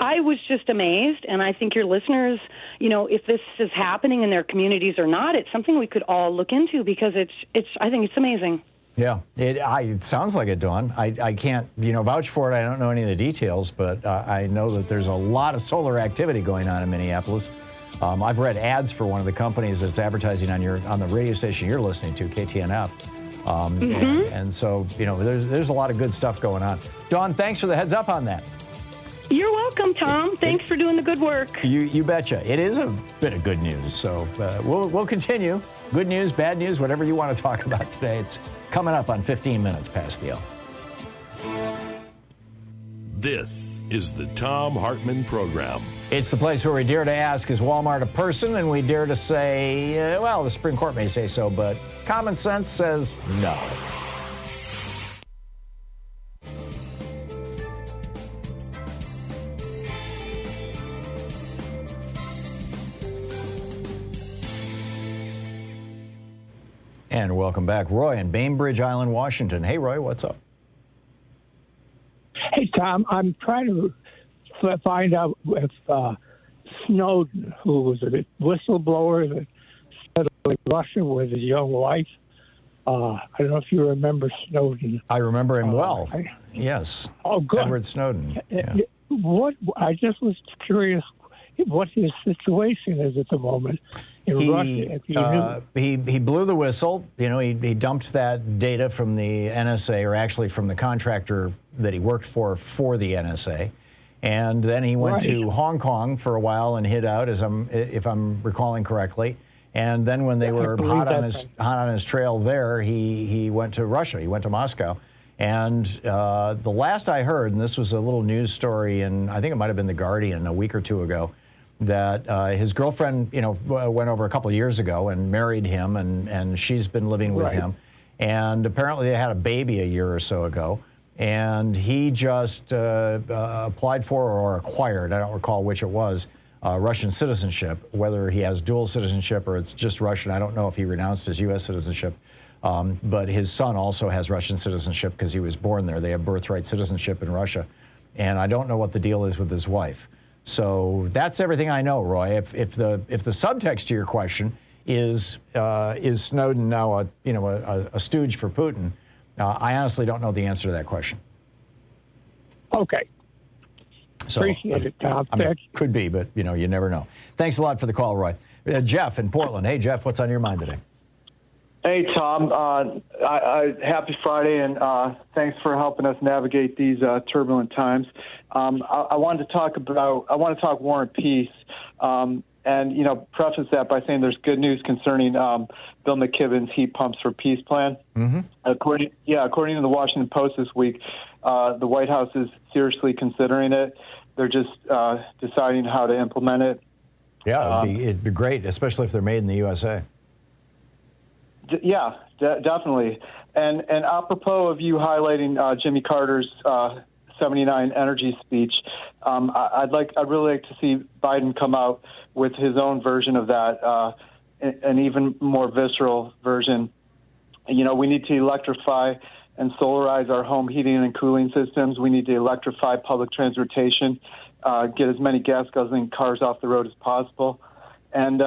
I was just amazed, and I think your listeners, you know, if this is happening in their communities or not, it's something we could all look into because I think it's amazing. Yeah, it sounds like it, Dawn. I can't, you know, vouch for it. I don't know any of the details, but I know that there's a lot of solar activity going on in Minneapolis. I've read ads for one of the companies that's advertising on the radio station you're listening to, KTNF. And so, you know, there's a lot of good stuff going on. Dawn, thanks for the heads up on that. You're welcome, Tom. Thanks for doing the good work. You betcha. It is a bit of good news. So we'll continue. Good news, bad news, whatever you want to talk about today. It's coming up on 15 minutes past the hour. This is the Thom Hartmann Program. It's the place where we dare to ask, is Walmart a person? And we dare to say, well, the Supreme Court may say so, but common sense says no. And welcome back. Roy in Bainbridge Island, Washington. Hey, Roy, what's up? Hey, Tom, I'm trying to find out if Snowden, who was a whistleblower that settled Russia with his young wife, I don't know if you remember Snowden. I remember him well. Yes. Oh, good. Edward Snowden. Yeah. I just was curious what his situation is at the moment. He blew the whistle. You know, he dumped that data from the NSA, or actually from the contractor that he worked for the NSA. And then he went to Hong Kong for a while and hid out, if I'm recalling correctly. And then when they were hot on his trail there, he went to Russia. He went to Moscow. And the last I heard, and this was a little news story, and I think it might have been The Guardian a week or two ago, that his girlfriend, you know, went over a couple of years ago and married him, and she's been living with him. And apparently they had a baby a year or so ago. And he just applied for or acquired, I don't recall which it was, Russian citizenship. Whether he has dual citizenship or it's just Russian, I don't know if he renounced his U.S. citizenship. But his son also has Russian citizenship because he was born there. They have birthright citizenship in Russia. And I don't know what the deal is with his wife. So that's everything I know, Roy. If the subtext to your question is Snowden now a stooge for Putin, I honestly don't know the answer to that question. Okay. So, appreciate it, Tom. Could be, but you never know. Thanks a lot for the call, Roy. Jeff in Portland. Hey, Jeff, what's on your mind today? Hey, Tom. Happy Friday, and thanks for helping us navigate these turbulent times. I want to talk war and peace, and preface that by saying there's good news concerning Bill McKibben's heat pumps for peace plan. Mm-hmm. According to the Washington Post this week, the White House is seriously considering it. They're just deciding how to implement it. Yeah, it'd be great, especially if they're made in the USA. Yeah, definitely. And apropos of you highlighting Jimmy Carter's 79 energy speech, I'd really like to see Biden come out with his own version of that, an even more visceral version. We need to electrify and solarize our home heating and cooling systems. We need to electrify public transportation, get as many gas guzzling cars off the road as possible. And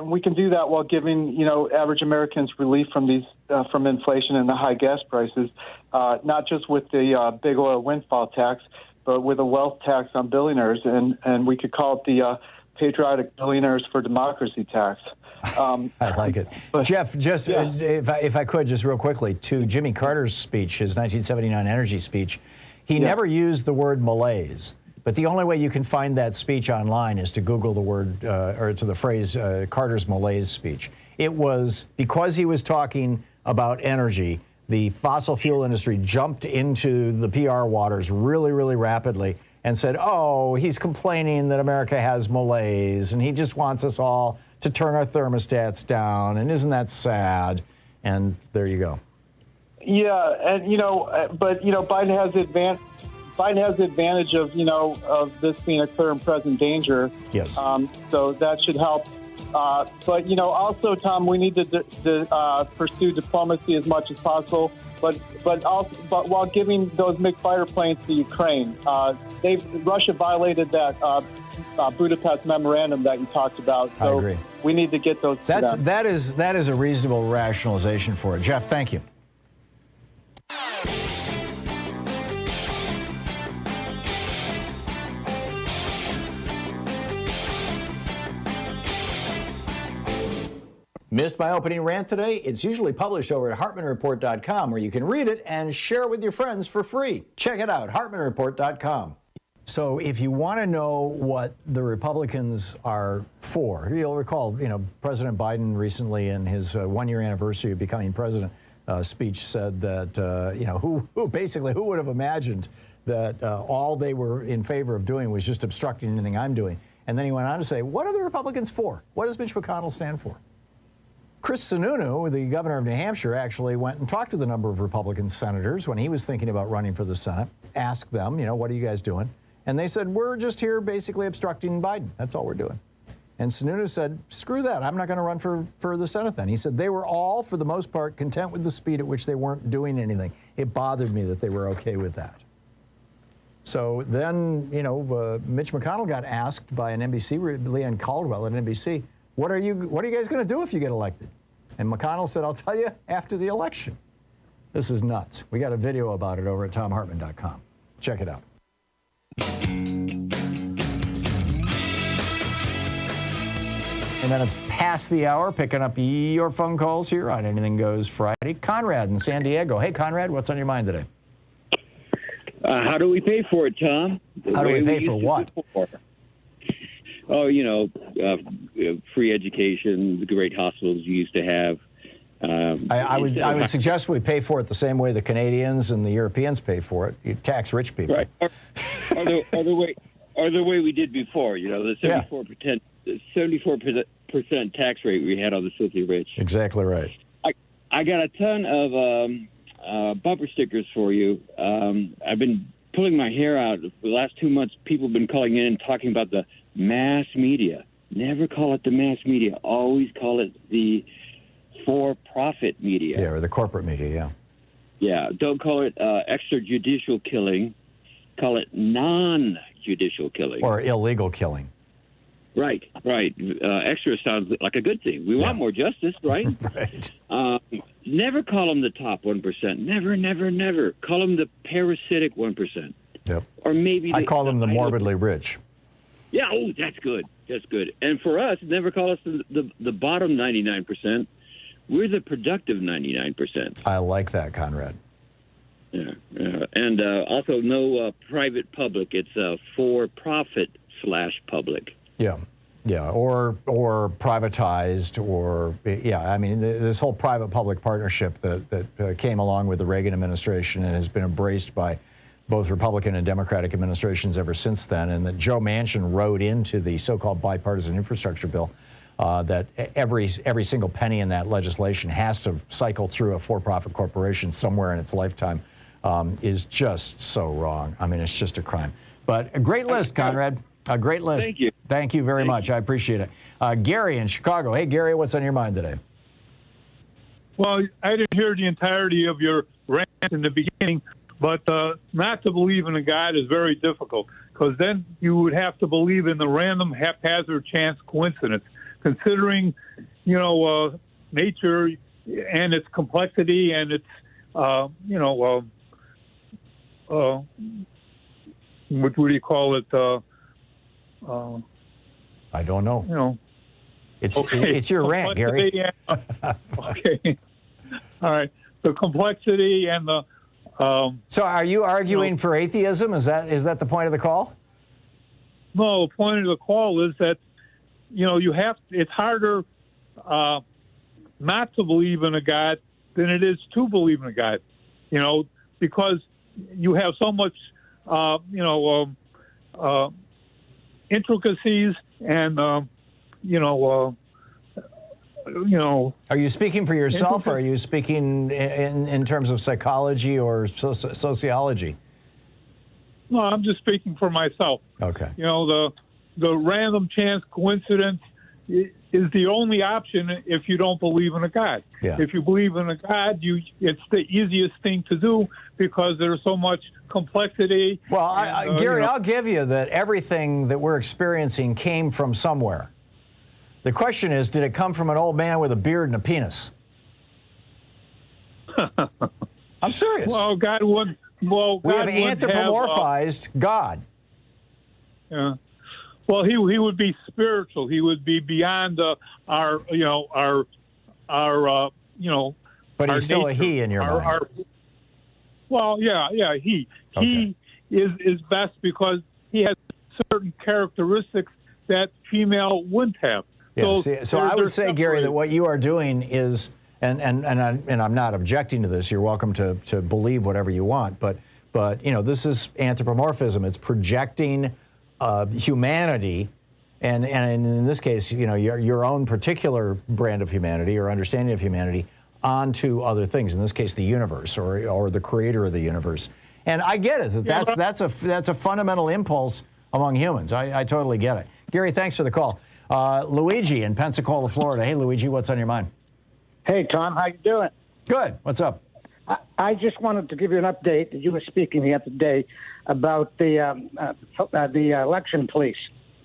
we can do that while giving, average Americans relief from inflation and the high gas prices, not just with the big oil windfall tax, but with a wealth tax on billionaires. And we could call it the Patriotic Billionaires for Democracy tax. I like it. Jeff, just if I could, just real quickly, to Jimmy Carter's speech, his 1979 energy speech, he never used the word malaise. But the only way you can find that speech online is to Google the word or to the phrase Carter's malaise speech. It was because he was talking about energy, the fossil fuel industry jumped into the PR waters really, really rapidly and said, oh, he's complaining that America has malaise and he just wants us all to turn our thermostats down. And isn't that sad? And there you go. Yeah. And, Biden has the advantage of this being a clear and present danger. Yes. So that should help. But also, Tom, we need to pursue diplomacy as much as possible. But while giving those MiG fighter planes to Ukraine, Russia violated that Budapest memorandum that you talked about. So I agree. We need to get those. That is a reasonable rationalization for it. Jeff, thank you. Missed my opening rant today? It's usually published over at HartmannReport.com, where you can read it and share it with your friends for free. Check it out, HartmannReport.com. So if you want to know what the Republicans are for, you'll recall, President Biden recently in his one-year anniversary of becoming president speech said that, who would have imagined that all they were in favor of doing was just obstructing anything I'm doing. And then he went on to say, what are the Republicans for? What does Mitch McConnell stand for? Chris Sununu, the governor of New Hampshire, actually went and talked with a number of Republican senators when he was thinking about running for the Senate, asked them, what are you guys doing? And they said, we're just here basically obstructing Biden. That's all we're doing. And Sununu said, screw that. I'm not going to run for the Senate then. He said they were all, for the most part, content with the speed at which they weren't doing anything. It bothered me that they were okay with that. So then, Mitch McConnell got asked by an NBC, Leanne Caldwell at NBC, what are you guys going to do if you get elected? And McConnell said, I'll tell you after the election. This is nuts. We got a video about it over at ThomHartmann.com. Check it out. And then it's past the hour, picking up your phone calls here on Anything Goes Friday. Conrad in San Diego. Hey, Conrad, what's on your mind today? How do we pay for it, Tom? How do we pay for what? Oh, free education, the great hospitals you used to have. I would suggest we pay for it the same way the Canadians and the Europeans pay for it. You tax rich people. Right. Or the way we did before, the 74% tax rate we had on the filthy rich. Exactly right. I got a ton of bumper stickers for you. I've been pulling my hair out. The last 2 months, people have been calling in and talking about the mass media. Never call it the mass media. Always call it the for-profit media. Yeah, or the corporate media, yeah. Yeah, don't call it extrajudicial killing. Call it non-judicial killing. Or illegal killing. Right. Extra sounds like a good thing. We want more justice, right? Right. Never call them the top 1%. Never. Call them the parasitic 1%. Yep. Or maybe I call them the morbidly rich. Yeah, oh, that's good. That's good. And for us, never call us the bottom 99%. We're the productive 99%. I like that, Conrad. Yeah. And also no private public. It's for-profit /public. Yeah. Yeah, or privatized, or I mean, this whole private-public partnership that came along with the Reagan administration and has been embraced by both Republican and Democratic administrations ever since then, and that Joe Manchin wrote into the so-called bipartisan infrastructure bill that every single penny in that legislation has to cycle through a for-profit corporation somewhere in its lifetime, is just so wrong. I mean, it's just a crime. But a great list, Conrad. A great list. Thank you. Thank you very much. I appreciate it. Gary in Chicago. Hey, Gary, what's on your mind today? Well, I didn't hear the entirety of your rant in the beginning, but not to believe in a God is very difficult, because then you would have to believe in the random, haphazard chance coincidence. Considering, nature and its complexity and its, what do you call it? I don't know. It's okay. It's your rant, Gary. Okay. All right. The complexity and the. So, are you arguing for atheism? Is that the point of the call? No, the point of the call is that it's harder not to believe in a God than it is to believe in a God. Because you have so much intricacies and Are you speaking for yourself, or are you speaking in terms of psychology or sociology? No, I'm just speaking for myself. Okay. The random chance coincidence is the only option if you don't believe in a God. Yeah. If you believe in a God, it's the easiest thing to do because there's so much complexity. Well, Gary, I'll give you that everything that we're experiencing came from somewhere. The question is, did it come from an old man with a beard and a penis? I'm serious. Well, God would. Well, we God have anthropomorphized God. Yeah. Well, he would be spiritual. He would be beyond our. But he's still nature. a he in your mind. He. Okay. He is best because he has certain characteristics that female wouldn't have. Yeah, so I would say, Gary, that what you are doing is, and I'm not objecting to this. You're welcome to believe whatever you want, but this is anthropomorphism. It's projecting humanity, and in this case, your own particular brand of humanity or understanding of humanity onto other things. In this case, the universe or the creator of the universe. And I get it. That's a fundamental impulse among humans. I totally get it. Gary, thanks for the call. Luigi in Pensacola, Florida. Hey, Luigi, what's on your mind? Hey, Tom, how you doing? Good. What's up? I just wanted to give you an update. You were speaking the other day about the election police.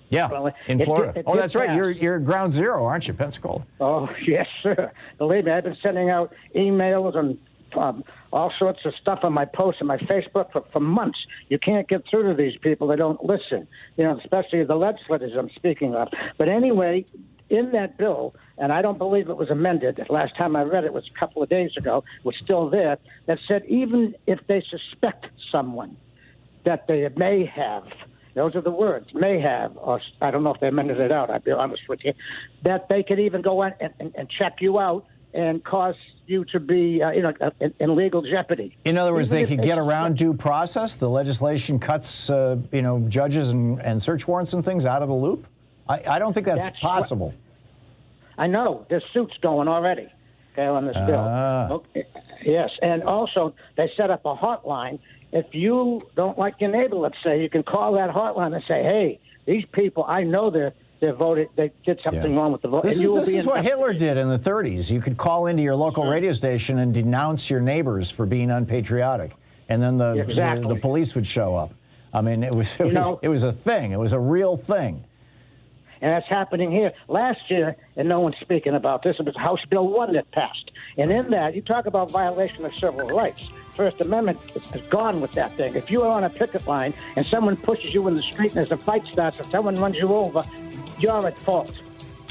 Yeah, well, in Florida. That's right. Pass. You're ground zero, aren't you, Pensacola? Oh, yes, sir. Believe me, I've been sending out emails and all sorts of stuff on my posts and my Facebook for months. You can't get through to these people. They don't listen, especially the legislators I'm speaking of. But anyway, in that bill, and I don't believe it was amended. The last time I read it was a couple of days ago, was still there, that said even if they suspect someone that they may have, those are the words, may have, or I don't know if they amended it out, I'll be honest with you, that they could even go in and check you out and cause you to be in legal jeopardy. In other words, they could get around due process? The legislation cuts, judges and search warrants and things out of the loop? I don't think that's possible. I know. There's suits going already on this bill. Okay. Yes, and also they set up a hotline. If you don't like your neighbor, let's say, you can call that hotline and say, hey, these people, I know they voted, they did something wrong with the vote. This is what Hitler did in the 30s. You could call into your local radio station and denounce your neighbors for being unpatriotic, and then the police would show up. I mean, it was a thing. It was a real thing. And that's happening here. Last year, and no one's speaking about this, it was House Bill 1 that passed. And in that, you talk about violation of civil rights. First Amendment is gone with that thing. If you are on a picket line and someone pushes you in the street and as a fight starts and someone runs you over, you're at fault.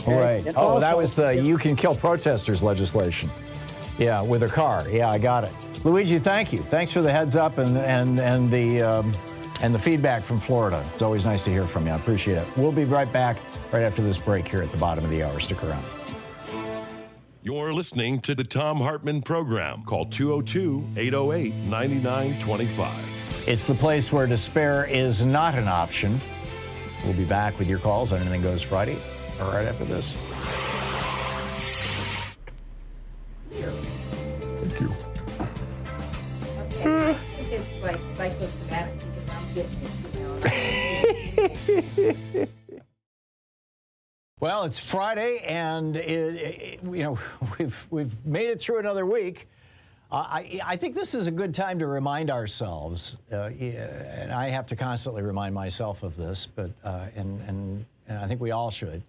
Right. And Oh, that also, was the you can kill protesters legislation. Yeah, with a car. Yeah, I got it. Luigi, thank you. Thanks for the heads up and the feedback from Florida. It's always nice to hear from you. I appreciate it. We'll be right back right after this break here at the bottom of the hour. Stick around. You're listening to the Thom Hartmann Program. Call 202-808-9925. It's the place where despair is not an option. We'll be back with your calls on Anything Goes Friday right after this. Thank you. It's like psychosomatic because I'm getting it. Well, it's Friday, and we've made it through another week. I think this is a good time to remind ourselves, and I have to constantly remind myself of this, but and I think we all should,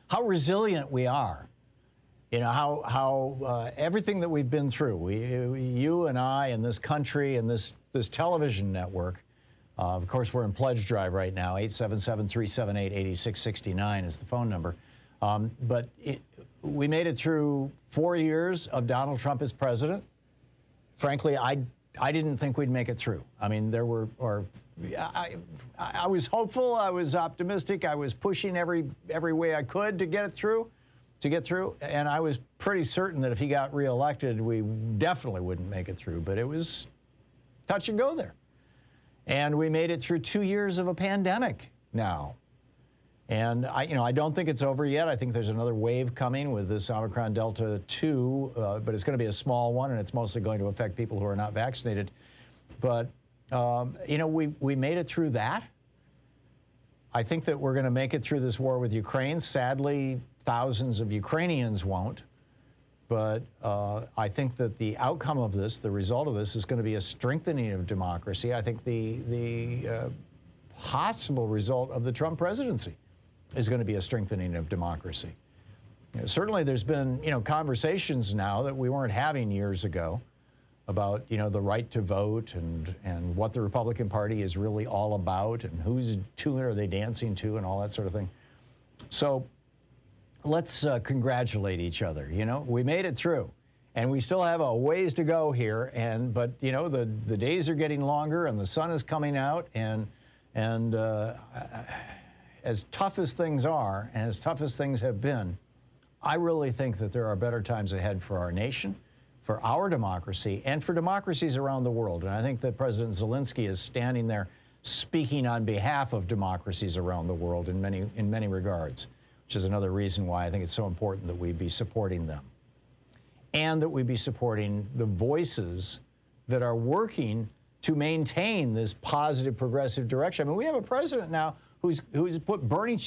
how resilient we are. You know, how everything that we've been through, you and I and this country and this television network. Of course, we're in pledge drive right now. 877-378-8669 is the phone number. But we made it through 4 years of Donald Trump as president. Frankly, I didn't think we'd make it through. I mean, I was hopeful, I was optimistic, I was pushing every way I could to get through, and I was pretty certain that if he got reelected, we definitely wouldn't make it through. But it was touch and go there. And we made it through 2 years of a pandemic now. And I don't think it's over yet. I think there's another wave coming with this Omicron Delta 2, but it's going to be a small one, and it's mostly going to affect people who are not vaccinated. But, we made it through that. I think that we're going to make it through this war with Ukraine. Sadly, thousands of Ukrainians won't. But I think that the outcome of this, the result of this, is going to be a strengthening of democracy. I think the possible result of the Trump presidency is going to be a strengthening of democracy. Certainly, there's been conversations now that we weren't having years ago about the right to vote and what the Republican Party is really all about and whose tune are they dancing to and all that sort of thing. So let's congratulate each other. We made it through, and we still have a ways to go here. But the days are getting longer, and the sun is coming out, and as tough as things are, and as tough as things have been, I really think that there are better times ahead for our nation, for our democracy, and for democracies around the world. And I think that President Zelensky is standing there speaking on behalf of democracies around the world in many regards, which is another reason why I think it's so important that we be supporting them and that we be supporting the voices that are working to maintain this positive, progressive direction. I mean, we have a president now who's put Bernie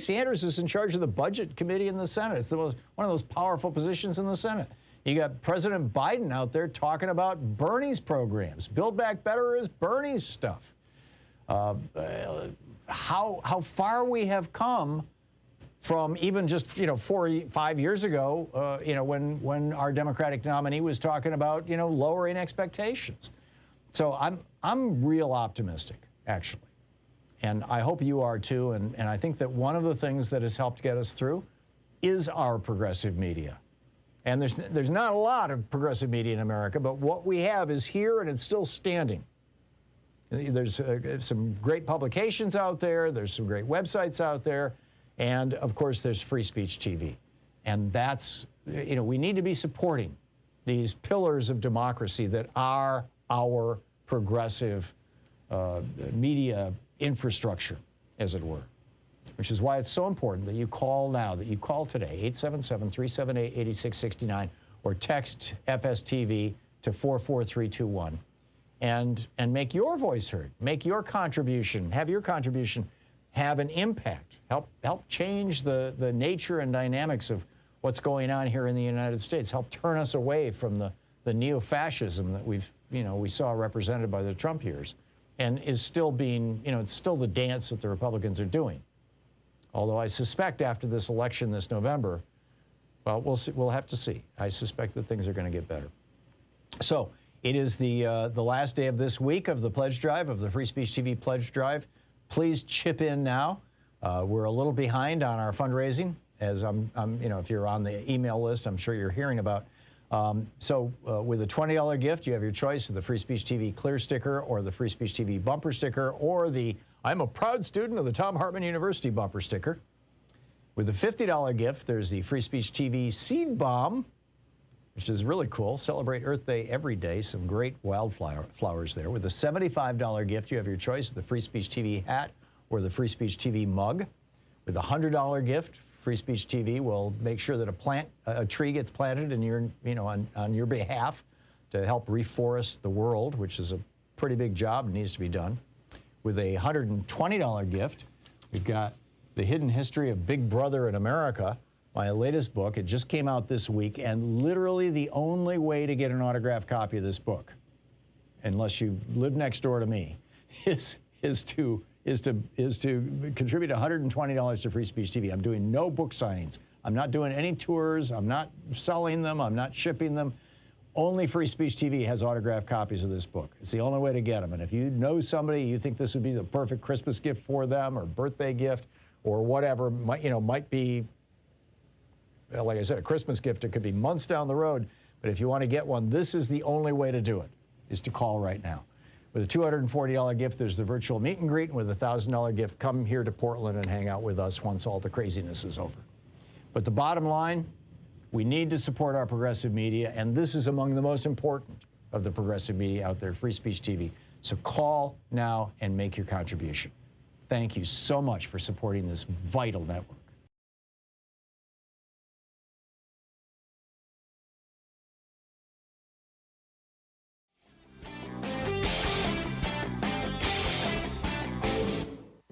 Sanders is in charge of the Budget Committee in the Senate. It's one of those powerful positions in the Senate. You got President Biden out there talking about Bernie's programs. Build Back Better is Bernie's stuff. How far we have come from even just 4 or 5 years ago, when our Democratic nominee was talking about lowering expectations. So I'm real optimistic, actually, and I hope you are too. And I think that one of the things that has helped get us through is our progressive media. And there's not a lot of progressive media in America, but what we have is here, and it's still standing. There's some great publications out there. There's some great websites out there. And, of course, there's Free Speech TV. And that's, we need to be supporting these pillars of democracy that are our progressive media infrastructure, as it were, which is why it's so important that you call now, that you call today, 877-378-8669, or text FSTV to 44321 and make your voice heard, make your contribution, have your contribution have an impact, help change the nature and dynamics of what's going on here in the United States, help turn us away from the neo-fascism that we saw represented by the Trump years, and is still being, it's still the dance that the Republicans are doing. Although I suspect after this election this November, well, we'll see, we'll have to see. I suspect that things are going to get better. So It is the last day of this week of the pledge drive, of the Free Speech TV pledge drive. Please chip in now. We're a little behind on our fundraising, as if you're on the email list, I'm sure you're hearing about. So with a $20 gift, you have your choice of the Free Speech TV clear sticker or the Free Speech TV bumper sticker or the I'm a proud student of the Thom Hartmann University bumper sticker. With a $50 gift, there's the Free Speech TV seed bomb, which is really cool. Celebrate Earth Day every day. Some great wildflowers there. With a $75 gift, you have your choice of the Free Speech TV hat or the Free Speech TV mug. With a $100 gift, Free Speech TV will make sure that a tree gets planted in your, on your behalf to help reforest the world, which is a pretty big job and needs to be done. With a $120 gift, we've got The Hidden History of Big Brother in America, my latest book. It just came out this week, and literally the only way to get an autographed copy of this book, unless you live next door to me, is to contribute $120 to Free Speech TV. I'm doing no book signings. I'm not doing any tours. I'm not selling them. I'm not shipping them. Only Free Speech TV has autographed copies of this book. It's the only way to get them. And if you know somebody, you think this would be the perfect Christmas gift for them or birthday gift or whatever, might be, like I said, a Christmas gift. It could be months down the road. But if you want to get one, this is the only way to do it, is to call right now. With a $240 gift, there's the virtual meet and greet. And with a $1,000 gift, come here to Portland and hang out with us once all the craziness is over. But the bottom line, we need to support our progressive media, and this is among the most important of the progressive media out there, Free Speech TV. So call now and make your contribution. Thank you so much for supporting this vital network.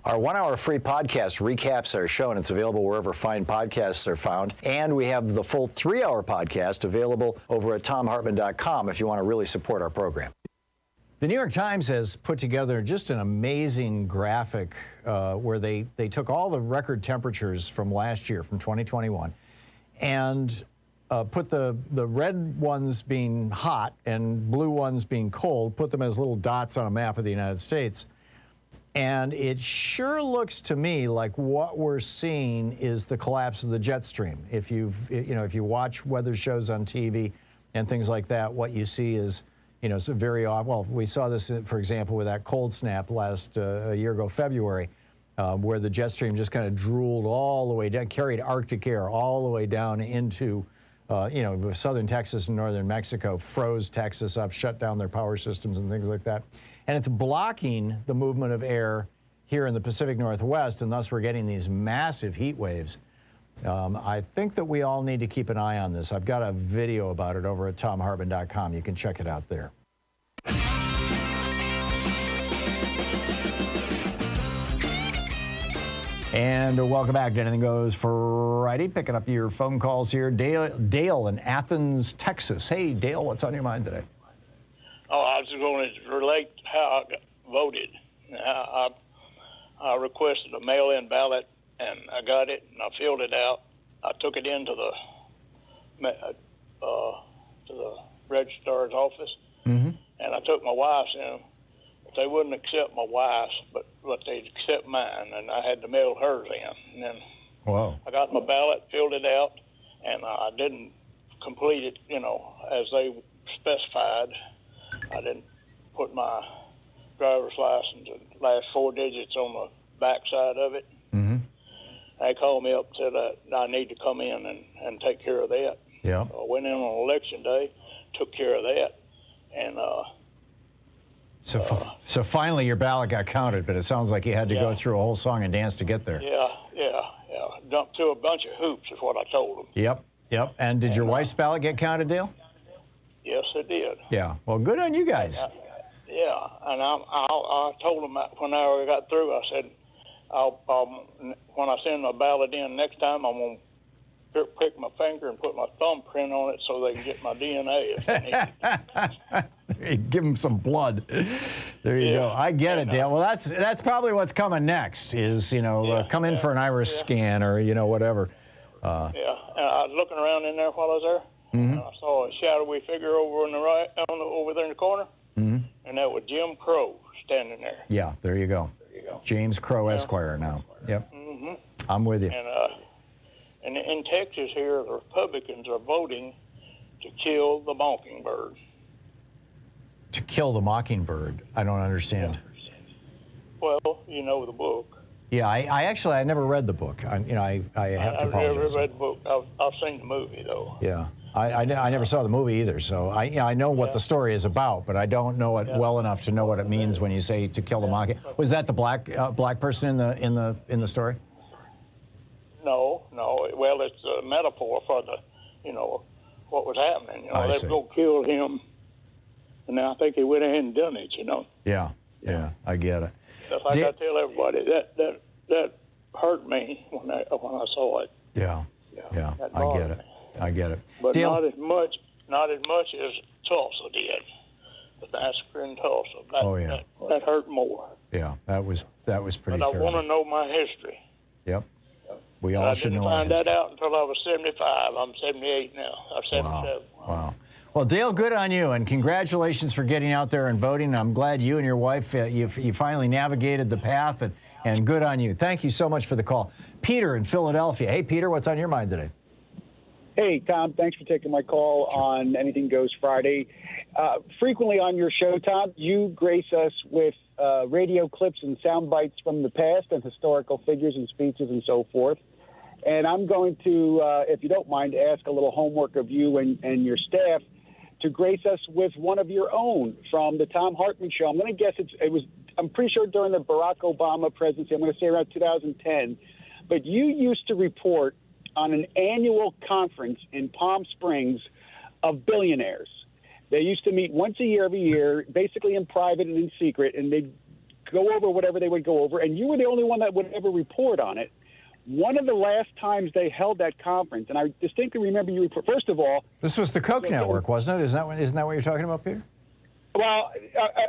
Our 1 hour free podcast recaps our show, and it's available wherever fine podcasts are found. And we have the full 3 hour podcast available over at thomhartmann.com if you want to really support our program. The New York Times has put together just an amazing graphic where they took all the record temperatures from last year, from 2021, and put the red ones being hot and blue ones being cold, put them as little dots on a map of the United States. And it sure looks to me like what we're seeing is the collapse of the jet stream. If you watch weather shows on TV and things like that, what you see is, some very odd. Well, we saw this, for example, with that cold snap last a year ago, February, where the jet stream just kind of drooled all the way down, carried Arctic air all the way down into, southern Texas and northern Mexico, froze Texas up, shut down their power systems and things like that. And it's blocking the movement of air here in the Pacific Northwest, and thus we're getting these massive heat waves. I think that we all need to keep an eye on this. I've got a video about it over at thomhartmann.com. You can check it out there. And welcome back to Anything Goes Friday. Picking up your phone calls here. Dale in Athens, Texas. Hey, Dale, what's on your mind today? Oh, I was going to relate how I voted. I requested a mail-in ballot, and I got it, and I filled it out. I took it into the registrar's office, and I took my wife's in. But they wouldn't accept my wife's, but they'd accept mine, and I had to mail hers in. And then I got my ballot, filled it out, and I didn't complete it, as they specified. I didn't put my driver's license, the last 4 digits on the back side of it. They called me up and said I need to come in and take care of that. Yeah. So I went in on election day, took care of that, and So finally your ballot got counted, but it sounds like you had to go through a whole song and dance to get there. Yeah. Jumped through a bunch of hoops is what I told them. Yep. And did your wife's ballot get counted, Dale? Yes, it did. Yeah. Well, good on you guys. Yeah, and I told them when I got through, I said, when I send my ballot in next time, I'm going to prick my finger and put my thumbprint on it so they can get my DNA if they need. Give them some blood. There you go. I get it, Dale. Well, that's probably what's coming next is, come in for an iris scan or, whatever. And I was looking around in there while I was there. Mm-hmm. I saw a shadowy figure over on the right, over there in the corner, Mm-hmm. and that was Jim Crow standing there. Yeah, there you go. James Crow Esquire now. Yep. Mm-hmm. I'm with you. And in Texas here, the Republicans are voting to kill the mockingbird. To kill the mockingbird? I don't understand. Well, you know the book. Yeah, I never read the book. I have to apologize. I've never read the book. I've seen the movie, though. Yeah. I never saw the movie either, so I know what the story is about, but I don't know it well enough to know what it means when you say to kill the mockingbird. Was that the black person in the story? No. Well, it's a metaphor for what was happening. They were going to kill him, and I think he went ahead and done it. Yeah, I get it. That's like I tell everybody that hurt me when I saw it. Yeah, I get it. But Dale, not as much as Tulsa did. The massacre in Tulsa. That hurt more. Yeah, that was pretty But I terrible. want to know my history. Yep. We all should know. I didn't find that out until I was 75. I'm 78 now. I'm 77. Wow. Well, Dale, good on you, and congratulations for getting out there and voting. I'm glad you and your wife, you finally navigated the path, and good on you. Thank you so much for the call. Peter in Philadelphia. Hey, Peter, what's on your mind today? Hey, Tom, thanks for taking my call on Anything Goes Friday. Frequently on your show, Tom, you grace us with radio clips and sound bites from the past and historical figures and speeches and so forth. And I'm going to, if you don't mind, ask a little homework of you and your staff to grace us with one of your own from the Thom Hartmann Show. I'm going to guess I'm pretty sure during the Barack Obama presidency, I'm going to say around 2010. But you used to report on an annual conference in Palm Springs of billionaires. They used to meet once a year, every year, basically in private and in secret, and they'd go over whatever they would go over, and you were the only one that would ever report on it. One of the last times they held that conference, and I distinctly remember you report, first of all... This was the Koch network, wasn't it? Isn't that what you're talking about, Peter? Well,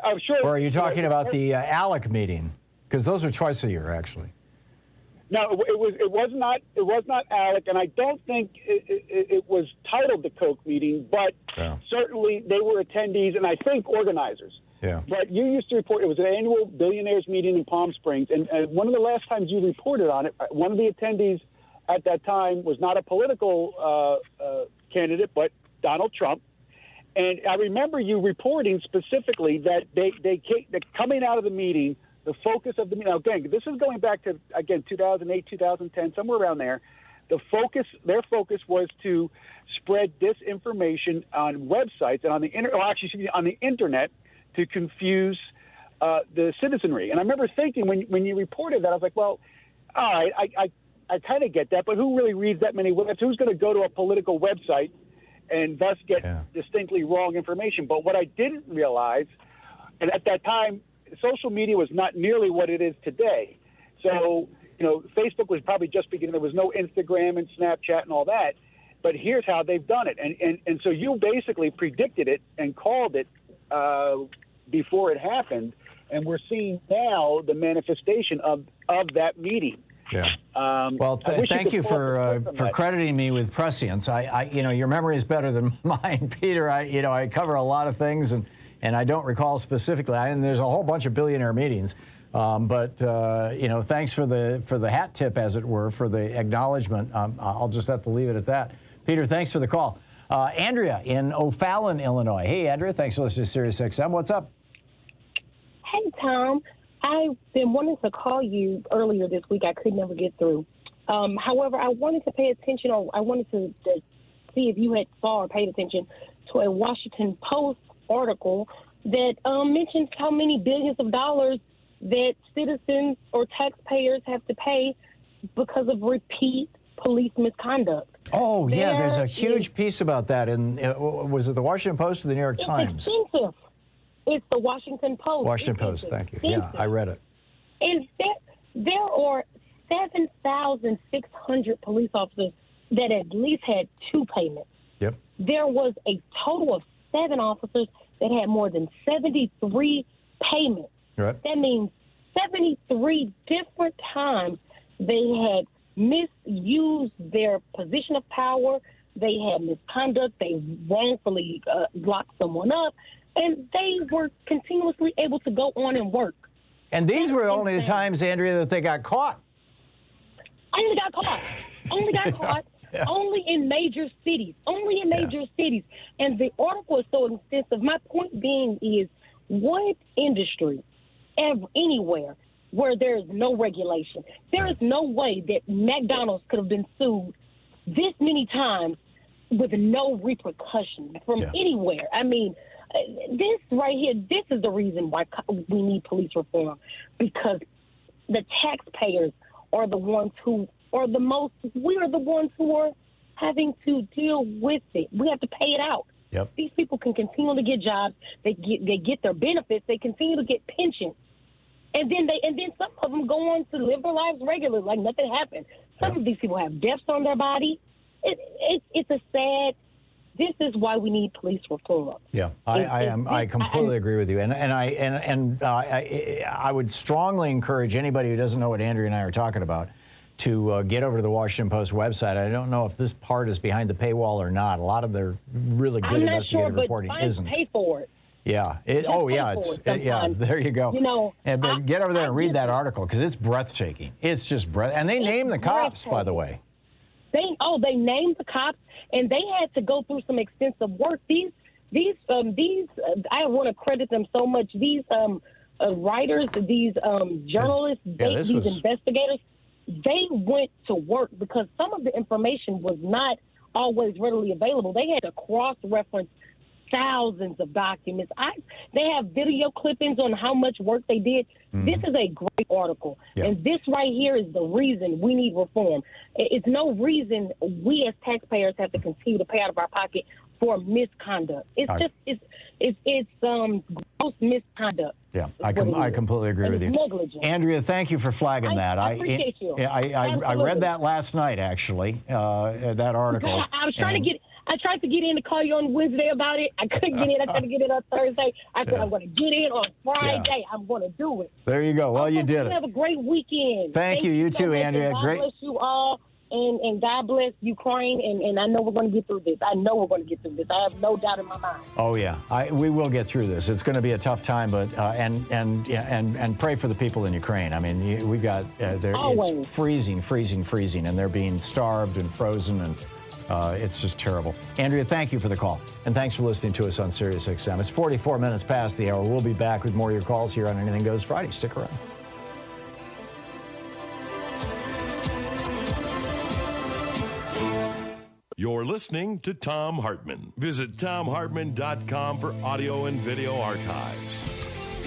I'm sure... Or are you talking about the ALEC meeting? Because those are twice a year, actually. No, it was not ALEC, and I don't think it was titled the Koch meeting, but certainly they were attendees and I think organizers. Yeah. But you used to report, it was an annual billionaires meeting in Palm Springs, and one of the last times you reported on it, one of the attendees at that time was not a political candidate, but Donald Trump. And I remember you reporting specifically that they coming out of the meeting, the focus of the meeting, now again, this is going back to, 2008, 2010, somewhere around there. Their focus was to spread disinformation on websites and on the internet to confuse the citizenry. And I remember thinking when you reported that, I was like, well, all right, I kind of get that, but who really reads that many websites? Who's going to go to a political website and thus get distinctly wrong information? But what I didn't realize, and at that time, social media was not nearly what it is today. So, Facebook was probably just beginning. There was no Instagram and Snapchat and all that. But here's how they've done it. And so you basically predicted it and called it before it happened. And we're seeing now the manifestation of that meeting. Yeah. Well, thank you for crediting me with prescience. Your memory is better than mine, Peter. I cover a lot of things and I don't recall specifically. And there's a whole bunch of billionaire meetings. But thanks for the hat tip, as it were, for the acknowledgement. I'll just have to leave it at that. Peter, thanks for the call. Andrea in O'Fallon, Illinois. Hey, Andrea, thanks for listening to Sirius XM. What's up? Hey, Tom. I've been wanting to call you earlier this week. I could never get through. However, I wanted to pay attention, or I wanted to see if you had saw or paid attention to a Washington Post article that mentions how many billions of dollars that citizens or taxpayers have to pay because of repeat police misconduct. Oh, yeah, there's a huge piece about that. Was it the Washington Post or the New York Times? Expensive. It's the Washington Post. Washington Post, thank you. Yeah, I read it. And there are 7,600 police officers that at least had 2 payments. Yep. There was a total of 7 officers that had more than 73 payments. Right. That means 73 different times they had misused their position of power, They had misconduct. They wrongfully locked someone up, and they were continuously able to go on and work. And these were only the times, Andrea, that they got caught. Only got caught. Only got caught. Yeah. Only in major cities. Only in major cities. And the article is so extensive. My point being is, what industry, anywhere, where there is no regulation, there is no way that McDonald's could have been sued this many times with no repercussion from anywhere. I mean, this right here, this is the reason why we need police reform, because the taxpayers are the ones who are the most, we are the ones who are having to deal with it. We have to pay it out. Yep. These people can continue to get jobs, they get their benefits, they continue to get pensions. And then some of them go on to live their lives regularly, like nothing happened. Some of these people have deaths on their body. It's a sad. This is why we need police reform. Yeah, I completely agree with you, and I would strongly encourage anybody who doesn't know what Andrea and I are talking about to get over to the Washington Post website. I don't know if this part is behind the paywall or not. A lot of their really good investigative reporting isn't. Pay for it. Yeah. There you go. You know, and get over there and read that article, because it's breathtaking. It's just and they name the cops, by the way. They named the cops, and they had to go through some extensive work. These I want to credit them so much. These writers, these journalists, these investigators, they went to work, because some of the information was not always readily available. They had to cross-reference thousands of documents. They have video clippings on how much work they did. This is a great article. And this right here is the reason we need reform. It's no reason we as taxpayers have to continue to pay out of our pocket for misconduct. It's gross misconduct. Yeah, I completely agree with you. Negligence. Andrea, thank you for flagging that. I appreciate you. I read that last night, actually, that article. I was trying to get. I tried to get in to call you on Wednesday about it. I couldn't get in. I tried to get in on Thursday. I said, I'm going to get in on Friday. Yeah. I'm going to do it. There you go. Well, you did it. Have a great weekend. Thank you. You too, Andrea. God bless you all, and God bless Ukraine. And I know we're going to get through this. I know we're going to get through this. I have no doubt in my mind. Oh, yeah. We will get through this. It's going to be a tough time, but and pray for the people in Ukraine. I mean, we got it's freezing, and they're being starved and frozen, and it's just terrible. Andrea, thank you for the call, and thanks for listening to us on Sirius XM. It's 44 minutes past the hour. We'll be back with more of your calls here on Anything Goes Friday. Stick around. You're listening to Thom Hartmann. Visit thomhartmann.com for audio and video archives.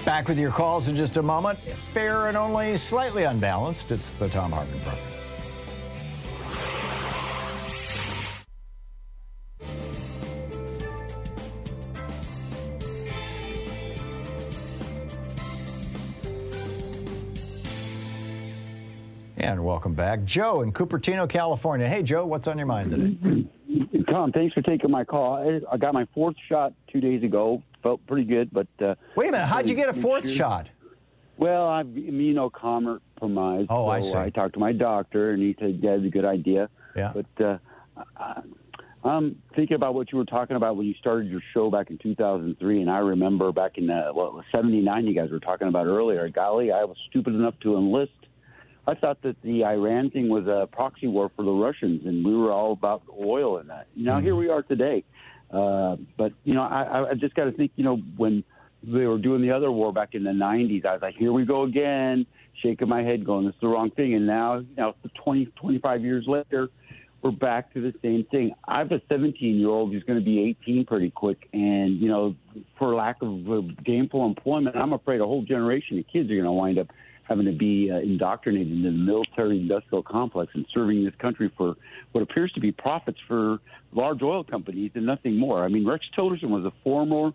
Back with your calls in just a moment. Fair and only slightly unbalanced. It's the Thom Hartmann Program. And welcome back. Joe in Cupertino, California. Hey, Joe, what's on your mind today? Tom, thanks for taking my call. I got my fourth shot 2 days ago. Felt pretty good, but... Wait a minute. How'd you get a fourth shot? Well, I'm immunocompromised. Oh, I see. I talked to my doctor, and he said, yeah, it's a good idea. Yeah. But I'm thinking about what you were talking about when you started your show back in 2003, and I remember back in 79 you guys were talking about earlier. Golly, I was stupid enough to enlist. I thought that the Iran thing was a proxy war for the Russians, and we were all about oil and that. Now, here we are today. But, you know, I just got to think, you know, when they were doing the other war back in the 90s, I was like, here we go again, shaking my head going, this is the wrong thing. And now, you know, 25 years later, we're back to the same thing. I have a 17-year-old who's going to be 18 pretty quick. And, you know, for lack of gainful employment, I'm afraid a whole generation of kids are going to wind up having to be indoctrinated into the military-industrial complex and serving this country for what appears to be profits for large oil companies and nothing more. I mean, Rex Tillerson was a former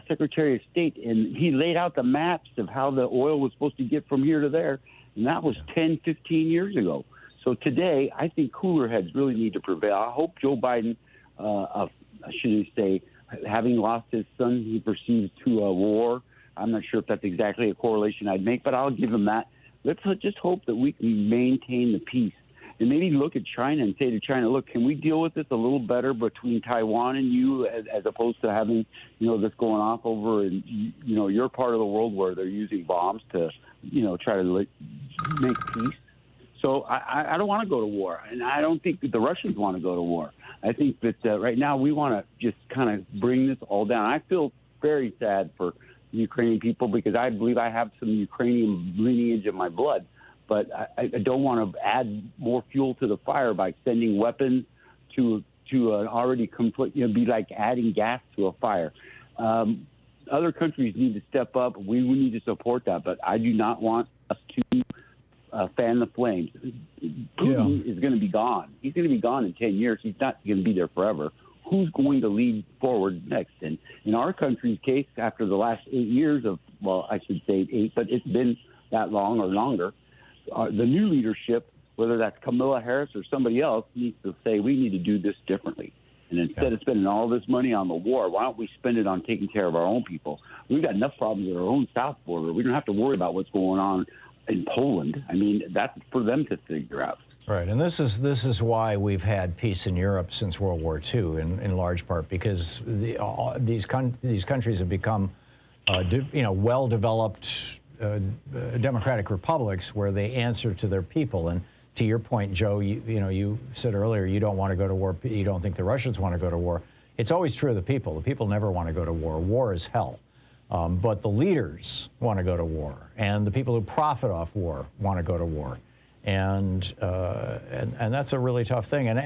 Secretary of State, and he laid out the maps of how the oil was supposed to get from here to there, and that was 10, 15 years ago. So today, I think cooler heads really need to prevail. I hope Joe Biden, should I say, having lost his son, he perceives to a war. I'm not sure if that's exactly a correlation I'd make, but I'll give him that. Let's just hope that we can maintain the peace and maybe look at China and say to China, look, can we deal with this a little better between Taiwan and you, as opposed to having, this going off over in, your part of the world where they're using bombs to, try to make peace. So I don't want to go to war, and I don't think that the Russians want to go to war. I think that right now we want to just kind of bring this all down. I feel very sad for Ukrainian people because I believe I have some Ukrainian lineage in my blood, but I don't want to add more fuel to the fire by sending weapons to an already conflict. Be like adding gas to a fire. Other countries need to step up. We need to support that, but I do not want us to fan the flames. Putin is going to be gone. He's going to be gone in 10 years. He's not going to be there forever. Who's going to lead forward next? And in our country's case, after the last 8 years of, well, I should say 8, but it's been that long or longer, the new leadership, whether that's Kamala Harris or somebody else, needs to say we need to do this differently. And instead of spending all this money on the war, why don't we spend it on taking care of our own people? We've got enough problems at our own south border. We don't have to worry about what's going on in Poland. I mean, that's for them to figure out. Right, and this is why we've had peace in Europe since World War II, in large part because these countries have become, well-developed democratic republics where they answer to their people. And to your point, Joe, you said earlier you don't want to go to war. You don't think the Russians want to go to war. It's always true of the people. The people never want to go to war. War is hell. But the leaders want to go to war, and the people who profit off war want to go to war, and that's a really tough thing. And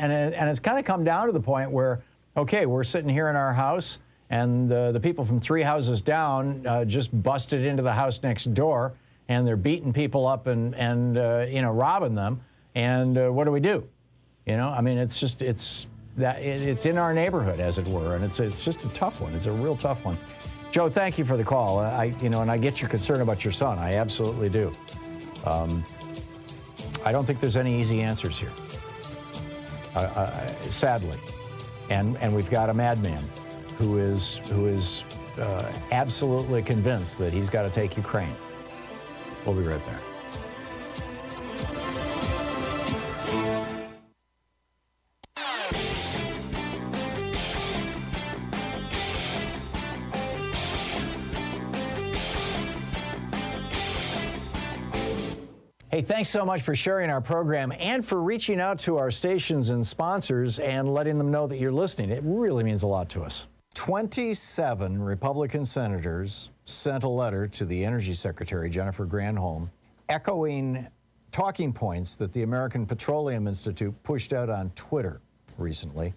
it's kind of come down to the point where, okay, we're sitting here in our house, and the people from 3 houses down just busted into the house next door, and they're beating people up and robbing them. And what do? I mean, it's in our neighborhood, as it were, and it's just a tough one. It's a real tough one. Joe, thank you for the call. And I get your concern about your son. I absolutely do. I don't think there's any easy answers here, sadly. And we've got a madman who is absolutely convinced that he's got to take Ukraine. We'll be right back. Hey, thanks so much for sharing our program and for reaching out to our stations and sponsors and letting them know that you're listening. It really means a lot to us. 27 Republican senators sent a letter to the Energy Secretary, Jennifer Granholm, echoing talking points that the American Petroleum Institute pushed out on Twitter recently,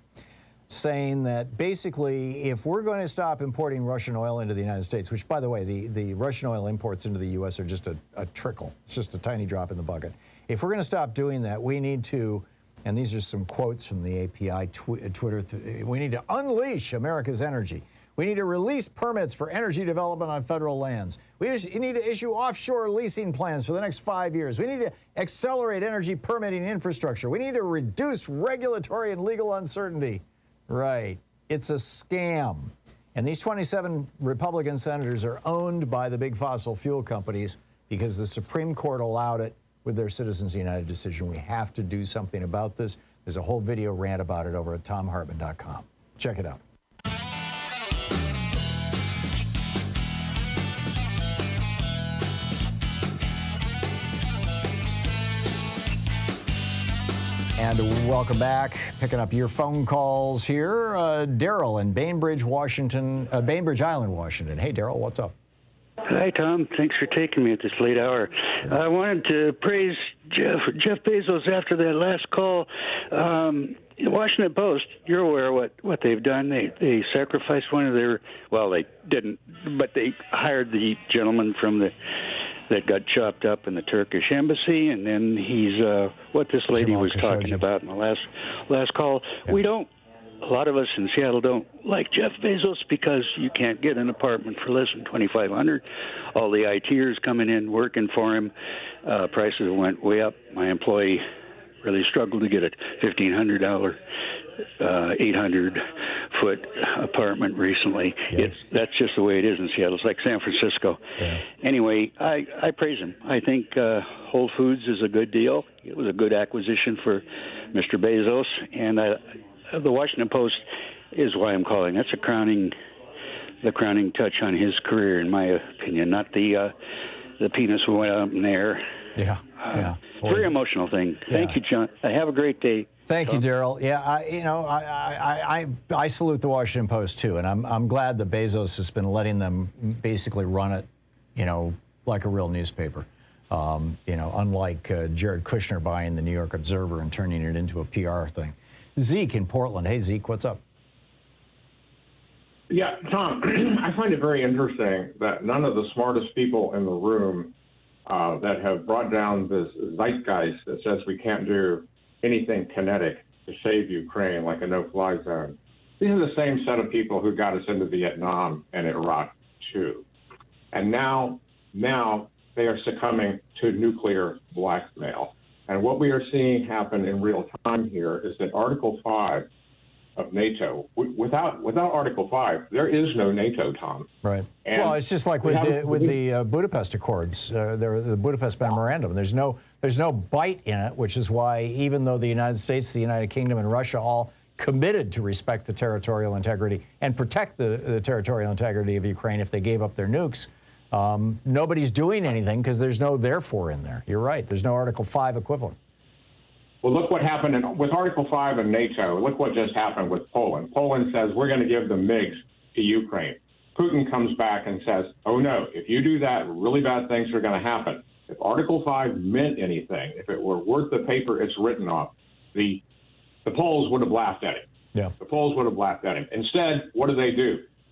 saying that basically if we're going to stop importing Russian oil into the United States, which, by the way, the Russian oil imports into the U.S. are just a trickle. It's just a tiny drop in the bucket. If we're going to stop doing that, we need to, and these are some quotes from the API Twitter, we need to unleash America's energy. We need to release permits for energy development on federal lands. We need to issue offshore leasing plans for the next 5 years. We need to accelerate energy permitting infrastructure. We need to reduce regulatory and legal uncertainty. Right. It's a scam. And these 27 Republican senators are owned by the big fossil fuel companies because the Supreme Court allowed it with their Citizens United decision. We have to do something about this. There's a whole video rant about it over at thomhartmann.com. Check it out. And welcome back. Picking up your phone calls here. Daryl in Bainbridge, Island, Washington. Hey, Daryl, what's up? Hi, Tom. Thanks for taking me at this late hour. I wanted to praise Jeff Bezos after that last call. The Washington Post, you're aware of what they've done. They sacrificed one of their, well, they didn't, but they hired the gentleman from that got chopped up in the Turkish embassy, and then he's what this lady was talking about in the last call. Yeah. A lot of us in Seattle don't like Jeff Bezos because you can't get an apartment for less than $2,500. All the ITers coming in working for him, prices went way up. My employee really struggled to get a $1,500 800-foot apartment recently. That's just the way it is in Seattle. It's like San Francisco. Yeah. Anyway, I praise him. I think Whole Foods is a good deal. It was a good acquisition for Mr. Bezos, and the Washington Post is why I'm calling. That's the crowning touch on his career, in my opinion. Not the penis went up in there. Yeah. Very emotional thing. Thank you, John. Have a great day. Thank you, Daryl. Yeah, I salute the Washington Post too, and I'm glad that Bezos has been letting them basically run it, like a real newspaper. Unlike Jared Kushner buying the New York Observer and turning it into a PR thing. Zeke in Portland. Hey, Zeke, what's up? Yeah, Tom, I find it very interesting that none of the smartest people in the room that have brought down this zeitgeist that says we can't do anything kinetic to save Ukraine, like a no-fly zone. These are the same set of people who got us into Vietnam and Iraq, too. And now they are succumbing to nuclear blackmail. And what we are seeing happen in real time here is that Article 5 of NATO, without Article 5, there is no NATO, Tom. Right. And well, it's just like with the Budapest Accords, the Budapest Memorandum. There's no bite in it, which is why even though the United States, the United Kingdom, and Russia all committed to respect the territorial integrity and protect the territorial integrity of Ukraine if they gave up their nukes, nobody's doing anything because there's no therefore in there. You're right. There's no Article 5 equivalent. Well, look what happened with Article 5 in NATO. Look what just happened with Poland. Poland says we're going to give the MiGs to Ukraine. Putin comes back and says, oh, no, if you do that, really bad things are going to happen. If Article 5 meant anything, if it were worth the paper it's written on, the Poles would have laughed at it. Yeah. The Poles would have laughed at him. Instead, what do?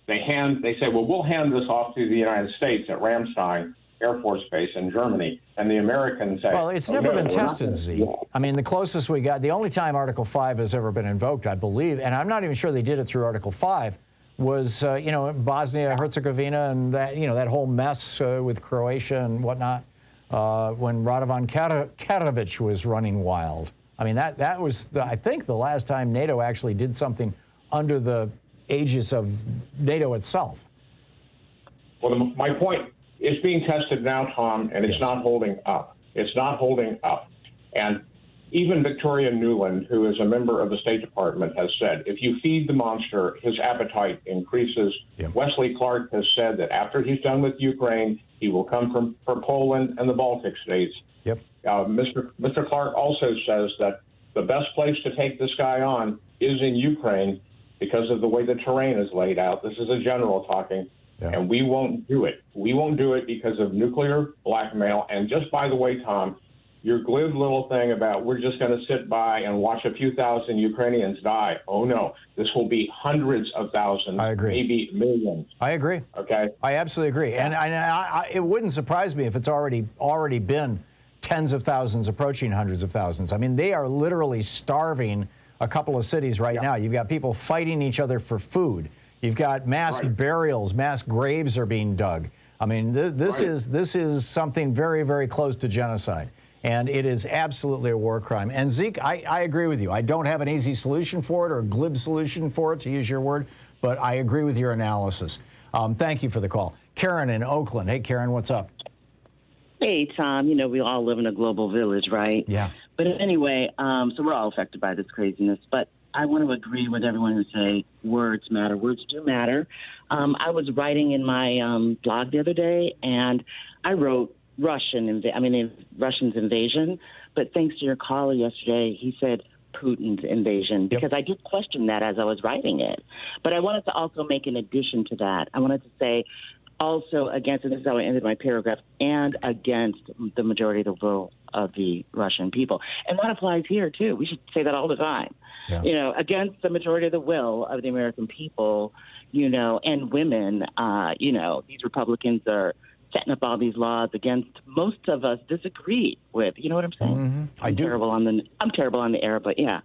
They say, well, we'll hand this off to the United States at Ramstein Air Force Base in Germany, and the Americans say, well, it's never been tested, Zeke. I mean, the closest we got, the only time Article 5 has ever been invoked, I believe, and I'm not even sure they did it through Article 5, was, Bosnia, Herzegovina, and that, that whole mess with Croatia and whatnot, when Radovan Karadzic was running wild. I mean, that was, I think, the last time NATO actually did something under the aegis of NATO itself. Well, my point, it's being tested now, Tom, and it's not holding up. It's not holding up. And even Victoria Nuland, who is a member of the State Department, has said, if you feed the monster, his appetite increases. Yep. Wesley Clark has said that after he's done with Ukraine, he will come for Poland and the Baltic states. Yep. Mr. Clark also says that the best place to take this guy on is in Ukraine because of the way the terrain is laid out. This is a general talking. Yeah. And we won't do it. We won't do it because of nuclear blackmail. And just by the way, Tom, your glib little thing about we're just going to sit by and watch a few thousand Ukrainians die. Oh, no. This will be hundreds of thousands, I agree. Maybe millions. I agree. Okay? I absolutely agree. And it wouldn't surprise me if it's already been tens of thousands approaching hundreds of thousands. I mean, they are literally starving a couple of cities right now. You've got people fighting each other for food. You've got mass burials, mass graves are being dug. I mean, this is something very, very close to genocide. And it is absolutely a war crime. And Zeke, I agree with you. I don't have an easy solution for it or a glib solution for it, to use your word, but I agree with your analysis. Thank you for the call. Karen in Oakland. Hey, Karen, what's up? Hey, Tom. We all live in a global village, right? Yeah. But anyway, so we're all affected by this craziness. But I want to agree with everyone who say words matter. Words do matter. I was writing in my blog the other day, and I wrote Russians' invasion. But thanks to your caller yesterday, he said Putin's invasion, because I did question that as I was writing it. But I wanted to also make an addition to that. I wanted to say also against, and this is how I ended my paragraph, and against the majority of the will of the Russian people. And that applies here, too. We should say that all the time. Yeah. Against the majority of the will of the American people, and women, these Republicans are setting up all these laws against most of us disagree with. You know what I'm saying? Mm-hmm. I'm terrible on the air, but yeah.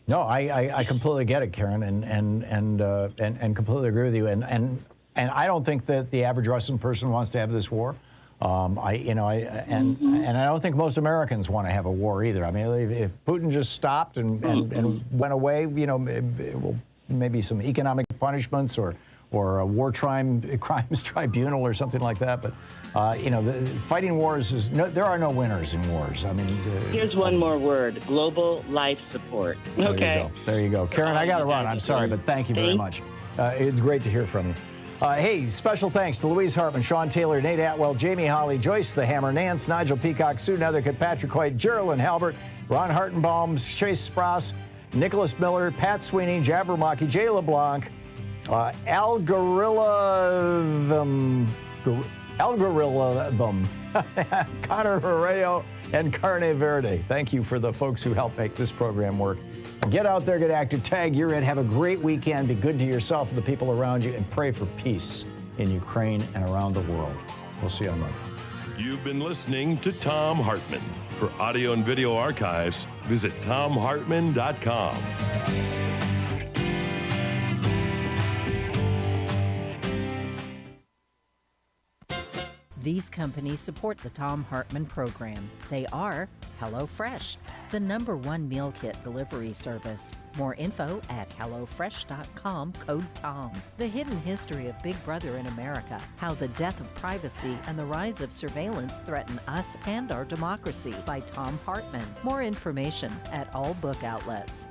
No, I completely get it, Karen, and completely agree with you. And I don't think that the average Russian person wants to have this war. And I don't think most Americans want to have a war either. I mean, if Putin just stopped and went away, maybe some economic punishments or a war crimes tribunal or something like that. But fighting wars there are no winners in wars. I mean, here's one more word: global life support. Okay. There you go. Karen, I got to run. I'm sorry, but thank you very much. It's great to hear from you. Hey, special thanks to Louise Hartman, Sean Taylor, Nate Atwell, Jamie Holly, Joyce the Hammer, Nance, Nigel Peacock, Sue Nethercutt, Patrick Hoyt, Geraldine Halbert, Ron Hartenbaum, Chase Sprouse, Nicholas Miller, Pat Sweeney, Jabbermocky, Jay LeBlanc, Al Gorilla, Connor Herrero, and Carne Verde. Thank you for the folks who helped make this program work. Get out there, get active, tag you're in, have a great weekend, be good to yourself and the people around you, and pray for peace in Ukraine and around the world. We'll see you on Monday. You've been listening to Thom Hartmann. For audio and video archives, visit thomhartmann.com. These companies support the Thom Hartmann Program. They are HelloFresh, the #1 meal kit delivery service. More info at HelloFresh.com, code TOM. The Hidden History of Big Brother in America, How the Death of Privacy and the Rise of Surveillance Threaten Us and Our Democracy by Thom Hartmann. More information at all book outlets.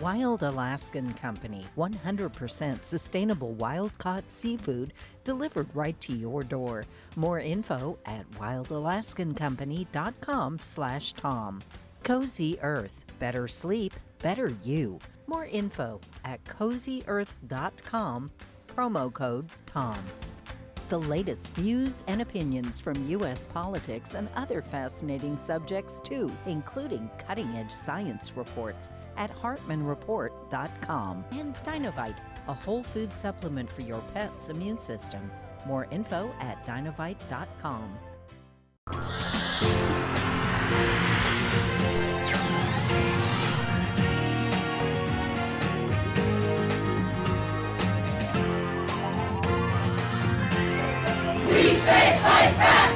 Wild Alaskan Company, 100% sustainable wild-caught seafood delivered right to your door. More info at wildalaskancompany.com/Tom. Cozy Earth, better sleep, better you. More info at cozyearth.com, promo code TOM. The latest views and opinions from U.S. politics and other fascinating subjects too, including cutting-edge science reports at HartmanReport.com. And Dinovite, a whole food supplement for your pet's immune system. More info at Dinovite.com. We say fight back!